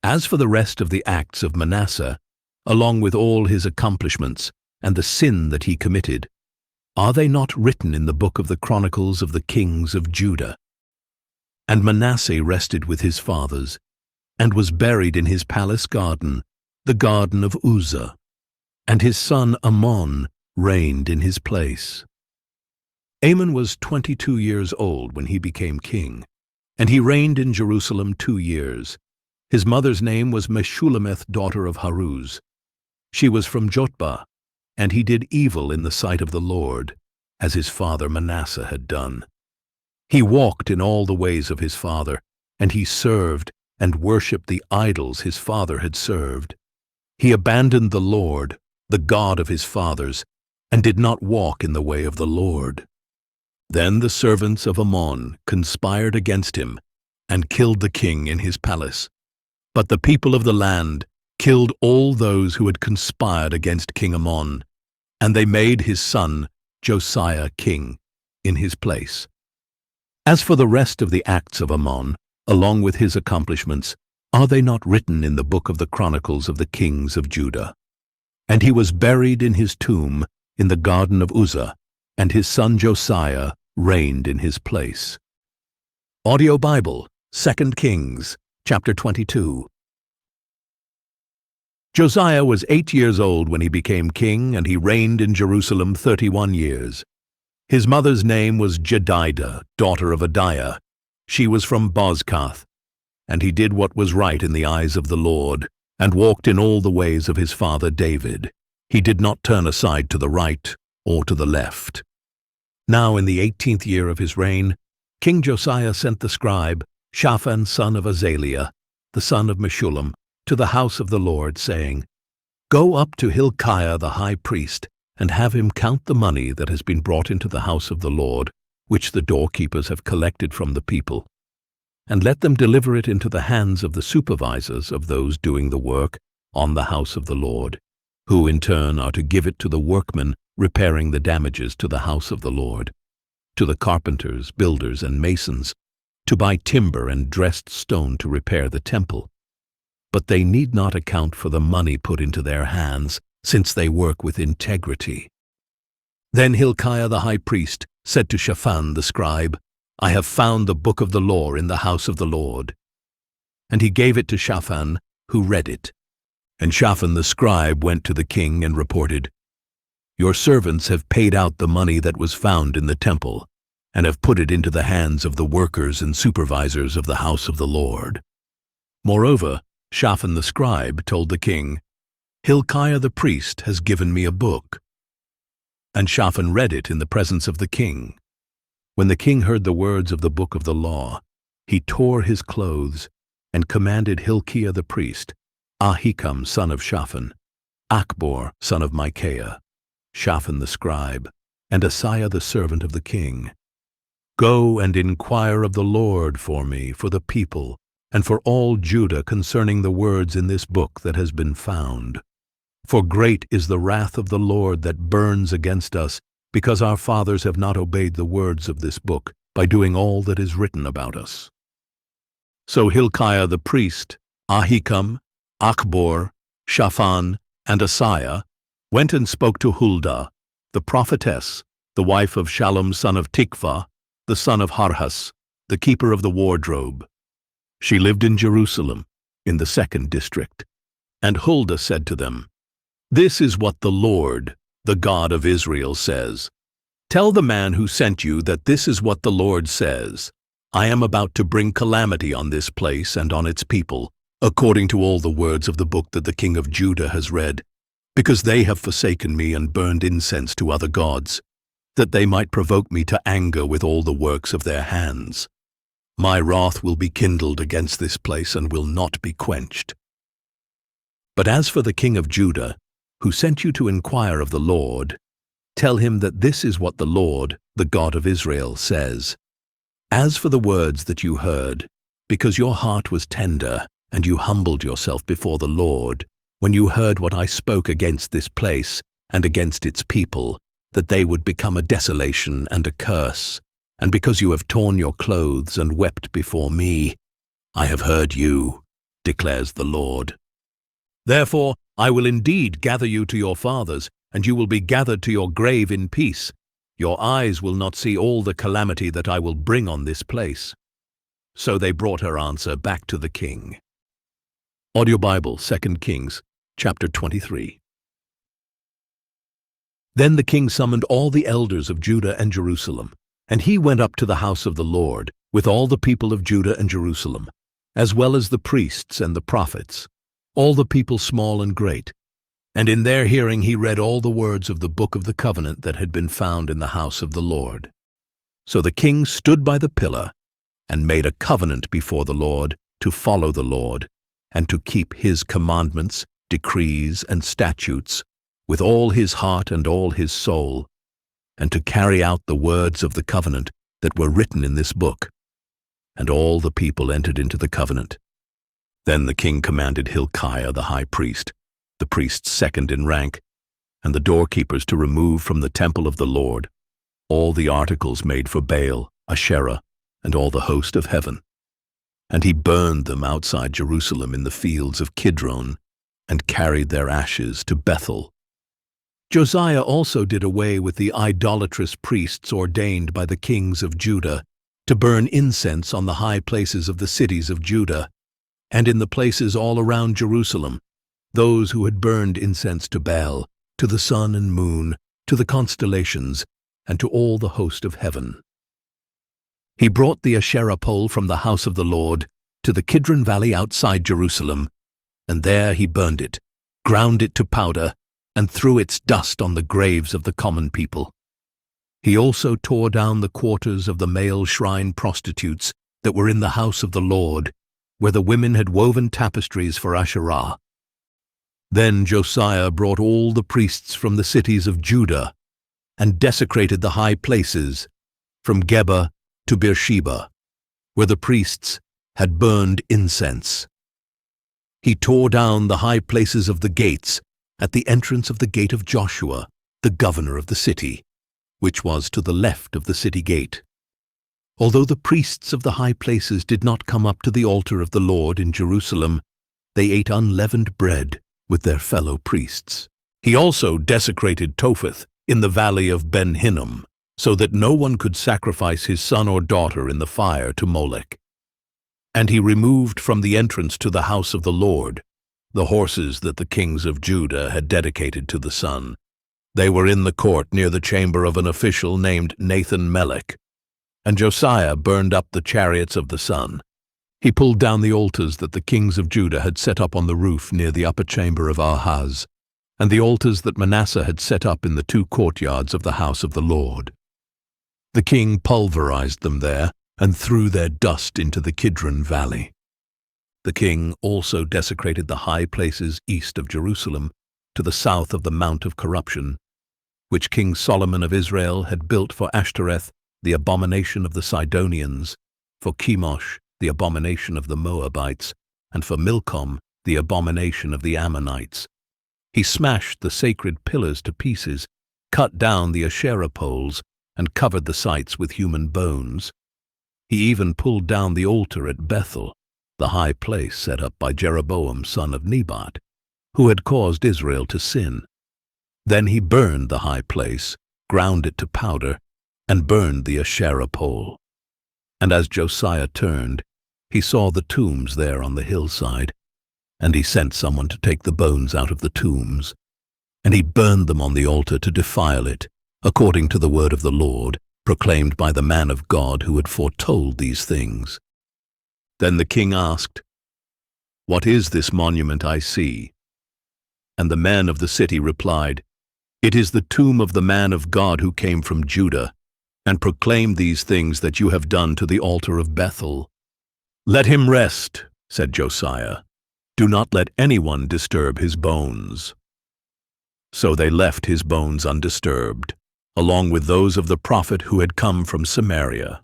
[SPEAKER 1] As for the rest of the acts of Manasseh, along with all his accomplishments and the sin that he committed, are they not written in the book of the Chronicles of the kings of Judah? And Manasseh rested with his fathers, and was buried in his palace garden, the garden of Uzzah, and his son Amon reigned in his place. Amon was 22 years old when he became king, and he reigned in Jerusalem 2 years. His mother's name was Meshullemeth, daughter of Haruz. She was from Jotbah, and he did evil in the sight of the Lord, as his father Manasseh had done. He walked in all the ways of his father, and he served and worshipped the idols his father had served. He abandoned the Lord, the God of his fathers, and did not walk in the way of the Lord. Then the servants of Ammon conspired against him and killed the king in his palace. But the people of the land killed all those who had conspired against King Ammon, and they made his son Josiah king in his place. As for the rest of the acts of Ammon, along with his accomplishments, are they not written in the book of the Chronicles of the kings of Judah? And he was buried in his tomb in the garden of Uzzah, and his son Josiah reigned in his place. Audio Bible, 2 Kings, chapter 22. Josiah was 8 years old when he became king, and he reigned in Jerusalem 31 years. His mother's name was Jedidah, daughter of Adiah. She was from Bozkath. And he did what was right in the eyes of the Lord, and walked in all the ways of his father David. He did not turn aside to the right or to the left. Now in the 18th year of his reign, King Josiah sent the scribe, Shaphan son of Azaliah, the son of Meshullam, to the house of the Lord, saying, Go up to Hilkiah the high priest, and have him count the money that has been brought into the house of the Lord, which the doorkeepers have collected from the people. And let them deliver it into the hands of the supervisors of those doing the work on the house of the Lord, who in turn are to give it to the workmen repairing the damages to the house of the Lord, to the carpenters, builders, and masons, to buy timber and dressed stone to repair the temple. But they need not account for the money put into their hands, since they work with integrity. Then Hilkiah the high priest said to Shaphan the scribe, I have found the book of the law in the house of the Lord. And he gave it to Shaphan, who read it. And Shaphan the scribe went to the king and reported, Your servants have paid out the money that was found in the temple, and have put it into the hands of the workers and supervisors of the house of the Lord. Moreover, Shaphan the scribe told the king, Hilkiah the priest has given me a book. And Shaphan read it in the presence of the king. When the king heard the words of the book of the law, he tore his clothes and commanded Hilkiah the priest, Ahikam son of Shaphan, Achbor son of Micaiah, Shaphan the scribe, and Asaiah the servant of the king, Go and inquire of the Lord for me, for the people, and for all Judah concerning the words in this book that has been found. For great is the wrath of the Lord that burns against us, because our fathers have not obeyed the words of this book, by doing all that is written about us. So Hilkiah the priest, Ahikam, Achbor, Shaphan, and Asaiah went and spoke to Huldah, the prophetess, the wife of Shallum son of Tikvah, the son of Harhas, the keeper of the wardrobe. She lived in Jerusalem, in the 2nd district. And Huldah said to them, This is what the Lord, the God of Israel, says. Tell the man who sent you that this is what the Lord says. I am about to bring calamity on this place and on its people, according to all the words of the book that the king of Judah has read, because they have forsaken me and burned incense to other gods, that they might provoke me to anger with all the works of their hands. My wrath will be kindled against this place and will not be quenched. But as for the king of Judah, who sent you to inquire of the Lord, tell him that this is what the Lord, the God of Israel, says. As for the words that you heard, because your heart was tender, and you humbled yourself before the Lord, when you heard what I spoke against this place and against its people, that they would become a desolation and a curse, and because you have torn your clothes and wept before me, I have heard you, declares the Lord. Therefore I will indeed gather you to your fathers, and you will be gathered to your grave in peace. Your eyes will not see all the calamity that I will bring on this place. So they brought her answer back to the king. Audio Bible, 2 Kings, chapter 23. Then the king summoned all the elders of Judah and Jerusalem, and he went up to the house of the Lord with all the people of Judah and Jerusalem, as well as the priests and the prophets, all the people small and great. And in their hearing he read all the words of the book of the covenant that had been found in the house of the Lord. So the king stood by the pillar and made a covenant before the Lord to follow the Lord and to keep his commandments, decrees, and statutes with all his heart and all his soul, and to carry out the words of the covenant that were written in this book. And all the people entered into the covenant. Then the king commanded Hilkiah the high priest, the priests second in rank, and the doorkeepers to remove from the temple of the Lord all the articles made for Baal, Asherah, and all the host of heaven. And he burned them outside Jerusalem in the fields of Kidron, and carried their ashes to Bethel. Josiah also did away with the idolatrous priests ordained by the kings of Judah to burn incense on the high places of the cities of Judah, and in the places all around Jerusalem, those who had burned incense to Baal, to the sun and moon, to the constellations, and to all the host of heaven. He brought the Asherah pole from the house of the Lord to the Kidron valley outside Jerusalem, and there he burned it, ground it to powder, and threw its dust on the graves of the common people. He also tore down the quarters of the male shrine prostitutes that were in the house of the Lord, where the women had woven tapestries for Asherah. Then Josiah brought all the priests from the cities of Judah, and desecrated the high places, from Geba to Beersheba, where the priests had burned incense. He tore down the high places of the gates at the entrance of the gate of Joshua, the governor of the city, which was to the left of the city gate. Although the priests of the high places did not come up to the altar of the Lord in Jerusalem, they ate unleavened bread with their fellow priests. He also desecrated Topheth in the valley of Ben-Hinnom, so that no one could sacrifice his son or daughter in the fire to Molech. And he removed from the entrance to the house of the Lord the horses that the kings of Judah had dedicated to the sun. They were in the court near the chamber of an official named Nathan-Melech. And Josiah burned up the chariots of the sun. He pulled down the altars that the kings of Judah had set up on the roof near the upper chamber of Ahaz, and the altars that Manasseh had set up in the 2 courtyards of the house of the Lord. The king pulverized them there and threw their dust into the Kidron Valley. The king also desecrated the high places east of Jerusalem, to the south of the Mount of Corruption, which King Solomon of Israel had built for Ashtoreth, the abomination of the Sidonians, for Chemosh, the abomination of the Moabites, and for Milcom, the abomination of the Ammonites. He smashed the sacred pillars to pieces, cut down the Asherah poles, and covered the sites with human bones. He even pulled down the altar at Bethel, the high place set up by Jeroboam son of Nebat, who had caused Israel to sin. Then he burned the high place, ground it to powder, and burned the Asherah pole. And as Josiah turned, he saw the tombs there on the hillside, and he sent someone to take the bones out of the tombs. And he burned them on the altar to defile it, according to the word of the Lord, proclaimed by the man of God who had foretold these things. Then the king asked, "What is this monument I see?" And the men of the city replied, "It is the tomb of the man of God who came from Judah, and proclaimed these things that you have done to the altar of Bethel." "Let him rest," said Josiah. "Do not let anyone disturb his bones." So they left his bones undisturbed, along with those of the prophet who had come from Samaria.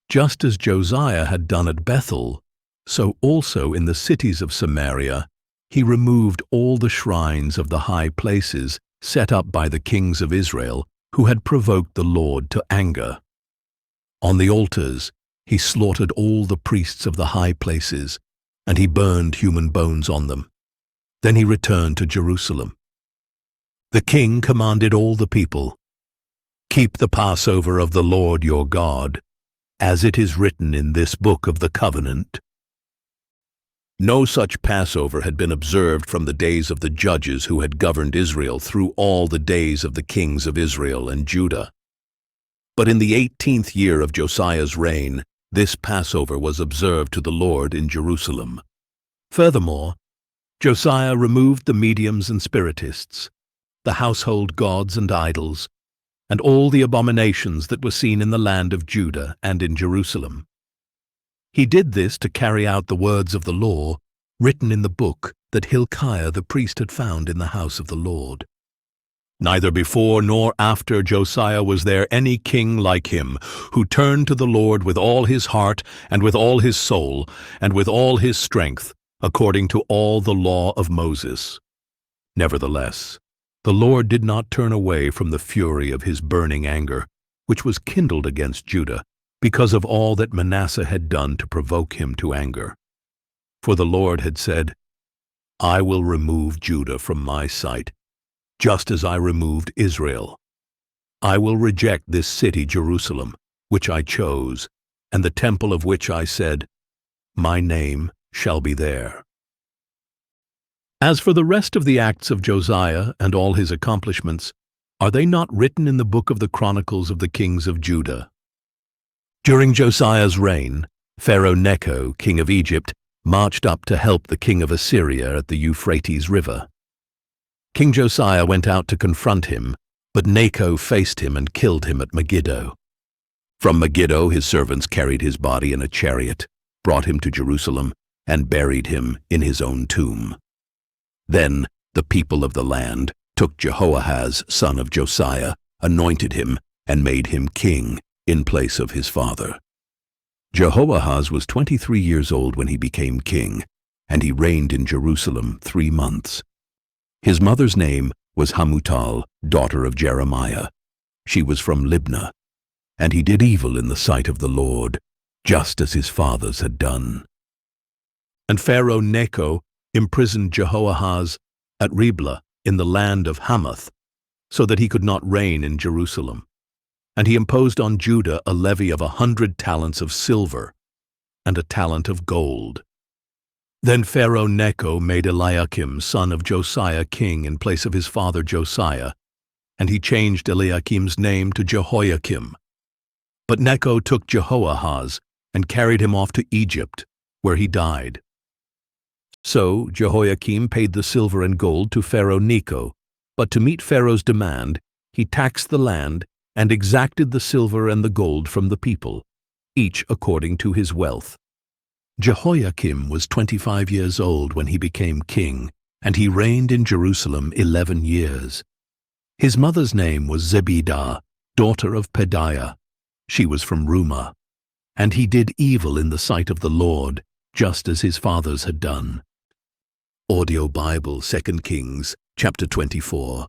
[SPEAKER 1] Just as Josiah had done at Bethel, so also in the cities of Samaria, he removed all the shrines of the high places set up by the kings of Israel who had provoked the Lord to anger. On the altars, he slaughtered all the priests of the high places, and he burned human bones on them. Then he returned to Jerusalem. The king commanded all the people, "Keep the Passover of the Lord your God, as it is written in this book of the covenant." No such Passover had been observed from the days of the judges who had governed Israel through all the days of the kings of Israel and Judah. But in the 18th year of Josiah's reign, this Passover was observed to the Lord in Jerusalem. Furthermore, Josiah removed the mediums and spiritists, the household gods and idols, and all the abominations that were seen in the land of Judah and in Jerusalem. He did this to carry out the words of the law written in the book that Hilkiah the priest had found in the house of the Lord. Neither before nor after Josiah was there any king like him, who turned to the Lord with all his heart and with all his soul and with all his strength, according to all the law of Moses. Nevertheless, the Lord did not turn away from the fury of his burning anger, which was kindled against Judah, because of all that Manasseh had done to provoke him to anger. For the Lord had said, "I will remove Judah from my sight, just as I removed Israel. I will reject this city Jerusalem, which I chose, and the temple of which I said, 'My name shall be there.'" As for the rest of the acts of Josiah and all his accomplishments, are they not written in the book of the Chronicles of the kings of Judah? During Josiah's reign, Pharaoh Necho, king of Egypt, marched up to help the king of Assyria at the Euphrates River. King Josiah went out to confront him, but Necho faced him and killed him at Megiddo. From Megiddo his servants carried his body in a chariot, brought him to Jerusalem, and buried him in his own tomb. Then the people of the land took Jehoahaz, son of Josiah, anointed him, and made him king in place of his father. Jehoahaz was 23 years old when he became king, and he reigned in Jerusalem 3 months. His mother's name was Hamutal, daughter of Jeremiah. She was from Libnah, and he did evil in the sight of the Lord, just as his fathers had done. And Pharaoh Necho imprisoned Jehoahaz at Riblah in the land of Hamath, so that he could not reign in Jerusalem. And he imposed on Judah a levy of 100 talents of silver and a talent of gold. Then Pharaoh Necho made Eliakim, son of Josiah, king in place of his father Josiah, and he changed Eliakim's name to Jehoiakim. But Necho took Jehoahaz and carried him off to Egypt, where he died. So Jehoiakim paid the silver and gold to Pharaoh Necho, but to meet Pharaoh's demand, he taxed the land and exacted the silver and the gold from the people, each according to his wealth. Jehoiakim was 25 years old when he became king, and he reigned in Jerusalem 11 years. His mother's name was Zebidah, daughter of Pedaiah. She was from Rumah. And he did evil in the sight of the Lord, just as his fathers had done. Audio Bible, 2 Kings, chapter 24.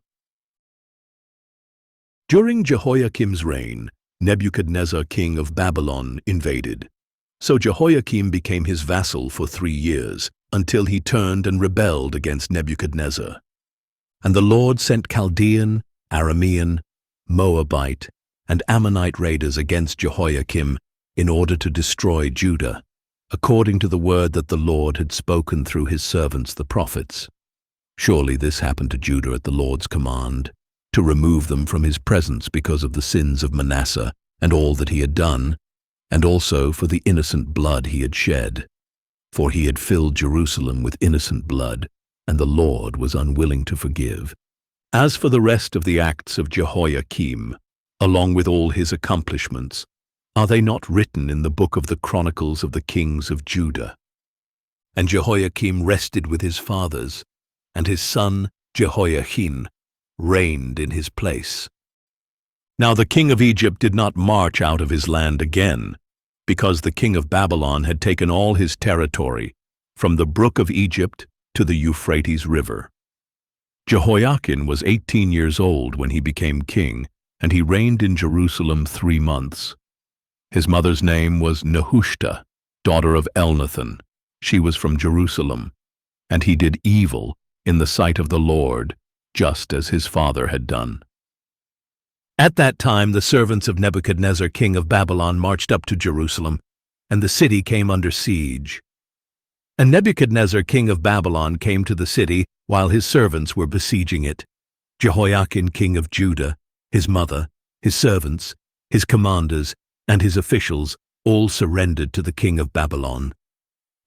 [SPEAKER 1] During Jehoiakim's reign, Nebuchadnezzar, king of Babylon, invaded. So Jehoiakim became his vassal for 3 years, until he turned and rebelled against Nebuchadnezzar. And the Lord sent Chaldean, Aramean, Moabite, and Ammonite raiders against Jehoiakim in order to destroy Judah, according to the word that the Lord had spoken through his servants the prophets. Surely this happened to Judah at the Lord's command, to remove them from his presence because of the sins of Manasseh and all that he had done, and also for the innocent blood he had shed. For he had filled Jerusalem with innocent blood, and the Lord was unwilling to forgive. As for the rest of the acts of Jehoiakim, along with all his accomplishments, are they not written in the book of the Chronicles of the kings of Judah? And Jehoiakim rested with his fathers, and his son Jehoiachin reigned in his place. Now the king of Egypt did not march out of his land again, because the king of Babylon had taken all his territory, from the brook of Egypt to the Euphrates River. Jehoiachin was 18 years old when he became king, and he reigned in Jerusalem 3 months. His mother's name was Nehushta, daughter of Elnathan. She was from Jerusalem, and he did evil in the sight of the Lord, just as his father had done. At that time the servants of Nebuchadnezzar, king of Babylon, marched up to Jerusalem, and the city came under siege. And Nebuchadnezzar, king of Babylon, came to the city while his servants were besieging it. Jehoiachin, king of Judah, his mother, his servants, his commanders, and his officials all surrendered to the king of Babylon.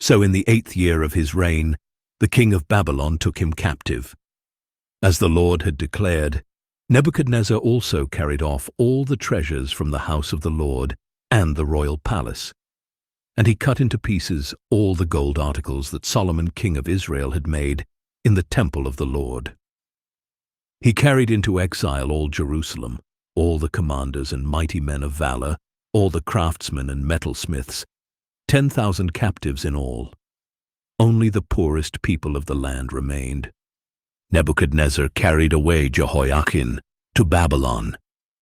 [SPEAKER 1] So in the 8th year of his reign, the king of Babylon took him captive. As the Lord had declared, Nebuchadnezzar also carried off all the treasures from the house of the Lord and the royal palace. And he cut into pieces all the gold articles that Solomon, king of Israel, had made in the temple of the Lord. He carried into exile all Jerusalem, all the commanders and mighty men of valor, all the craftsmen and metalsmiths, 10,000 captives in all. Only the poorest people of the land remained. Nebuchadnezzar carried away Jehoiachin to Babylon,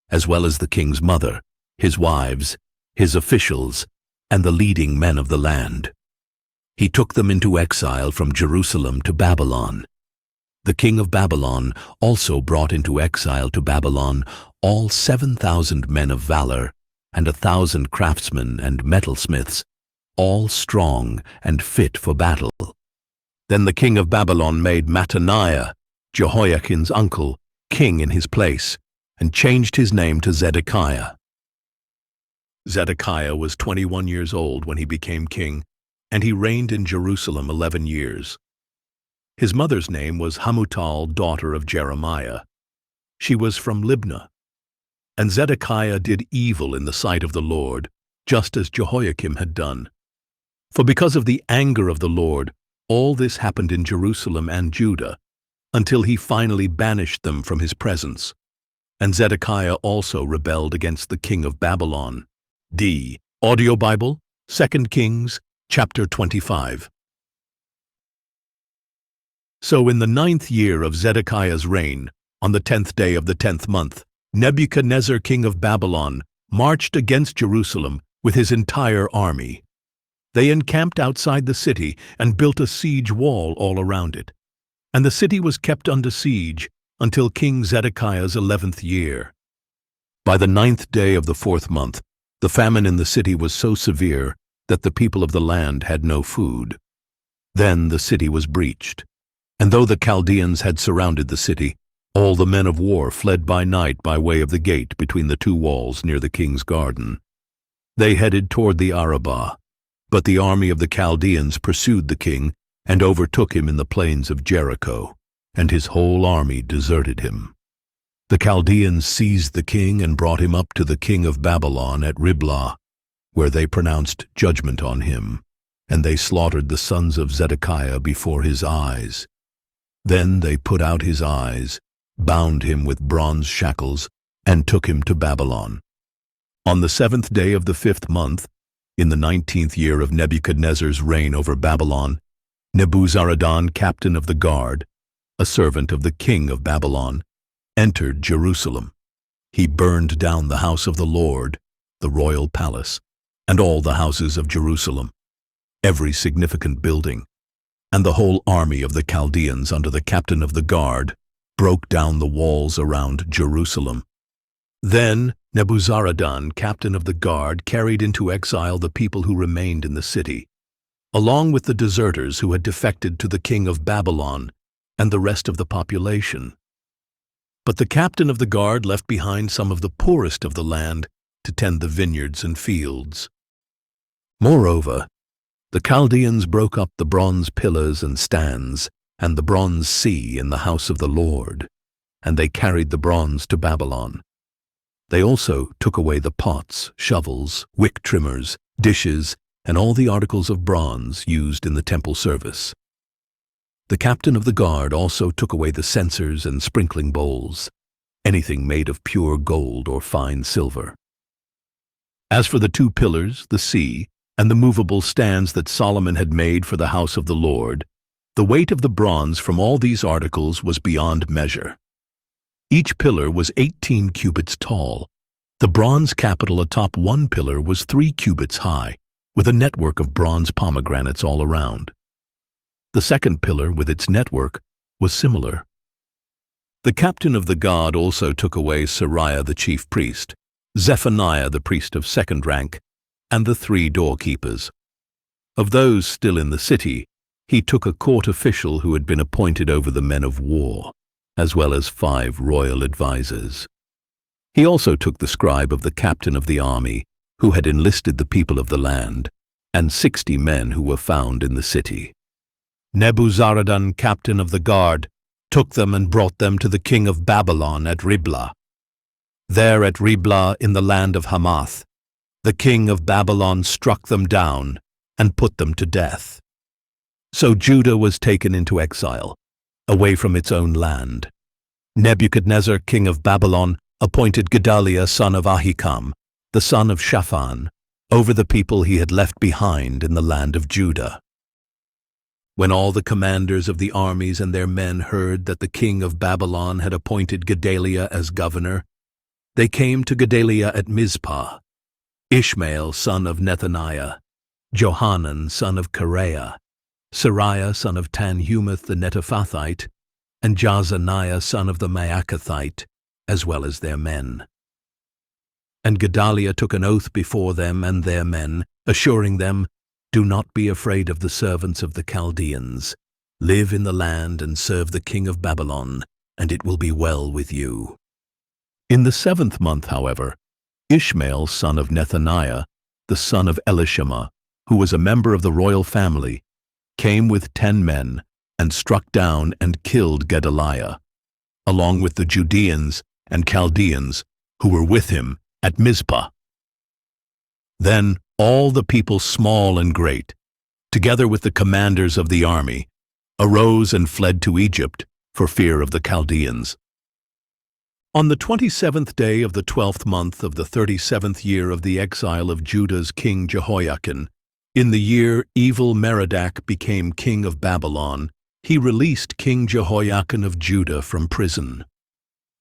[SPEAKER 1] as well as the king's mother, his wives, his officials, and the leading men of the land. He took them into exile from Jerusalem to Babylon. The king of Babylon also brought into exile to Babylon all 7,000 men of valor, and 1,000 craftsmen and metalsmiths, all strong and fit for battle. Then the king of Babylon made Mattaniah, Jehoiachin's uncle, king in his place, and changed his name to Zedekiah. Zedekiah was 21 years old when he became king, and he reigned in Jerusalem 11 years. His mother's name was Hamutal, daughter of Jeremiah. She was from Libnah. And Zedekiah did evil in the sight of the Lord, just as Jehoiakim had done. For because of the anger of the Lord, all this happened in Jerusalem and Judah, until he finally banished them from his presence. And Zedekiah also rebelled against the king of Babylon. Audio Bible, 2 Kings, chapter 25. So in the 9th year of Zedekiah's reign, on the 10th day of the 10th month, Nebuchadnezzar, king of Babylon, marched against Jerusalem with his entire army. They encamped outside the city and built a siege wall all around it. And the city was kept under siege until King Zedekiah's 11th year. By the 9th day of the 4th month, the famine in the city was so severe that the people of the land had no food. Then the city was breached, and though the Chaldeans had surrounded the city, all the men of war fled by night by way of the gate between the two walls near the king's garden. They headed toward the Arabah, but the army of the Chaldeans pursued the king and overtook him in the plains of Jericho, and his whole army deserted him. The Chaldeans seized the king and brought him up to the king of Babylon at Riblah, where they pronounced judgment on him, and they slaughtered the sons of Zedekiah before his eyes. Then they put out his eyes, bound him with bronze shackles, and took him to Babylon. On the 7th day of the 5th month, in the 19th year of Nebuchadnezzar's reign over Babylon, Nebuzaradan, captain of the guard, a servant of the king of Babylon, entered Jerusalem. He burned down the house of the Lord, the royal palace, and all the houses of Jerusalem, every significant building, and the whole army of the Chaldeans under the captain of the guard broke down the walls around Jerusalem. Then Nebuzaradan, captain of the guard, carried into exile the people who remained in the city, along with the deserters who had defected to the king of Babylon and the rest of the population. But the captain of the guard left behind some of the poorest of the land to tend the vineyards and fields. Moreover, the Chaldeans broke up the bronze pillars and stands and the bronze sea in the house of the Lord, and they carried the bronze to Babylon. They also took away the pots, shovels, wick trimmers, dishes, and all the articles of bronze used in the temple service. The captain of the guard also took away the censers and sprinkling bowls, anything made of pure gold or fine silver. As for the 2 pillars, the sea, and the movable stands that Solomon had made for the house of the Lord, the weight of the bronze from all these articles was beyond measure. Each pillar was 18 cubits tall. The bronze capital atop one pillar was 3 cubits high, with a network of bronze pomegranates all around. The second pillar, with its network, was similar. The captain of the guard also took away Sariah the chief priest, Zephaniah the priest of 2nd rank, and the 3 doorkeepers. Of those still in the city, he took a court official who had been appointed over the men of war, as well as 5 royal advisers. He also took the scribe of the captain of the army, who had enlisted the people of the land, and 60 men who were found in the city. Nebuzaradan, captain of the guard, took them and brought them to the king of Babylon at Riblah. There at Riblah in the land of Hamath, the king of Babylon struck them down and put them to death. So Judah was taken into exile, away from its own land. Nebuchadnezzar, king of Babylon, appointed Gedaliah son of Ahikam, the son of Shaphan, over the people he had left behind in the land of Judah. When all the commanders of the armies and their men heard that the king of Babylon had appointed Gedaliah as governor, they came to Gedaliah at Mizpah. Ishmael son of Nethaniah, Johanan son of Kareah, Sariah son of Tanhumeth the Netophathite, and Jazaniah son of the Maacathite, as well as their men. And Gedaliah took an oath before them and their men, assuring them, "Do not be afraid of the servants of the Chaldeans. Live in the land and serve the king of Babylon, and it will be well with you." In the 7th month, however, Ishmael son of Nethaniah, the son of Elishama, who was a member of the royal family, came with 10 men and struck down and killed Gedaliah, along with the Judeans and Chaldeans who were with him at Mizpah. Then all the people, small and great, together with the commanders of the army, arose and fled to Egypt for fear of the Chaldeans. On the 27th day of the 12th month of the 37th year of the exile of Judah's king Jehoiakim, in the year Evil-Merodach became king of Babylon, he released King Jehoiakim of Judah from prison.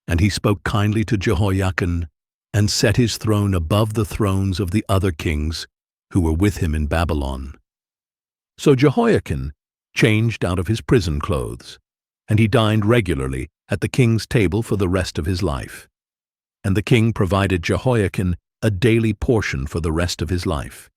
[SPEAKER 1] And he spoke kindly to Jehoiakim and set his throne above the thrones of the other kings who were with him in Babylon. So Jehoiakim changed out of his prison clothes, and he dined regularly at the king's table for the rest of his life. And the king provided Jehoiakim a daily portion for the rest of his life.